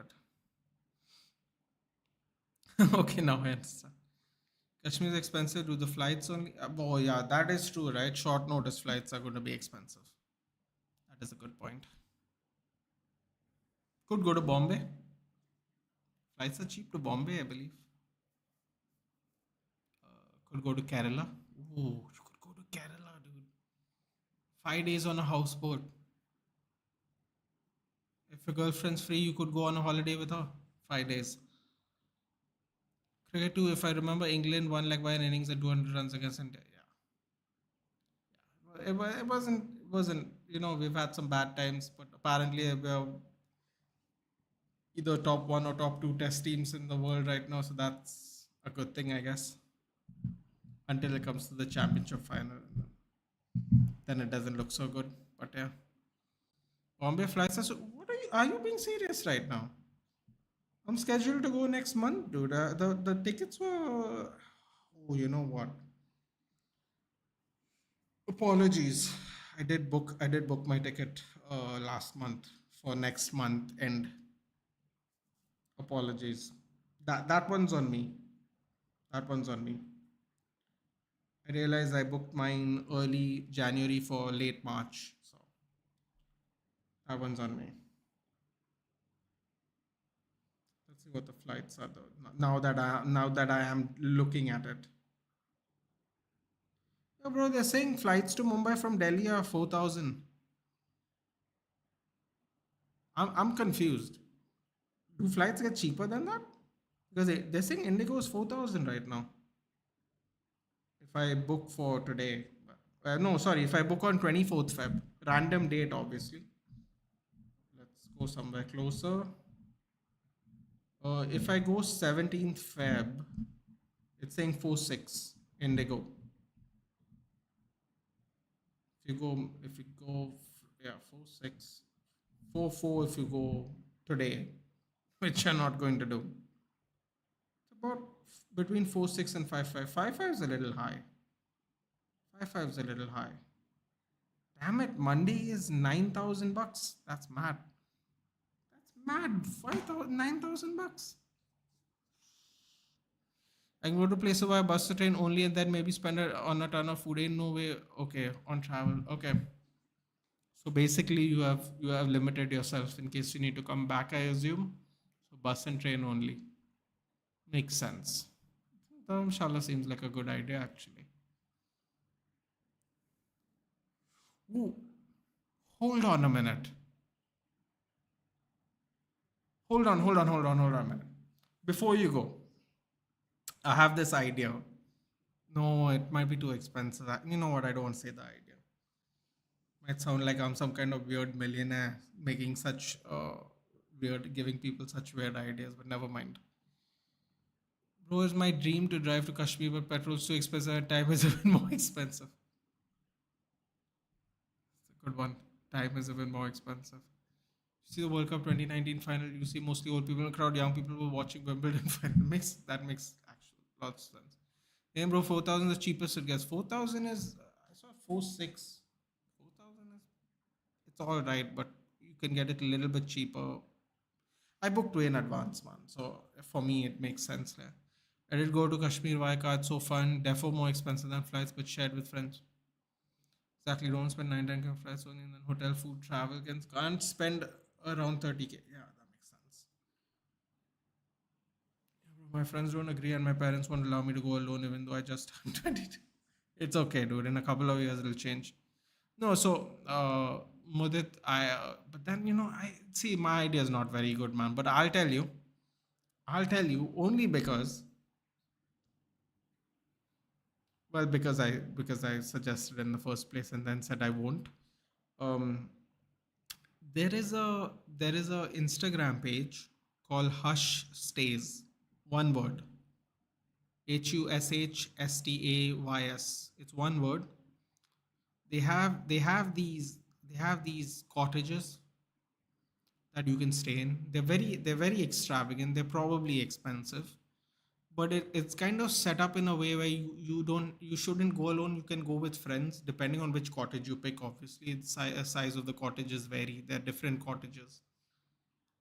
it. Okay, now I understand. Kashmir is expensive. Do the flights only? Oh, yeah, that is true, right? Short notice flights are going to be expensive. That is a good point. Could go to Bombay. Flights are cheap to Bombay, I believe. Could go to Kerala. Oh, you could go to Kerala, dude. 5 days on a houseboat. your girlfriend's free, you could go on a holiday with her. 5 days. Cricket too, if I remember, England won like by an innings at 200 runs against India. Yeah, it wasn't. We've had some bad times, but apparently we're either top one or top two test teams in the world right now, so that's a good thing, I guess. Until it comes to the championship final, then it doesn't look so good. But yeah, Bombay flights are so. What are you being serious right now? I'm scheduled to go next month, dude. The tickets were. Oh, you know what? Apologies. I did book my ticket last month for next month, and apologies. That one's on me. That one's on me. I realized I booked mine early January for late March, so that one's on me. Let's see what the flights are though. Now that I am looking at it. Yeah, bro, they're saying flights to Mumbai from Delhi are 4,000. I'm confused. Do flights get cheaper than that? Because they're saying Indigo is 4,000 right now. If I book for today. No, sorry. If I book on 24th Feb. Random date, obviously. Let's go somewhere closer. If I go 17th Feb, it's saying 4,600 Indigo. If you go, yeah, 4,600. 4,400 if you go today, which you're not going to do. It's about between 4,600 and 5,500. 5,500 is a little high. 5,500 is a little high. Damn it, Monday is 9,000 bucks. That's mad. That's mad. 5,000, 9,000 bucks. I can go to places via bus or train only and then maybe spend it on a ton of food. Ain't no way. Okay, on travel. Okay. So basically you have limited yourself in case you need to come back, I assume. So bus and train only. Makes sense. Dharamshala seems like a good idea actually. Ooh, hold on a minute. Hold on a minute. Before you go, I have this idea. No, it might be too expensive. You know what? I don't want to say the idea. Might sound like I'm some kind of weird millionaire making such giving people such weird ideas, but never mind. Bro, it's my dream to drive to Kashmir, but petrol's too expensive and time is even more expensive. It's a good one. Time is even more expensive. You see the World Cup 2019 final, you see mostly old people in the crowd, young people were watching Wimbledon final. That makes actual lots of sense. Yeah, bro, 4,000 is the cheapest it gets. 4,000 is, I saw 4,600. 4,000 is, it's all right, but you can get it a little bit cheaper. I booked way in advance, man. So for me, it makes sense there. I did go to Kashmir via car. It's so fun. Therefore, more expensive than flights, but shared with friends. Exactly. Don't spend 9 10 on flights only, and then hotel, food, travel. Can't spend around 30K. Yeah, that makes sense. Yeah, bro, my friends don't agree, and my parents won't allow me to go alone, even though I just turned 22. It's okay, dude. In a couple of years, it'll change. No, so Mudit, but then I see my idea is not very good, man. But I'll tell you only because I suggested in the first place and then said I won't. Um, there is a Instagram page called Hush Stays. One word. HUSHSTAYS. It's one word. They have these cottages that you can stay in. They're very extravagant. They're probably expensive, but it's kind of set up in a way where you shouldn't go alone. You can go with friends, depending on which cottage you pick. Obviously, the size of the cottages vary. They're different cottages,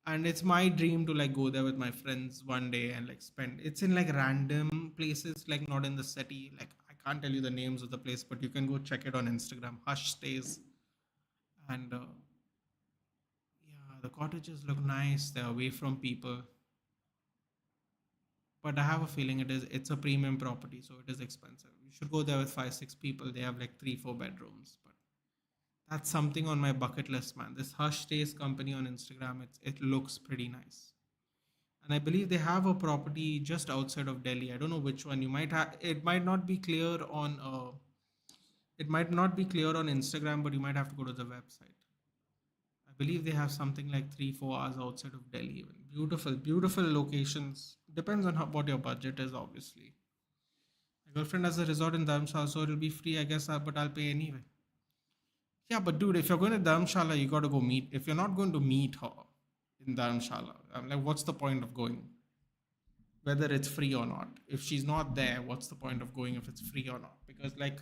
and it's my dream to like go there with my friends one day and like spend. It's in like random places, like not in the city. Like I can't tell you the names of the place, but you can go check it on Instagram. Hush Stays, and yeah, the cottages look nice. They're away from people, but I have a feeling it's a premium property, so it is expensive. You should go there with 5 6 people. They have like 3 4 bedrooms, but That's something on my bucket list, man. This Hush Stays company on Instagram, it looks pretty nice. And I believe they have a property just outside of Delhi. I don't know which one. You might have it might not be clear on Instagram, but you might have to go to the website. I believe they have something like 3-4 hours outside of Delhi. Even beautiful, beautiful locations. Depends on what your budget is, obviously. My girlfriend has a resort in Dharamshala, so it'll be free, I guess, but I'll pay anyway. Yeah, but dude, if you're going to Dharamshala, you got to go meet. If you're not going to meet her in Dharamshala, I'm like, what's the point of going? Whether it's free or not. If she's not there, what's the point of going if it's free or not? Because like,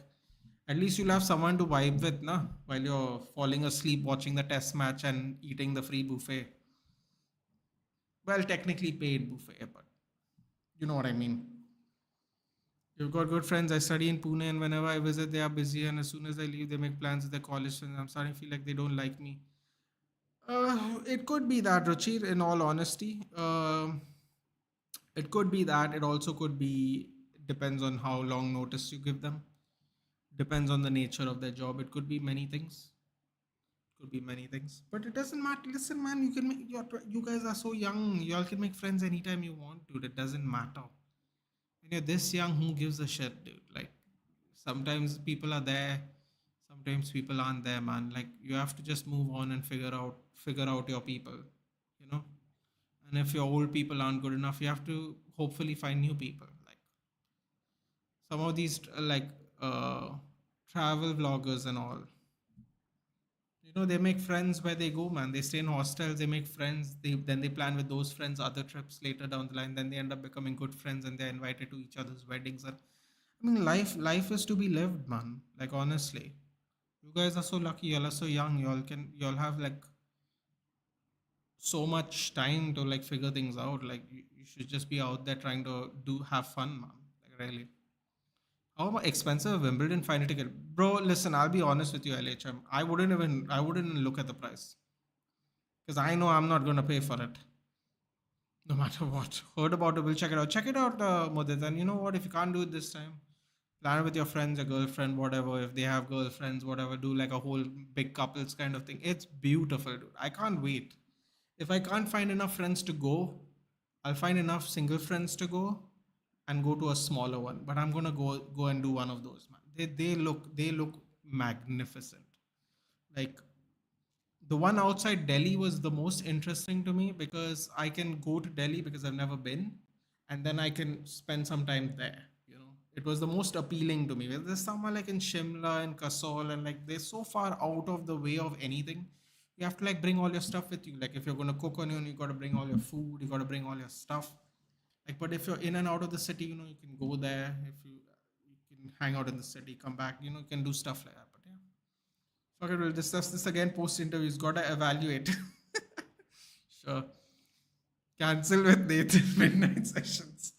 at least you'll have someone to vibe with, na, while you're falling asleep watching the test match and eating the free buffet. Well, technically paid buffet, but you know what I mean. You've got good friends. I study in Pune, and whenever I visit, they are busy. And as soon as I leave, they make plans with their college, and I'm starting to feel like they don't like me. It could be that, Ruchir, in all honesty. It could be that. It also could be, depends on how long notice you give them. Depends on the nature of their job. It could be many things. Could be many things. But it doesn't matter. Listen, man, you guys are so young. You all can make friends anytime you want, dude. It doesn't matter. When you're this young, who gives a shit, dude? Like, sometimes people are there, sometimes people aren't there, man. Like, you have to just move on and figure out your people, you know. And if your old people aren't good enough, you have to hopefully find new people. Like some of these uh travel vloggers and all, they make friends where they go, man. They stay in hostels, they make friends, they plan with those friends other trips later down the line, then they end up becoming good friends and they're invited to each other's weddings. And I mean, life is to be lived, man. Like, honestly, you guys are so lucky. Y'all are so young. Y'all have like so much time to like figure things out. Like, you should just be out there trying to have fun, man. Like, really. How expensive Wimbledon final ticket, bro? Listen, I'll be honest with you, LHM. I wouldn't even look at the price because I know I'm not gonna pay for it, no matter what. Heard about it? We'll check it out. Check it out, Mudit. And you know what? If you can't do it this time, plan it with your friends, your girlfriend, whatever. If they have girlfriends, whatever, do like a whole big couples kind of thing. It's beautiful, dude. I can't wait. If I can't find enough friends to go, I'll find enough single friends to go and go to a smaller one. But I'm gonna go and do one of those, man. They look magnificent. Like, the one outside Delhi was the most interesting to me because I can go to Delhi because I've never been, and then I can spend some time there. It was the most appealing to me. There's somewhere like in Shimla and Kasol, and like they're so far out of the way of anything. You have to like bring all your stuff with you. Like, if you're gonna cook on your own, you got to bring all your food. You got to bring all your stuff. Like, but if you're in and out of the city, you can go there. If you can hang out in the city, come back. You can do stuff like that. But yeah. Okay, we'll discuss this again post interviews. Gotta evaluate. Sure. Cancel with Nathan midnight sessions.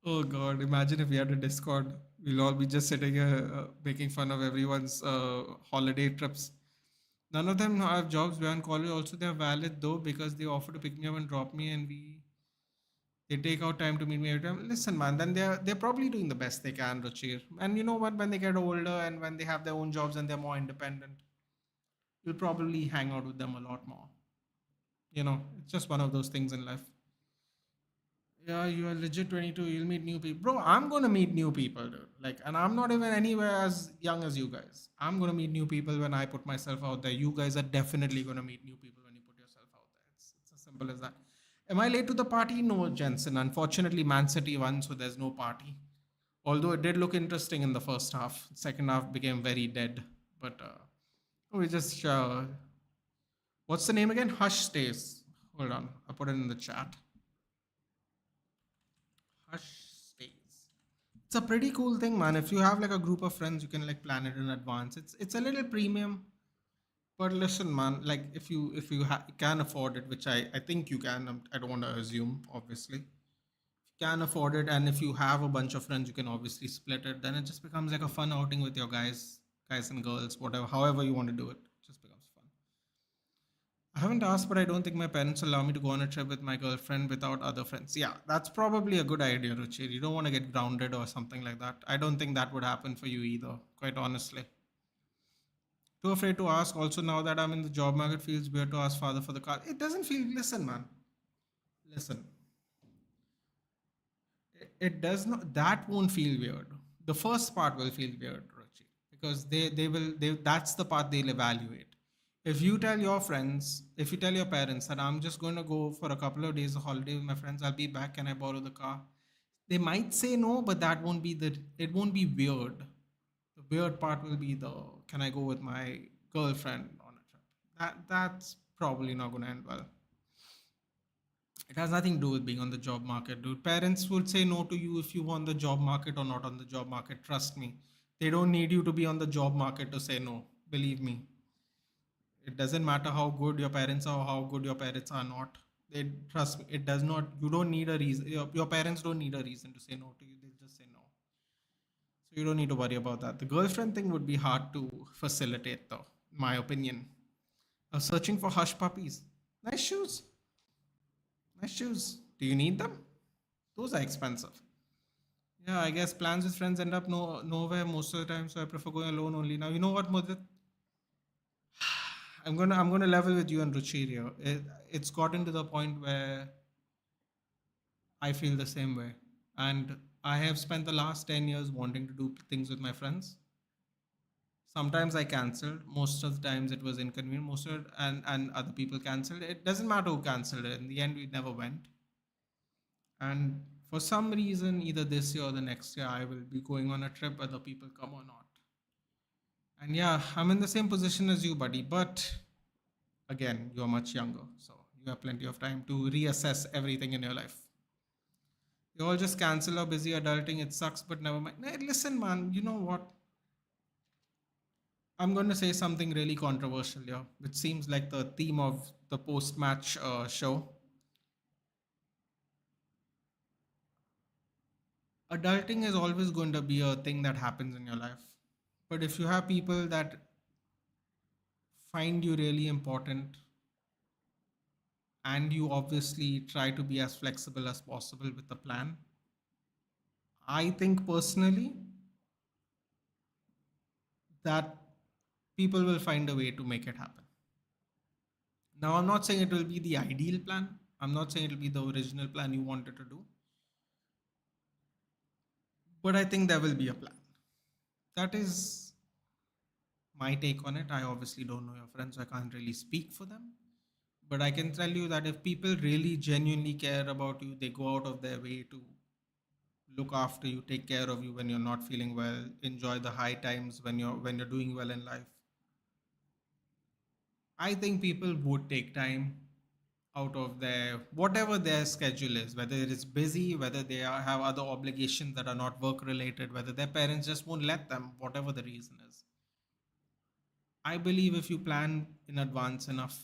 Oh God! Imagine if we had a Discord. We'll all be just sitting here making fun of everyone's holiday trips. None of them have jobs beyond college. Also, they are valid though because they offer to pick me up and drop me, and they take out time to meet me every time. Listen, man, then they're probably doing the best they can, Ruchir. And you know what? When they get older and when they have their own jobs and they're more independent, you'll probably hang out with them a lot more. It's just one of those things in life. Yeah, you are legit 22. You'll meet new people, bro. I'm gonna meet new people, dude. Like, and I'm not even anywhere as young as you guys. I'm gonna meet new people when I put myself out there. You guys are definitely gonna meet new people when you put yourself out there. It's as simple as that. Am I late to the party? No, Jensen. Unfortunately, Man City won, so there's no party. Although it did look interesting in the first half. Second half became very dead. But we just what's the name again? Hush Stays. Hold on, I put it in the chat. Hush Stays. It's a pretty cool thing, man. If you have like a group of friends, you can like plan it in advance. It's a little premium, but listen, man. Like, if you can afford it, which I think you can. I don't want to assume, obviously. If you can afford it, and if you have a bunch of friends, you can obviously split it. Then it just becomes like a fun outing with your guys and girls, whatever, however you want to do it. It just becomes fun. I haven't asked, but I don't think my parents allow me to go on a trip with my girlfriend without other friends. Yeah, that's probably a good idea, Ruchir. You don't want to get grounded or something like that. I don't think that would happen for you either, quite honestly. Too afraid to ask. Also, now that I'm in the job market, feels weird to ask father for the car. It doesn't feel. Listen, man. Listen. It does not. That won't feel weird. The first part will feel weird, Ruchi, because they that's the part they'll evaluate. If you tell your friends, if you tell your parents that I'm just going to go for a couple of days of holiday with my friends, I'll be back. Can I borrow the car? They might say no, but that won't be the. It won't be weird. The weird part will be the can I go with my girlfriend on a trip? That's probably not going to end well. It has nothing to do with being on the job market, dude. Parents would say no to you if you on the job market or not on the job market. Trust me. They don't need you to be on the job market to say no. Believe me. It doesn't matter how good your parents are or how good your parents are not. They trust me. It does not. You don't need a reason. Your parents don't need a reason to say no to you. They'll just say no. So you don't need to worry about that. The girlfriend thing would be hard to facilitate, though, in my opinion. Searching for hush puppies. Nice shoes. Nice shoes. Do you need them? Those are expensive. Yeah, I guess plans with friends end up nowhere most of the time, so I prefer going alone only. Now, you know what, Mudit? I'm gonna level with you and Ruchi here. It's gotten to the point where I feel the same way, and I have spent the last 10 years wanting to do things with my friends. Sometimes I cancelled. Most of the times it was inconvenient. And other people cancelled. It doesn't matter who cancelled it. In the end, we never went. And for some reason, either this year or the next year, I will be going on a trip whether people come or not. And yeah, I'm in the same position as you, buddy. But again, you're much younger. So you have plenty of time to reassess everything in your life. You all just cancel or busy adulting. It sucks, but never mind. Nah, listen, man, you know what? I'm going to say something really controversial here, which seems like the theme of the post match show. Adulting is always going to be a thing that happens in your life. But if you have people that find you really important and you obviously try to be as flexible as possible with the plan, I think personally that people will find a way to make it happen. Now, I'm not saying it will be the ideal plan. I'm not saying it will be the original plan you wanted to do, but I think there will be a plan. That is my take on it. I obviously don't know your friends, so I can't really speak for them. But I can tell you that if people really genuinely care about you, they go out of their way to look after you, take care of you when you're not feeling well, enjoy the high times when you're doing well in life. I think people would take time out of their whatever their schedule is, whether it is busy, whether have other obligations that are not work related, whether their parents just won't let them, whatever the reason is. I believe if you plan in advance enough,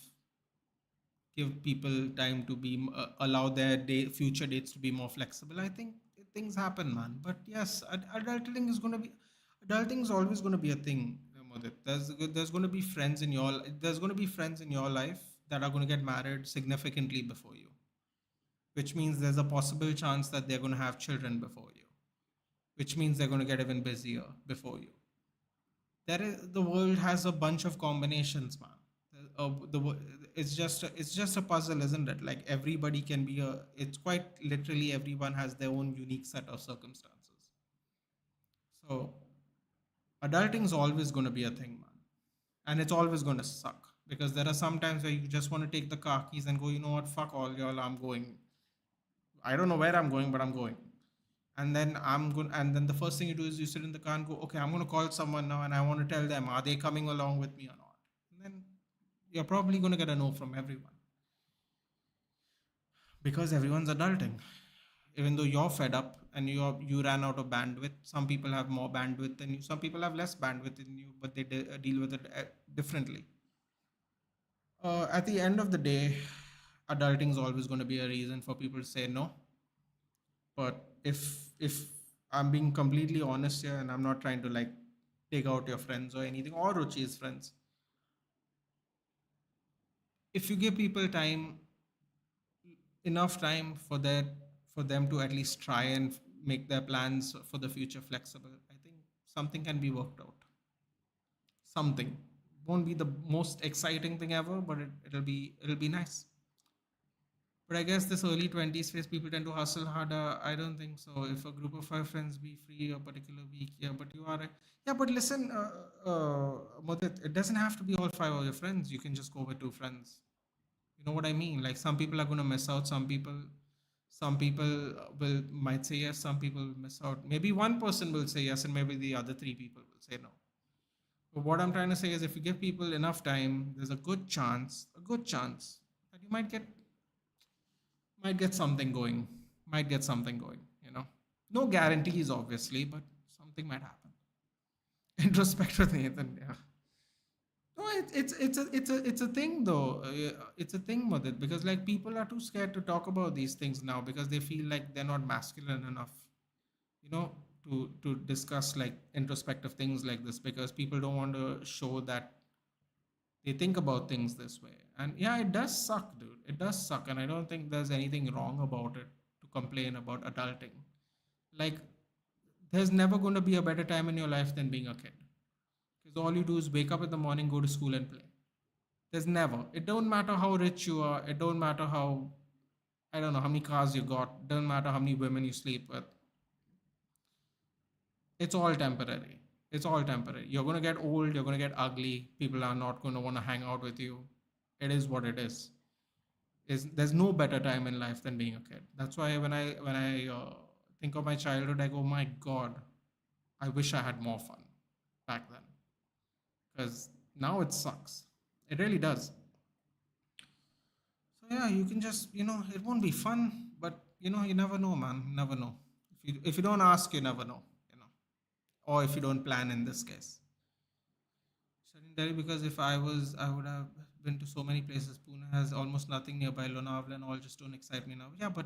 give people time to be allow their future dates to be more flexible, I think things happen, man. But yes, adulting is always going to be a thing, Mudit. There's going to be friends in your there's going to be friends in your life that are going to get married significantly before you, which means there's a possible chance that they're going to have children before you, which means they're going to get even busier before you. The world has a bunch of combinations, man. It's just a puzzle, isn't it? Like everybody can be a. It's quite literally everyone has their own unique set of circumstances. So adulting is always going to be a thing, man, and it's always going to suck because there are some times where you just want to take the car keys and go, you know what, fuck all y'all, I'm going. I don't know where I'm going, but I'm going. And then the first thing you do is you sit in the car and go, okay, I'm going to call someone now and I want to tell them, are they coming along with me or not? And then you're probably going to get a no from everyone because everyone's adulting. Even though you're fed up and you ran out of bandwidth, some people have more bandwidth than you, some people have less bandwidth than you, but they deal with it differently. At the end of the day, adulting is always going to be a reason for people to say no. But if I'm being completely honest here, and I'm not trying to like take out your friends or anything, or Ruchi's friends, if you give people time, enough time for them to at least try and make their plans for the future flexible, I think something can be worked out. Something. won't be the most exciting thing ever, but it'll be nice. But I guess this early 20s phase, people tend to hustle harder. I don't think so. If a group of five friends be free a particular week, yeah, but you are, yeah, but listen, Mudit, it doesn't have to be all five of your friends. You can just go with two friends. You know what I mean? Like some people are going to miss out. Some people will might say yes. Some people will miss out. Maybe one person will say yes, and maybe the other three people will say no. But what I'm trying to say is, if you give people enough time, there's a good chance that you might get something going. Might get something going. No guarantees, obviously, but something might happen. Introspective Nathan, yeah. No, it's a thing though. It's a thing with it because like people are too scared to talk about these things now because they feel like they're not masculine enough, you know, to discuss like introspective things like this because people don't want to show that they think about things this way. And yeah, it does suck, dude. It does suck, and I don't think there's anything wrong about it to complain about adulting. Like, there's never going to be a better time in your life than being a kid because all you do is wake up in the morning, go to school, and play. There's never. It don't matter how rich you are. It don't matter how, I don't know, how many cars you got. Don't matter how many women you sleep with. It's all temporary. It's all temporary. You're going to get old. You're going to get ugly. People are not going to want to hang out with you. It is what it is. There's no better time in life than being a kid. That's why when I think of my childhood, I go, my God, I wish I had more fun back then because now it sucks. It really does. So yeah, you can just it won't be fun, but you never know, man. You never know. If you don't ask, you never know. Or if you don't plan in this case. Studying Delhi because if I would have been to so many places. Pune has almost nothing nearby. Lonavala and all just don't excite me now. Yeah, but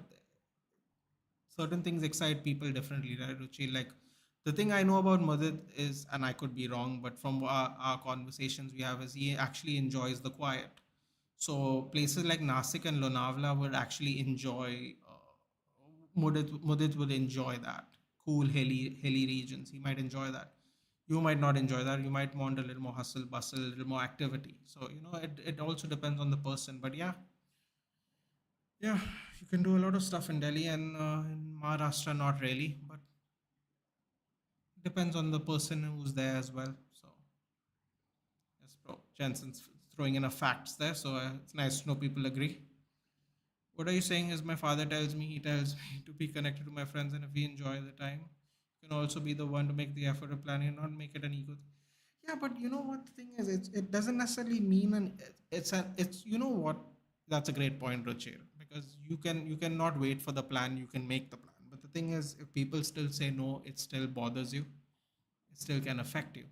certain things excite people differently, right, Ruchi? Like the thing I know about Madhit is, and I could be wrong, but from our conversations we have, is he actually enjoys the quiet. So places like Nasik and Lonavala would actually enjoy. Mudit would enjoy that cool hilly regions. He might enjoy that. You might not enjoy that. You might want a little more hustle bustle, a little more activity. So it also depends on the person. But yeah, yeah, you can do a lot of stuff in Delhi and in Maharashtra, not really, but depends on the person who's there as well. So yes, bro. Jensen's throwing in a facts there, so it's nice to know people agree. What are you saying is my father tells me, he tells me to be connected to my friends, and if we enjoy the time, you can also be the one to make the effort of planning and not make it an ego thing. Yeah, but you know what the thing is, it doesn't necessarily mean it's you know what, that's a great point, Ruchir, because you cannot wait for the plan, you can make the plan. But the thing is, if people still say no, it still bothers you, it still can affect you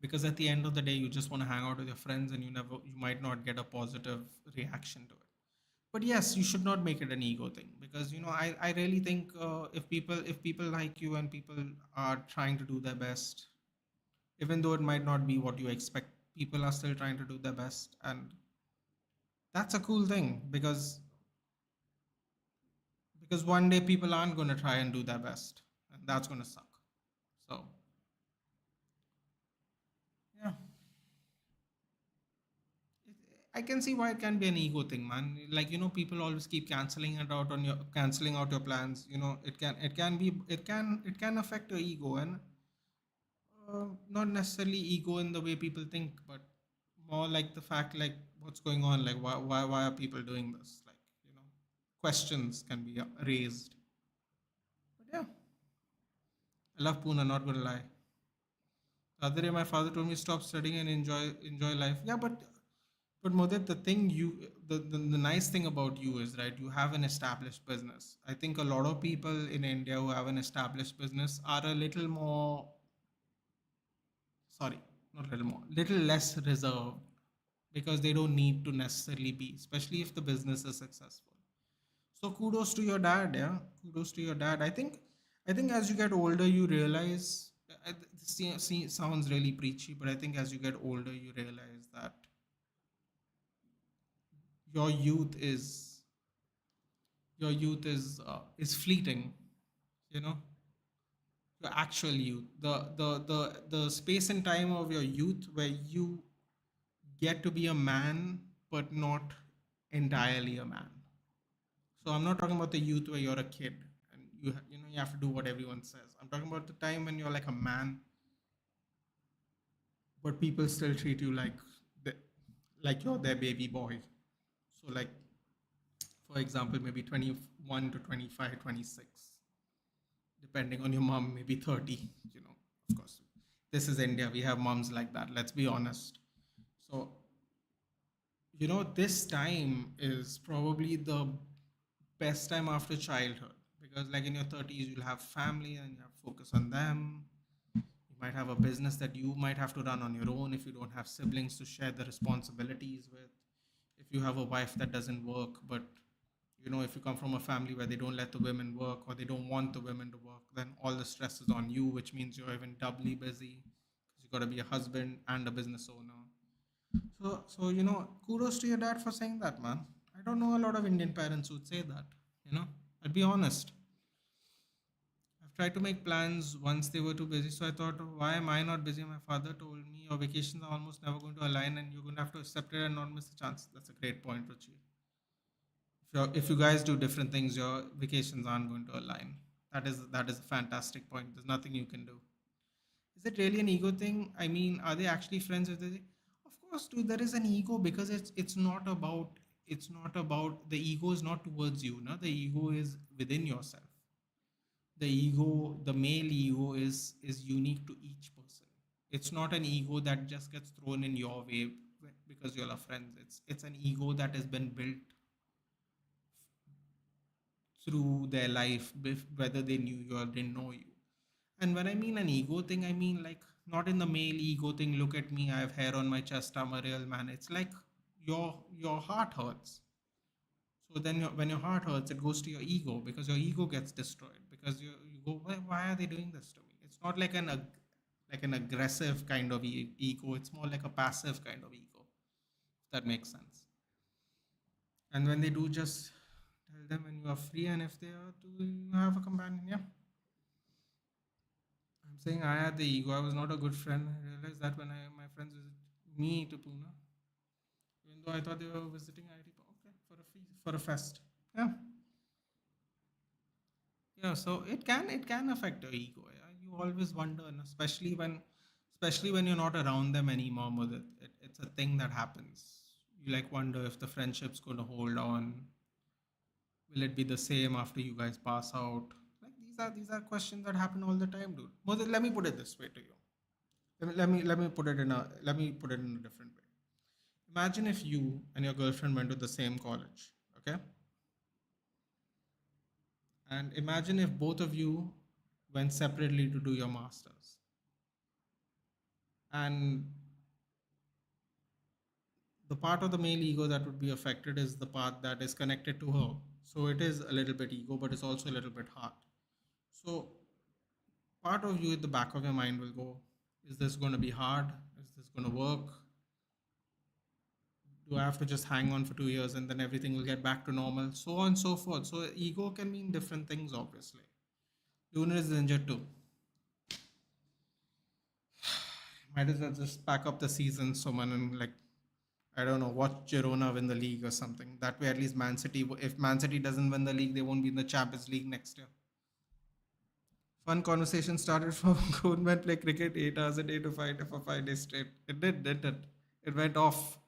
because at the end of the day you just want to hang out with your friends and you might not get a positive reaction to it. But yes, you should not make it an ego thing because I really think if people like you and people are trying to do their best, even though it might not be what you expect, people are still trying to do their best, and that's a cool thing because one day people aren't going to try and do their best, and that's going to suck. So yeah, I can see why it can be an ego thing, man. Like people always keep canceling out your plans. It can affect your ego, and not necessarily ego in the way people think, but more like the fact, like what's going on, like why are people doing this? Like questions can be raised. But yeah, I love Pune. Not gonna lie. The other day, my father told me stop studying and enjoy life. Yeah, but Modit, the nice thing about you is, right, you have an established business. I think a lot of people in India who have an established business are a little more, sorry, not a little more, little less reserved because they don't need to necessarily be, especially if the business is successful. So kudos to your dad, yeah. Kudos to your dad. I think as you get older, you realize. This sounds really preachy, but I think as you get older, you realize that your youth is your youth is fleeting. You know, your actual youth, the space and time of your youth where you get to be a man, but not entirely a man. So I'm not talking about the youth where you're a kid and you have to do what everyone says. I'm talking about the time when you're like a man, but people still treat you the, like you're their baby boy. So like, for example, maybe 21 to 25, 26, depending on your mom, maybe 30. Of course, this is India. We have moms like that. Let's be honest. So this time is probably the best time after childhood, because like in your 30s you'll have family and you have to focus on them. You might have a business that you might have to run on your own if you don't have siblings to share the responsibilities with. If you have a wife that doesn't work, but if you come from a family where they don't let the women work or they don't want the women to work, then all the stress is on you, which means you're even doubly busy because you got to be a husband and a business owner. So kudos to your dad for saying that, man. I don't know a lot of Indian parents who'd say that. I'd be honest. I've tried to make plans once they were too busy. So I thought, why am I not busy? My father told me your vacations are almost never going to align and you're going to have to accept it and not miss the chance. That's a great point, Ruchi. If you guys do different things, your vacations aren't going to align. That is a fantastic point. There's nothing you can do. Is it really an ego thing? I mean, are they actually friends with the? Of course, dude, there is an ego because it's not about the ego is not towards you, no? The ego is within yourself. The ego, the male ego is unique to each person. It's not an ego that just gets thrown in your way because you're a friend. It's an ego that has been built through their life, whether they knew you or didn't know you. And when I mean an ego thing, I mean like not in the male ego thing. Look at me, I have hair on my chest. I'm a real man. It's like your heart hurts. So then when your heart hurts, it goes to your ego because your ego gets destroyed because you go, why are they doing this to me? It's not like an aggressive kind of ego. It's more like a passive kind of ego. If that makes sense. And when they do, just tell them when you are free and if they are to you have a companion. Yeah. I'm saying I had the ego. I was not a good friend. I realized that when my friends visit me to Pune, even though I thought they were visiting IT. Okay, for a fest. Yeah, yeah. So it can affect your ego. Yeah, you always wonder, and especially when you're not around them anymore. With it's a thing that happens. You like wonder if the friendship's going to hold on. Will it be the same after you guys pass out? Like these are questions that happen all the time, dude. Let me put it this way to you. Let me put it in a different way. Imagine if you and your girlfriend went to the same college, okay? And imagine if both of you went separately to do your masters. And the part of the male ego that would be affected is the part that is connected to her. So it is a little bit ego, but it's also a little bit heart. So part of you at the back of your mind will go, is this going to be hard? Is this going to work? Do I have to just hang on for 2 years and then everything will get back to normal? So on and so forth. So ego can mean different things, obviously. Lunar is injured too. Might as well just pack up the season, someone, and like, I don't know, watch Girona win the league or something. That way, at least Man City, if Man City doesn't win the league, they won't be in the Champions League next year. Fun conversation started from Goldman play cricket 8 hours a day to fight for 5 days straight. It did, didn't it? It went off.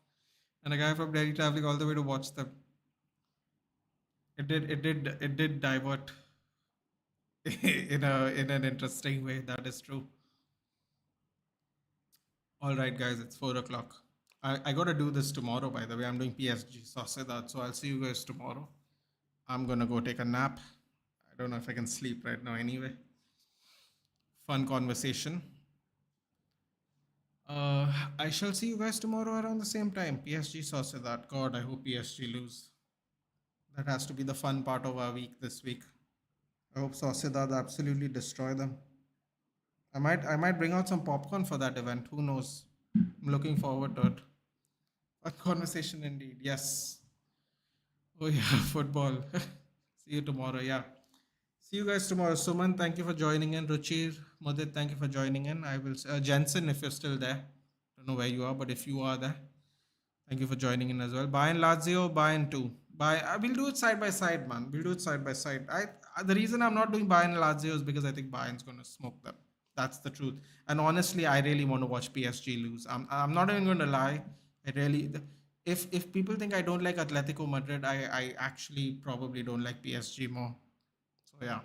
And a guy from Delhi traveling all the way to watch them. It did divert in an interesting way. That is true. All right, guys, it's 4 o'clock. I got to do this tomorrow, by the way. I'm doing PSG Sociedad, so I'll see you guys tomorrow. I'm going to go take a nap. I don't know if I can sleep right now anyway. Fun conversation. I shall see you guys tomorrow around the same time. PSG Sociedad. God, I hope PSG lose. That has to be the fun part of our week this week. I hope Sociedad absolutely destroy them. I might bring out some popcorn for that event. Who knows? I'm looking forward to it. A conversation indeed. Yes. Oh yeah, football. See you tomorrow. Yeah. See you guys tomorrow. Suman, thank you for joining in. Ruchir, Mudit, thank you for joining in. I will Jensen, if you're still there, don't know where you are, but if you are there, thank you for joining in as well. Bayern Lazio, Bayern two. We'll do it side by side, man. We'll do it side by side. The reason I'm not doing Bayern Lazio is because I think Bayern's gonna smoke them. That's the truth. And honestly, I really want to watch PSG lose. I'm not even going to lie. I really, if people think I don't like Atletico Madrid, I actually probably don't like PSG more. So yeah,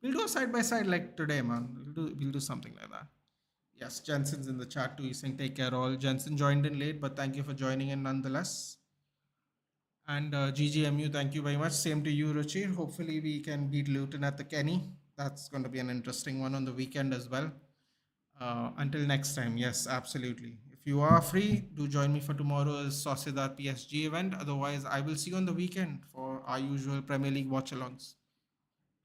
we'll do a side by side like today, man. We'll do something like that. Yes, Jensen's in the chat too. He's saying take care all. Jensen joined in late, but thank you for joining in nonetheless. And GGMU, thank you very much. Same to you, Ruchir. Hopefully we can beat Luton at the Kenny. That's going to be an interesting one on the weekend as well. Until next time, yes, absolutely. If you are free, do join me for tomorrow's Sociedad PSG event. Otherwise, I will see you on the weekend for our usual Premier League watch-alongs.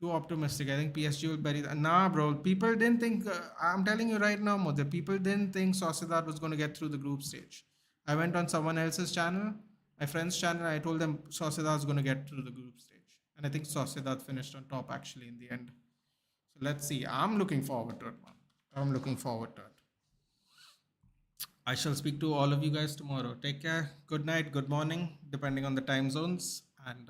Too optimistic. I think PSG will bury that. Nah, bro. People didn't think. I'm telling you right now, Mother. People didn't think Sociedad was going to get through the group stage. I went on someone else's channel, my friend's channel. I told them Sociedad is going to get through the group stage, and I think Sociedad finished on top actually in the end. So let's see. I'm looking forward to it, man. I'm looking forward to it. I shall speak to all of you guys tomorrow. Take care. Good night. Good morning, depending on the time zones, and